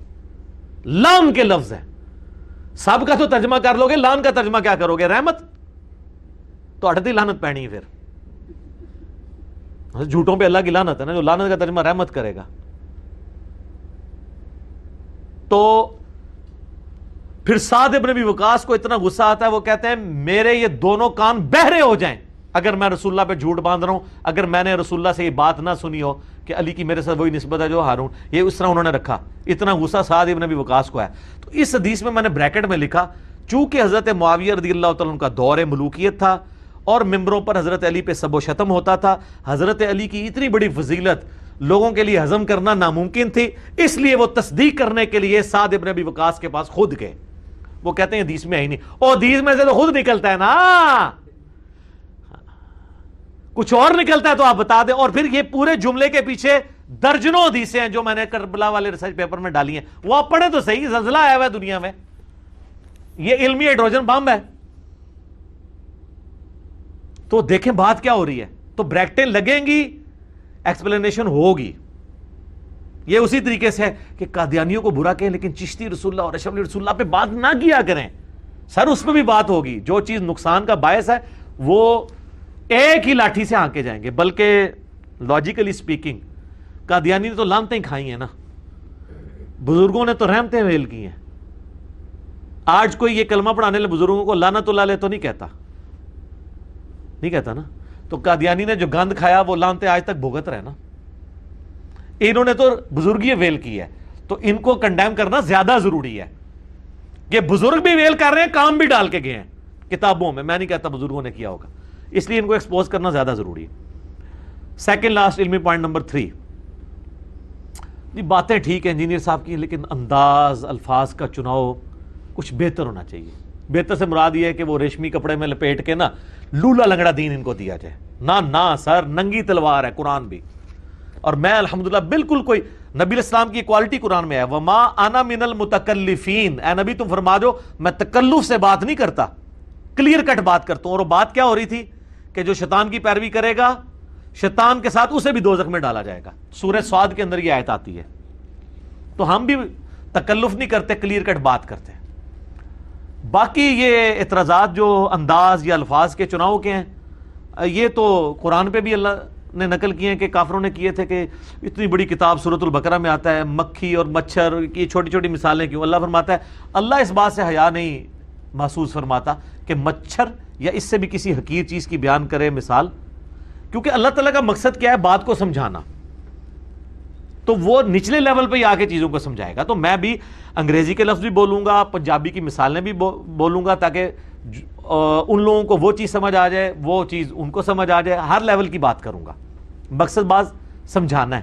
لعن کے لفظ ہیں. سب کا تو ترجمہ کر لو گے, لعن کا ترجمہ کیا کرو گے؟ رحمت. تو اٹھتی لعنت پہنی پھر جھوٹوں پہ اللہ کی لعنت ہے نا, جو لعنت کا ترجمہ رحمت کرے گا. تو پھر سعد ابن ابی وقاص کو اتنا غصہ آتا ہے, وہ کہتے ہیں میرے یہ دونوں کان بہرے ہو جائیں اگر میں رسول اللہ پہ جھوٹ باندھ رہا ہوں, اگر میں نے رسول اللہ سے یہ بات نہ سنی ہو کہ علی کی میرے ساتھ وہی نسبت ہے جو ہارون. یہ اس طرح انہوں نے رکھا, اتنا غصہ سعد ابن ابی وقاص کو ہے. تو اس حدیث میں نے بریکٹ میں لکھا چونکہ حضرت معاویہ رضی اللہ تعالیٰ عنہ کا دور ملوکیت تھا اور ممبروں پر حضرت علی پہ سب و شتم ہوتا تھا. حضرت علی کی اتنی بڑی فضیلت لوگوں کے لیے ہضم کرنا ناممکن تھی, اس لیے وہ تصدیق کرنے کے لیے سعد ابن ابی وقاص کے پاس خود گئے. وہ کہتے ہیں حدیث میں ہے ہی نہیں. اور حدیث میں سے تو خود نکلتا ہے نا, کچھ اور نکلتا ہے تو آپ بتا دیں. اور پھر یہ پورے جملے کے پیچھے درجنوں حدیثیں ہیں جو میں نے کربلا والے ریسرچ پیپر میں ڈالی ہیں, وہ آپ پڑھیں تو صحیح. زلزلہ آیا ہوا ہے دنیا میں, یہ علمی ہائیڈروجن بم ہے. تو دیکھیں بات کیا ہو رہی ہے. تو بریکٹیں لگیں گی, ایکسپلینیشن ہوگی. یہ اسی طریقے سے ہے کہ قادیانیوں کو برا کہیں لیکن چشتی رسول اللہ اور اشرف رسول اللہ پہ بات نہ کیا کریں. سر اس پہ بھی بات ہوگی. جو چیز نقصان کا باعث ہے وہ ایک ہی لاٹھی سے ہانکے جائیں گے. بلکہ لاجیکلی سپیکنگ قادیانی نے تو لعنتیں کھائی ہیں نا, بزرگوں نے تو رحمتیں ویل کی ہیں. آج کوئی یہ کلمہ پڑھانے والے بزرگوں کو لعنت اللہ علیہ تو نہیں کہتا, نہیں کہتا نا. تو قادیانی نے جو گند کھایا وہ لعنتیں آج تک بھگت رہے نا. انہوں نے تو بزرگی ویل کی ہے, تو ان کو کنڈیم کرنا زیادہ ضروری ہے. کہ بزرگ بھی ویل کر رہے ہیں, کام بھی ڈال کے گئے ہیں کتابوں میں. میں نہیں کہتا بزرگوں نے کیا ہوگا, اس لیے ان کو ایکسپوز کرنا زیادہ ضروری ہے. سیکنڈ لاسٹ علمی پوائنٹ نمبر 3. جی باتیں ٹھیک ہیں انجینئر صاحب کی, لیکن انداز الفاظ کا چناؤ کچھ بہتر ہونا چاہیے. بہتر سے مراد یہ ہے کہ وہ ریشمی کپڑے میں لپیٹ کے نا لولا لنگڑا دین ان کو دیا جائے. نہ سر, ننگی تلوار ہے قرآن بھی. اور میں الحمدللہ بالکل کوئی نبی الاسلام کی کوالٹی قرآن میں ہے, وما انا من المتکلفین. اے نبی تم فرما دو میں تکلف سے بات نہیں کرتا, کلیئر کٹ بات کرتا ہوں. اور وہ بات کیا ہو رہی تھی کہ جو شیطان کی پیروی کرے گا شیطان کے ساتھ اسے بھی دوزخ میں ڈالا جائے گا. سورہ صاد کے اندر یہ آیت آتی ہے. تو ہم بھی تکلف نہیں کرتے, کلیئر کٹ بات کرتے ہیں. باقی یہ اعتراضات جو انداز یا الفاظ کے چناؤ کے ہیں, یہ تو قرآن پہ بھی اللہ نے نقل کیے ہیں کہ کافروں نے کیے تھے. کہ اتنی بڑی کتاب سورۃ البقرہ میں آتا ہے مکھی اور مچھر کی چھوٹی چھوٹی مثالیں کیوں. اللہ فرماتا ہے اللہ اس بات سے حیا نہیں محسوس فرماتا کہ مچھر یا اس سے بھی کسی حقیر چیز کی بیان کرے مثال, کیونکہ اللہ تعالیٰ کا مقصد کیا ہے, بات کو سمجھانا. تو وہ نچلے لیول پہ آ کے چیزوں کو سمجھائے گا. تو میں بھی انگریزی کے لفظ بھی بولوں گا, پنجابی کی مثالیں بھی بولوں گا, تاکہ ان لوگوں کو وہ چیز سمجھ آ جائے, وہ چیز ان کو سمجھ آ جائے. ہر لیول کی بات کروں گا, مقصد باز سمجھانا ہے.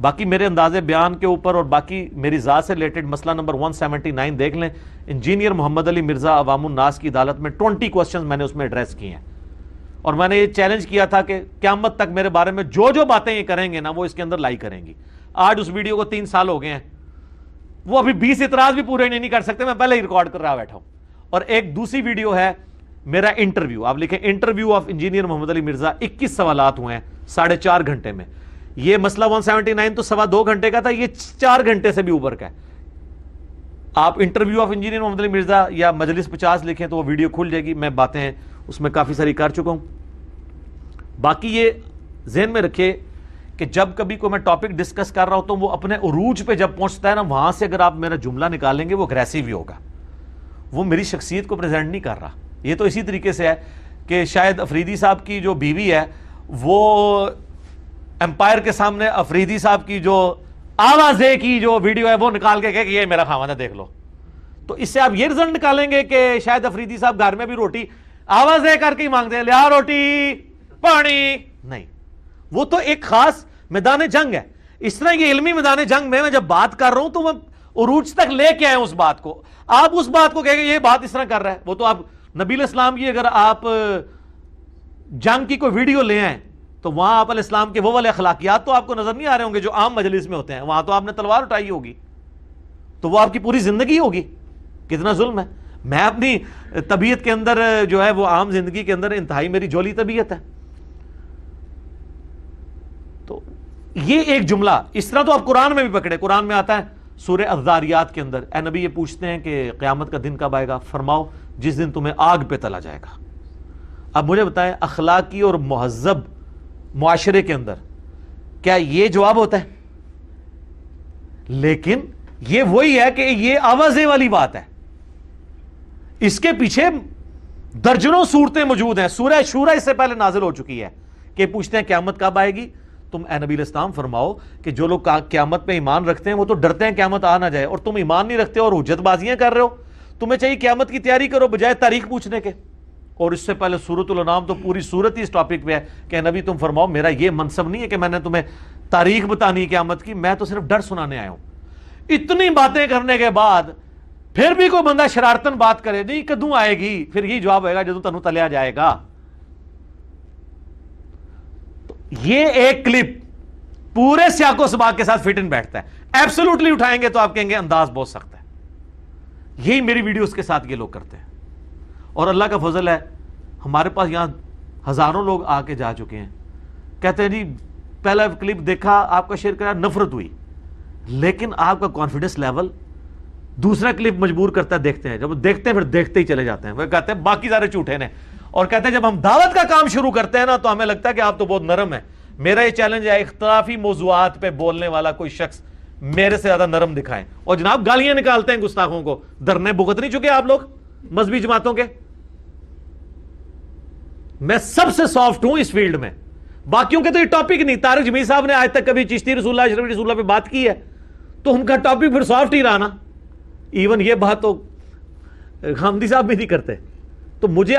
باقی میرے انداز بیان کے اوپر اور باقی میری ذات سے ریلیٹڈ مسئلہ نمبر 179 دیکھ لیں. انجینئر محمد علی مرزا عوام الناس کی عدالت میں 20 کوسچنز میں نے اس میں ایڈریس کیے ہیں. اور میں نے یہ چیلنج کیا تھا کہ قیامت تک میرے بارے میں جو باتیں یہ کریں گے نا وہ اس کے اندر لائی کریں گی. آج اس ویڈیو کو 3 سال ہو گئے ہیں, وہ ابھی 20 اعتراض بھی پورے نہیں کر سکتے, میں پہلے ہی ریکارڈ کر رہا بیٹھا ہوں. اور ایک دوسری ویڈیو ہے میرا انٹرویو, آپ لکھیں interview of engineer Muhammad Ali Mirza, 21 سوالات ہوئے ہیں 4.5 گھنٹے میں. یہ مسئلہ 179 تو 2.25 گھنٹے کا تھا, یہ 4 گھنٹے سے بھی اوپر کا ہے. آپ interview of engineer Muhammad Ali Mirza یا مجلس 50 لکھیں تو وہ ویڈیو کھل جائے گی. میں باتیں اس میں کافی ساری کر چکا ہوں. باقی یہ ذہن میں رکھے کہ جب کبھی کوئی میں ٹاپک ڈسکس کر رہا ہوں تو وہ اپنے عروج پہ جب پہنچتا ہے نا, وہاں سے اگر آپ میرا جملہ نکالیں گے وہ اگریسو ہی ہوگا, وہ میری شخصیت کو پریزنٹ نہیں کر رہا. یہ تو اسی طریقے سے ہے کہ شاید افریدی صاحب کی جو بیوی ہے وہ امپائر کے سامنے افریدی صاحب کی جو آوازے کی جو ویڈیو ہے وہ نکال کے کہے کہ یہ میرا خاوند ہے دیکھ لو. تو اس سے آپ یہ رزلٹ نکالیں گے کہ شاید افریدی صاحب گھر میں بھی روٹی آوازیں کر کے ہی مانگتے ہیں, لیا روٹی پانی نہیں. وہ تو ایک خاص میدان جنگ ہے. اس طرح یہ علمی میدان جنگ میں جب بات کر رہا ہوں تو میں عروج تک لے کے آئے اس بات کو. آپ اس بات کو کہیں گے یہ بات اس طرح کر رہا ہے, وہ تو آپ نبی الاسلام کی اگر آپ جنگ کی کوئی ویڈیو لے آئیں تو وہاں آپ علیہ السلام کے وہ والے اخلاقیات تو آپ کو نظر نہیں آ رہے ہوں گے جو عام مجلس میں ہوتے ہیں. وہاں تو آپ نے تلوار اٹھائی ہوگی, تو وہ آپ کی پوری زندگی ہوگی. کتنا ظلم ہے. میں اپنی طبیعت کے اندر جو ہے وہ عام زندگی کے اندر انتہائی میری جولی طبیعت ہے. تو یہ ایک جملہ اس طرح تو آپ قرآن میں بھی پکڑے. قرآن میں آتا ہے سورہ الذاریات کے اندر, اے نبی یہ پوچھتے ہیں کہ قیامت کا دن کب آئے گا, فرماؤ جس دن تمہیں آگ پہ تلا جائے گا. اب مجھے بتائیں اخلاقی اور مہذب معاشرے کے اندر کیا یہ جواب ہوتا ہے؟ لیکن یہ وہی ہے کہ یہ آوازیں والی بات ہے. اس کے پیچھے درجنوں صورتیں موجود ہیں. سورہ شورا اس سے پہلے نازل ہو چکی ہے کہ پوچھتے ہیں قیامت کب آئے گی. تم اے نبی علیہ السلام فرماؤ کہ جو لوگ قیامت پہ ایمان رکھتے ہیں وہ تو ڈرتے ہیں قیامت آ نہ جائے, اور تم ایمان نہیں رکھتے اور حجت بازیاں کر رہے ہو. تمہیں چاہیے قیامت کی تیاری کرو بجائے تاریخ پوچھنے کے. اور اس سے پہلے سورۃ الانعام تو پوری سورت ہی اس ٹاپک پہ ہے کہ نبی تم فرماؤ میرا یہ منصب نہیں ہے کہ میں نے تمہیں تاریخ بتانی قیامت کی، میں تو صرف ڈر سنانے آیا ہوں۔ اتنی باتیں کرنے کے بعد پھر بھی کوئی بندہ شرارتن بات کرے نہیں کدوں آئے گی، پھر یہی جواب ہوئے گا جدوں تنوں تلیا جائے گا۔ تو یہ ایک کلپ پورے سیاق و سباق کے ساتھ فٹ ان بیٹھتا ہے، ایبسولوٹلی اٹھائیں گے تو آپ کہیں گے انداز بہت سخت ہے۔ یہی میری ویڈیوز کے ساتھ یہ لوگ کرتے ہیں، اور اللہ کا فضل ہے ہمارے پاس یہاں ہزاروں لوگ آ کے جا چکے ہیں، کہتے ہیں جی پہلا کلپ دیکھا آپ کا شیئر کرا نفرت ہوئی، لیکن آپ کا کانفیڈنس لیول دوسرا کلپ مجبور کرتا ہے، دیکھتے ہیں، جب دیکھتے ہیں پھر دیکھتے ہی چلے جاتے ہیں، وہ کہتے ہیں باقی سارے جھوٹے نے، اور کہتے ہیں جب ہم دعوت کا کام شروع کرتے ہیں نا تو ہمیں لگتا ہے کہ آپ تو بہت نرم ہیں۔ میرا یہ چیلنج ہے اختلافی موضوعات پہ بولنے والا کوئی شخص میرے سے زیادہ نرم دکھائیں، اور جناب گالیاں نکالتے ہیں گستاخوں کو، درنے بھگت نہیں چکے آپ لوگ مذہبی جماعتوں کے؟ میں سب سے سافٹ ہوں اس فیلڈ میں، باقیوں کے تو یہ ٹاپک نہیں۔ طارق جمیل صاحب نے آج تک کبھی چشتی رسول اللہ اشرفی رسول اللہ پہ بات کی ہے تو ان کا ٹاپک پھر سافٹ ہی رہا نا۔ ایون یہ بات تو حمدی صاحب بھی نہیں کرتے۔ تو مجھے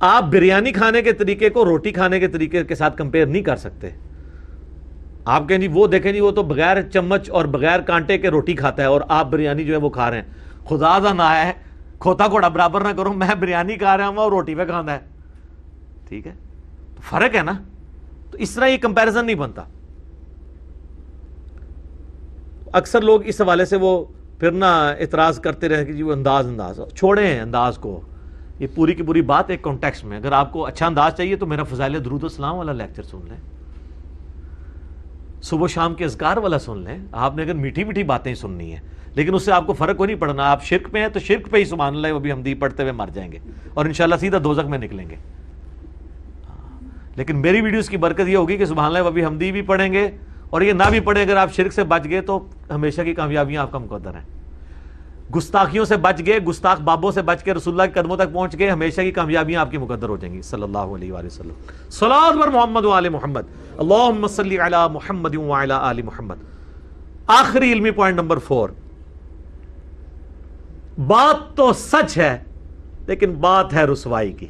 آپ بریانی کھانے کے طریقے کو روٹی کھانے کے طریقے کے ساتھ کمپیئر نہیں کر سکتے۔ آپ کہیں جی وہ دیکھیں جی وہ تو بغیر چمچ اور بغیر کانٹے کے روٹی کھاتا ہے اور آپ بریانی جو ہے وہ کھا رہے ہیں۔ خدا دا نہ ہے کھوتا گھوڑا برابر نہ کرو، میں بریانی کھا رہا ہوں اور روٹی پہ کھانا ہے، ٹھیک ہے، تو فرق ہے نا۔ تو اس طرح یہ کمپیریزن نہیں بنتا۔ اکثر لوگ اس حوالے سے وہ پھر نہ اعتراض کرتے رہے کہ جی وہ انداز چھوڑیں ہیں انداز کو، یہ پوری کی پوری بات ایک کانٹیکسٹ میں۔ اگر آپ کو اچھا انداز چاہیے تو میرا فضائل درود و سلام والا لیکچر سن لیں، صبح شام کے اذکار والا سن لیں۔ آپ نے اگر میٹھی میٹھی باتیں سننی ہیں، لیکن اس سے آپ کو فرق کو نہیں پڑنا۔ آپ شرک پہ ہیں تو شرک پہ ہی سبحان اللہ وہ بھی حمدی پڑھتے ہوئے مر جائیں گے اور انشاءاللہ سیدھا دوزخ میں نکلیں گے۔ لیکن میری ویڈیوز کی برکت یہ ہوگی کہ سبحان اللہ وہ بھی حمدی بھی پڑھیں گے، اور یہ نہ بھی پڑھیں، اگر آپ شرک سے بچ گئے تو ہمیشہ کی کامیابیاں آپ کا مقدر ہیں۔ گستاخیوں سے بچ گئے، گستاخ بابوں سے بچ کے رسول اللہ کے قدموں تک پہنچ گئے، ہمیشہ کی کامیابیاں آپ کی مقدر ہو جائیں گی۔ صلی اللہ علیہ وآلہ وسلم۔ صلاۃ بر محمد و آل محمد، اللہم صلی علی محمد و علی آل محمد۔ آخری علمی پوائنٹ نمبر 4، بات تو سچ ہے لیکن بات ہے رسوائی کی۔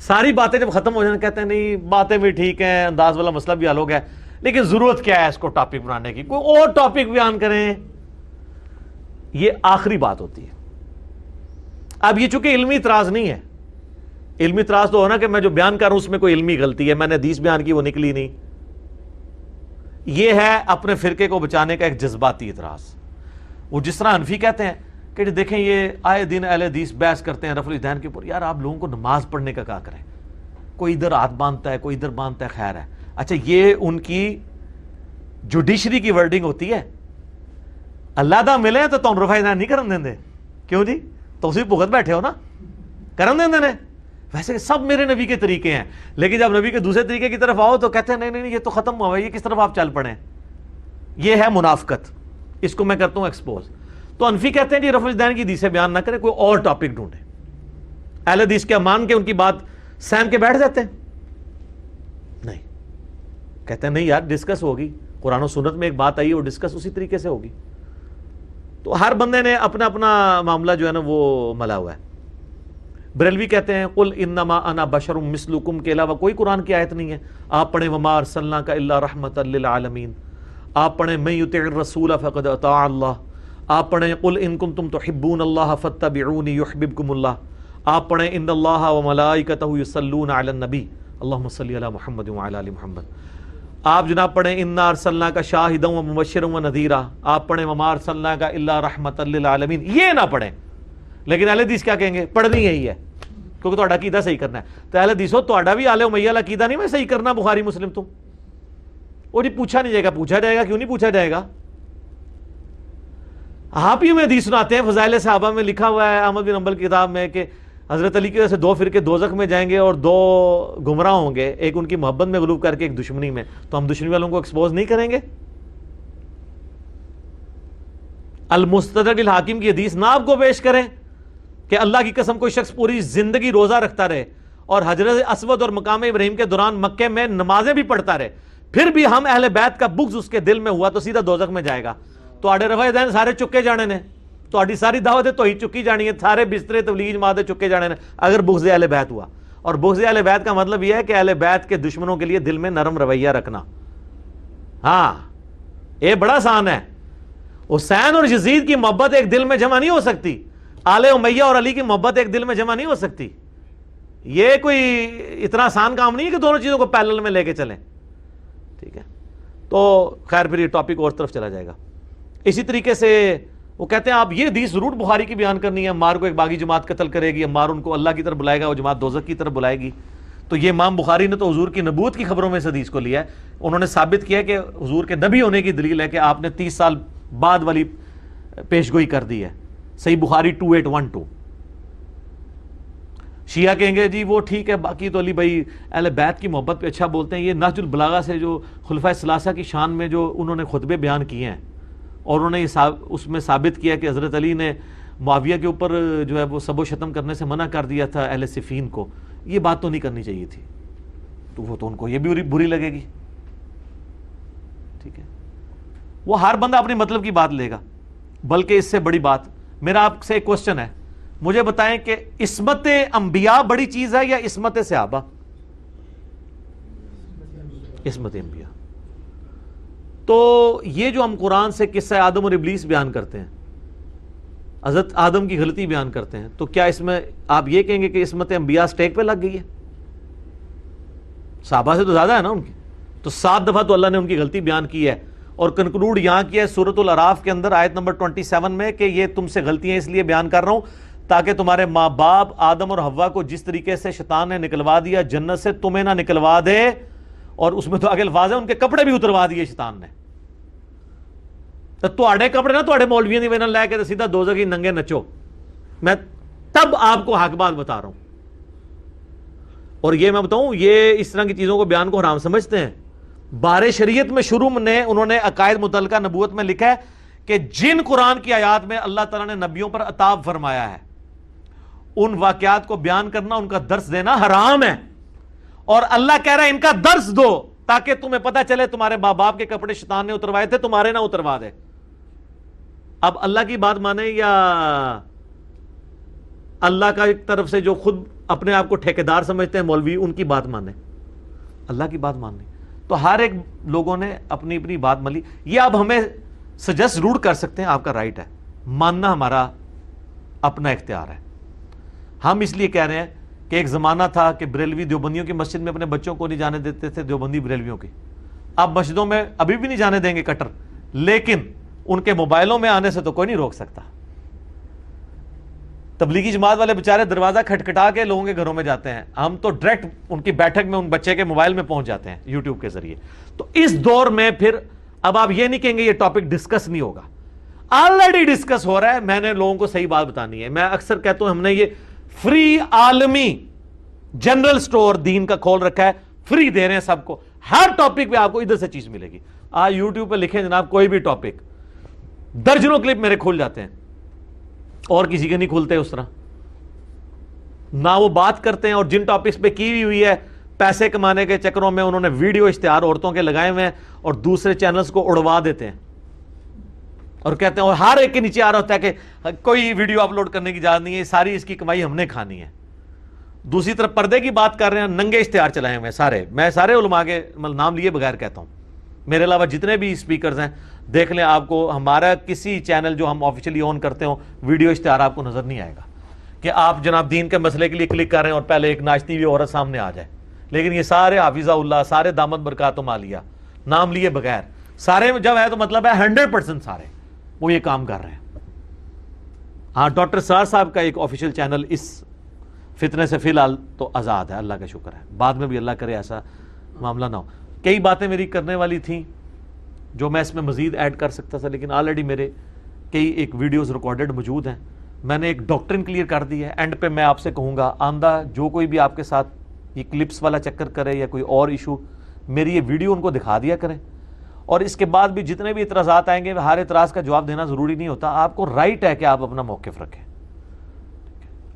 ساری باتیں جب ختم ہو جانا کہتے ہیں نہیں باتیں بھی ٹھیک ہیں، انداز والا مسئلہ بھی حل ہو گیا، لیکن ضرورت کیا ہے اس کو ٹاپک بنانے کی، کوئی اور ٹاپک بیان کریں۔ یہ آخری بات ہوتی ہے۔ اب یہ چونکہ علمی اعتراض نہیں ہے، علمی اعتراض تو ہونا کہ میں جو بیان کر رہا ہوں اس میں کوئی علمی غلطی ہے، میں نے حدیث بیان کی وہ نکلی نہیں۔ یہ ہے اپنے فرقے کو بچانے کا ایک جذباتی اعتراض۔ وہ جس طرح حنفی کہتے ہیں کہ دیکھیں یہ آئے دن اہل حدیث بحث کرتے ہیں رفع الیدین کے اوپر، یار آپ لوگوں کو نماز پڑھنے کا کیا کریں، کوئی ادھر ہاتھ باندھتا ہے کوئی ادھر باندھتا ہے، خیر ہے۔ اچھا یہ ان کی جوڈیشری کی ورڈنگ ہوتی ہے، اللہ دا ملے تو تم رفع الیدین نہیں کرن دیندے، کیوں جی تو اسی بھگت بیٹھے ہو نا، کرن دیندے نے۔ ویسے سب میرے نبی کے طریقے ہیں، لیکن جب نبی کے دوسرے طریقے کی طرف آؤ تو کہتے ہیں نہیں نہیں یہ تو ختم ہوا ہے، یہ کس طرف آپ چل پڑے۔ یہ ہے منافقت، اس کو میں کرتا ہوں ایکسپوز۔ تو انفی کہتے ہیں جی رفع الیدین کی حدیثیں بیان نہ کریں، کوئی اور ٹاپک ڈھونڈیں۔ اہل حدیث کے مان کے ان کی بات سہم کے بیٹھ جاتے ہیں؟ نہیں، کہتے ہیں نہیں یار ڈسکس ہوگی، قرآن و سنت میں ایک بات آئی اور ڈسکس اسی طریقے سے ہوگی۔ تو ہر بندے نے اپنا اپنا معاملہ جو ہے نا وہ ملا ہوا ہے۔ بریلوی کہتے ہیں قل انما انا بشر مثلکم کے علاوہ کوئی قرآن کی آیت نہیں ہے۔ آپ پڑھیں وما ارسلناک الا رحمۃ للعالمین، آپ پڑھیں من یطع الرسول فقد اطاع اللہ، آپ پڑھیں قل ان کنتم تحبون اللہ فاتبعونی یحببکم اللہ، آپ پڑھیں ان اللہ وملائکتہ یصلون علی النبی اللہم صلی علی محمد وعلی آل محمد، آپ جناب پڑھیں انا ارسلناک شاہدا ومبشرا ونذیرا، آپ پڑھیں وما ارسلناک الا رحمۃ للعالمین۔ یہ نہ پڑھیں، لیکن اہل حدیث کیا کہیں گے؟ پڑھنی ہے ہی ہے کیونکہ تہاڈا عقیدہ صحیح کرنا ہے۔ تو اہل حدیثو تہاڈا بھی آل امیہ والا عقیدہ نہیں میں صحیح کرنا بخاری مسلم تم، وہ جی پوچھا نہیں جائے گا، پوچھا جائے گا، کیوں نہیں پوچھا جائے گا؟ آپ ہی میں حدیث سناتے ہیں، فضائل صحابہ میں لکھا ہوا ہے احمد بن حنبل کی کتاب میں کہ حضرت علی کی وجہ سے 2 فرقے دوزخ میں جائیں گے اور 2 گمراہ ہوں گے، ایک ان کی محبت میں غلوب کر کے ایک دشمنی میں، تو ہم دشمنی والوں کو ایکسپوز نہیں کریں گے؟ المستدرک الحاکم کی حدیث نہ آپ کو پیش کریں کہ اللہ کی قسم کوئی شخص پوری زندگی روزہ رکھتا رہے اور حجر اسود اور مقام ابراہیم کے دوران مکے میں نمازیں بھی پڑھتا رہے، پھر بھی ہم اہل بیت کا بغض اس کے دل میں ہوا تو سیدھا دوزخ میں جائے گا۔ تو آڑے رفع الیدین سارے چکے جانے نے، تہاڈی ساری دعوت توحید چکی جانی ہے, سارے بسترے تبلیغ جماعت چکے جانے ہیں اگر بغض اہل بیت ہوا. اور بغض اہل بیت کا مطلب یہ ہے کہ اہل بیت کے دشمنوں کے لیے دل میں نرم رویہ رکھنا. ہاں یہ بڑا آسان ہے. حسین اور یزید کی محبت ایک دل میں جمع نہیں ہو سکتی, آل امیہ اور علی کی محبت ایک دل میں جمع نہیں ہو سکتی. یہ کوئی اتنا آسان کام نہیں ہے کہ دونوں چیزوں کو پیرلل میں لے کے چلیں. ٹھیک ہے, تو خیر پھر یہ ٹاپک اور طرف چلا جائے گا. اسی طریقے سے وہ کہتے ہیں آپ یہ حدیث ضرور بخاری کی بیان کرنی ہے, عمار کو ایک باغی جماعت قتل کرے گی, عمار ان کو اللہ کی طرف بلائے گا, وہ جماعت دوزخ کی طرف بلائے گی. تو یہ امام بخاری نے تو حضور کی نبوت کی خبروں میں اس حدیث کو لیا ہے. انہوں نے ثابت کیا کہ حضور کے نبی ہونے کی دلیل ہے کہ آپ نے 30 سال بعد والی پیشگوئی کر دی ہے. صحیح بخاری 2812. شیعہ کہیں گے جی وہ ٹھیک ہے, باقی تو علی بھائی اہل بیت کی محبت پہ اچھا بولتے ہیں. یہ نہج البلاغہ سے جو خلفائے ثلاثہ کی شان میں جو انہوں نے خطبے بیان کیے ہیں اور انہوں نے اس میں ثابت کیا کہ حضرت علی نے معاویہ کے اوپر جو ہے وہ سب و شتم کرنے سے منع کر دیا تھا اہل صفین کو, یہ بات تو نہیں کرنی چاہیے تھی. تو وہ تو ان کو یہ بھی بری لگے گی. ٹھیک ہے, وہ ہر بندہ اپنی مطلب کی بات لے گا. بلکہ اس سے بڑی بات, میرا آپ سے ایک کوسچن ہے, مجھے بتائیں کہ عصمت انبیاء بڑی چیز ہے یا عصمت صحابہ؟ عصمت انبیاء. تو یہ جو ہم قرآن سے قصہ آدم اور ابلیس بیان کرتے ہیں, حضرت آدم کی غلطی بیان کرتے ہیں, تو کیا اس میں آپ یہ کہیں گے کہ عصمت انبیاء سٹیک پہ لگ گئی ہے؟ صحابہ سے تو زیادہ ہے نا ان کی. تو 7 دفعہ تو اللہ نے ان کی غلطی بیان کی ہے اور کنکلوڈ یہاں کیا ہے سورۃ الاعراف کے اندر آیت نمبر 27 میں کہ یہ تم سے غلطیاں اس لیے بیان کر رہا ہوں تاکہ تمہارے ماں باپ آدم اور حوا کو جس طریقے سے شیطان نے نکلوا دیا جنت سے, تمہیں نہ نکلوا دے. اور اس میں تو آگے الفاظ ہیں ان کے کپڑے بھی اتروا دیے شیطان نے. تو آڑے کپڑے نہ تو مولویوں کی وجہ لے کے سیدھا دوزخی ننگے نچو. میں تب آپ کو حق بات بتا رہا ہوں. اور یہ میں بتاؤں, یہ اس طرح کی چیزوں کو بیان کو حرام سمجھتے ہیں. بارے شریعت میں شروع میں انہوں نے عقائد متعلقہ نبوت میں لکھا ہے کہ جن قرآن کی آیات میں اللہ تعالیٰ نے نبیوں پر عطاب فرمایا ہے ان واقعات کو بیان کرنا, ان کا درس دینا حرام ہے. اور اللہ کہہ رہا ہے ان کا درس دو تاکہ تمہیں پتہ چلے تمہارے ماں باپ کے کپڑے شیطان نے اتروائے تھے, تمہارے نہ اتروا دے. اب اللہ کی بات مانے یا اللہ کا ایک طرف سے جو خود اپنے آپ کو ٹھیکیدار سمجھتے ہیں مولوی, ان کی بات مانے, اللہ کی بات ماننی. تو ہر ایک لوگوں نے اپنی اپنی بات مان لی. یہ آپ ہمیں سجیسٹ ضرور کر سکتے ہیں, آپ کا رائٹ ہے, ماننا ہمارا اپنا اختیار ہے. ہم اس لیے کہہ رہے ہیں کہ ایک زمانہ تھا کہ بریلوی دیوبندیوں کی مسجد میں اپنے بچوں کو نہیں جانے دیتے تھے, دیوبندی بریلویوں کی. اب مسجدوں میں ابھی بھی نہیں جانے دیں گے کٹر, لیکن ان کے موبائلوں میں آنے سے تو کوئی نہیں روک سکتا. تبلیغی جماعت والے بیچارے دروازہ کھٹکھٹا کے لوگوں کے گھروں میں جاتے ہیں, ہم تو ڈائریکٹ ان کی بیٹھک میں ان بچے کے موبائل میں پہنچ جاتے ہیں یوٹیوب کے ذریعے. تو اس دور میں پھر اب آپ یہ نہیں کہیں گے یہ ٹاپک ڈسکس نہیں ہوگا, آلریڈی ڈسکس ہو رہا ہے. میں نے لوگوں کو صحیح بات بتانی ہے. میں اکثر کہتا ہوں ہم نے یہ فری عالمی جنرل سٹور دین کا کھول رکھا ہے, فری دے رہے ہیں سب کو, ہر ٹاپک پہ آپ کو ادھر سے چیز ملے گی. آج یوٹیوب پہ لکھیں جناب کوئی بھی ٹاپک, درجنوں کلپ میرے کھول جاتے ہیں اور کسی کے نہیں کھلتے اس طرح. نہ وہ بات کرتے ہیں, اور جن ٹاپکس پہ کی ہوئی ہے پیسے کمانے کے چکروں میں انہوں نے ویڈیو اشتہار عورتوں کے لگائے ہوئے ہیں اور دوسرے چینلز کو اڑوا دیتے ہیں اور کہتے ہیں, اور ہر ایک کے نیچے آ رہا ہوتا ہے کہ کوئی ویڈیو اپلوڈ کرنے کی اجازت نہیں ہے, ساری اس کی کمائی ہم نے کھانی ہے. دوسری طرف پردے کی بات کر رہے ہیں, ننگے اشتہار چلائے ہوئے سارے. میں سارے علماء کے نام لیے بغیر کہتا ہوں, میرے علاوہ جتنے بھی اسپیکرز ہیں دیکھ لیں, آپ کو ہمارا کسی چینل جو ہم آفیشلی آن کرتے ہوں ویڈیو اشتہار آپ کو نظر نہیں آئے گا کہ آپ جناب دین کے مسئلے کے لیے کلک کر رہے ہیں اور پہلے ایک ناچتی ہوئی عورت سامنے آ جائے. لیکن یہ سارے حافظہ اللہ, سارے دامت برکاتہم عالیہ نام لیے بغیر, سارے جب ہے تو مطلب ہے 100% سارے وہ یہ کام کر رہے ہیں. ہاں, ڈاکٹر سار صاحب کا ایک آفیشیل چینل اس فتنے سے فی الحال تو آزاد ہے, اللہ کا شکر ہے. بعد میں بھی اللہ کرے ایسا معاملہ نہ ہو. کئی باتیں میری کرنے والی تھیں جو میں اس میں مزید ایڈ کر سکتا تھا, لیکن آلریڈی میرے کئی ایک ویڈیوز ریکارڈڈ موجود ہیں. میں نے ایک ڈاکٹرن کلیئر کر دی ہے. اینڈ پہ میں آپ سے کہوں گا آندہ جو کوئی بھی آپ کے ساتھ یہ کلپس والا چکر کرے یا کوئی اور ایشو, میری یہ ویڈیو ان کو دکھا دیا کریں. اور اس کے بعد بھی جتنے بھی اعتراضات آئیں گے ہر اعتراض کا جواب دینا ضروری نہیں ہوتا. آپ کو رائٹ ہے کہ آپ اپنا موقف رکھیں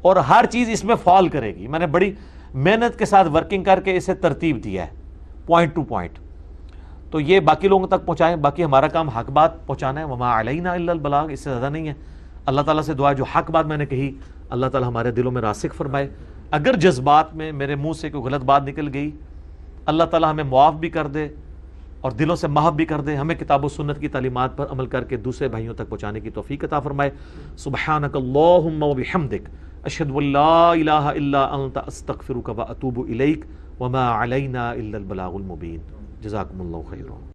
اور ہر چیز اس میں فال کرے گی. میں نے بڑی محنت کے ساتھ ورکنگ کر کے اسے ترتیب دیا ہے پوائنٹ ٹو پوائنٹ. تو یہ باقی لوگوں تک پہنچائیں. باقی ہمارا کام حق بات پہنچانا ہے. وما علینا الا البلاغ, اس سے زیادہ نہیں ہے. اللہ تعالیٰ سے دعا ہے جو حق بات میں نے کہی اللہ تعالیٰ ہمارے دلوں میں راسخ فرمائے، اگر جذبات میں میرے منہ سے کوئی غلط بات نکل گئی اللہ تعالیٰ ہمیں معاف بھی کر دے اور دلوں سے محب بھی کر دے، ہمیں کتاب و سنت کی تعلیمات پر عمل کر کے دوسرے بھائیوں تک پہنچانے کی توفیق عطا فرمائے۔ سبحانک اللہم و بحمدک اشہد ان لا الہ الا انت استغفرک و اتوب الیک وما علینا الا البلاغ المبین۔ جزاکم اللہ خیرا۔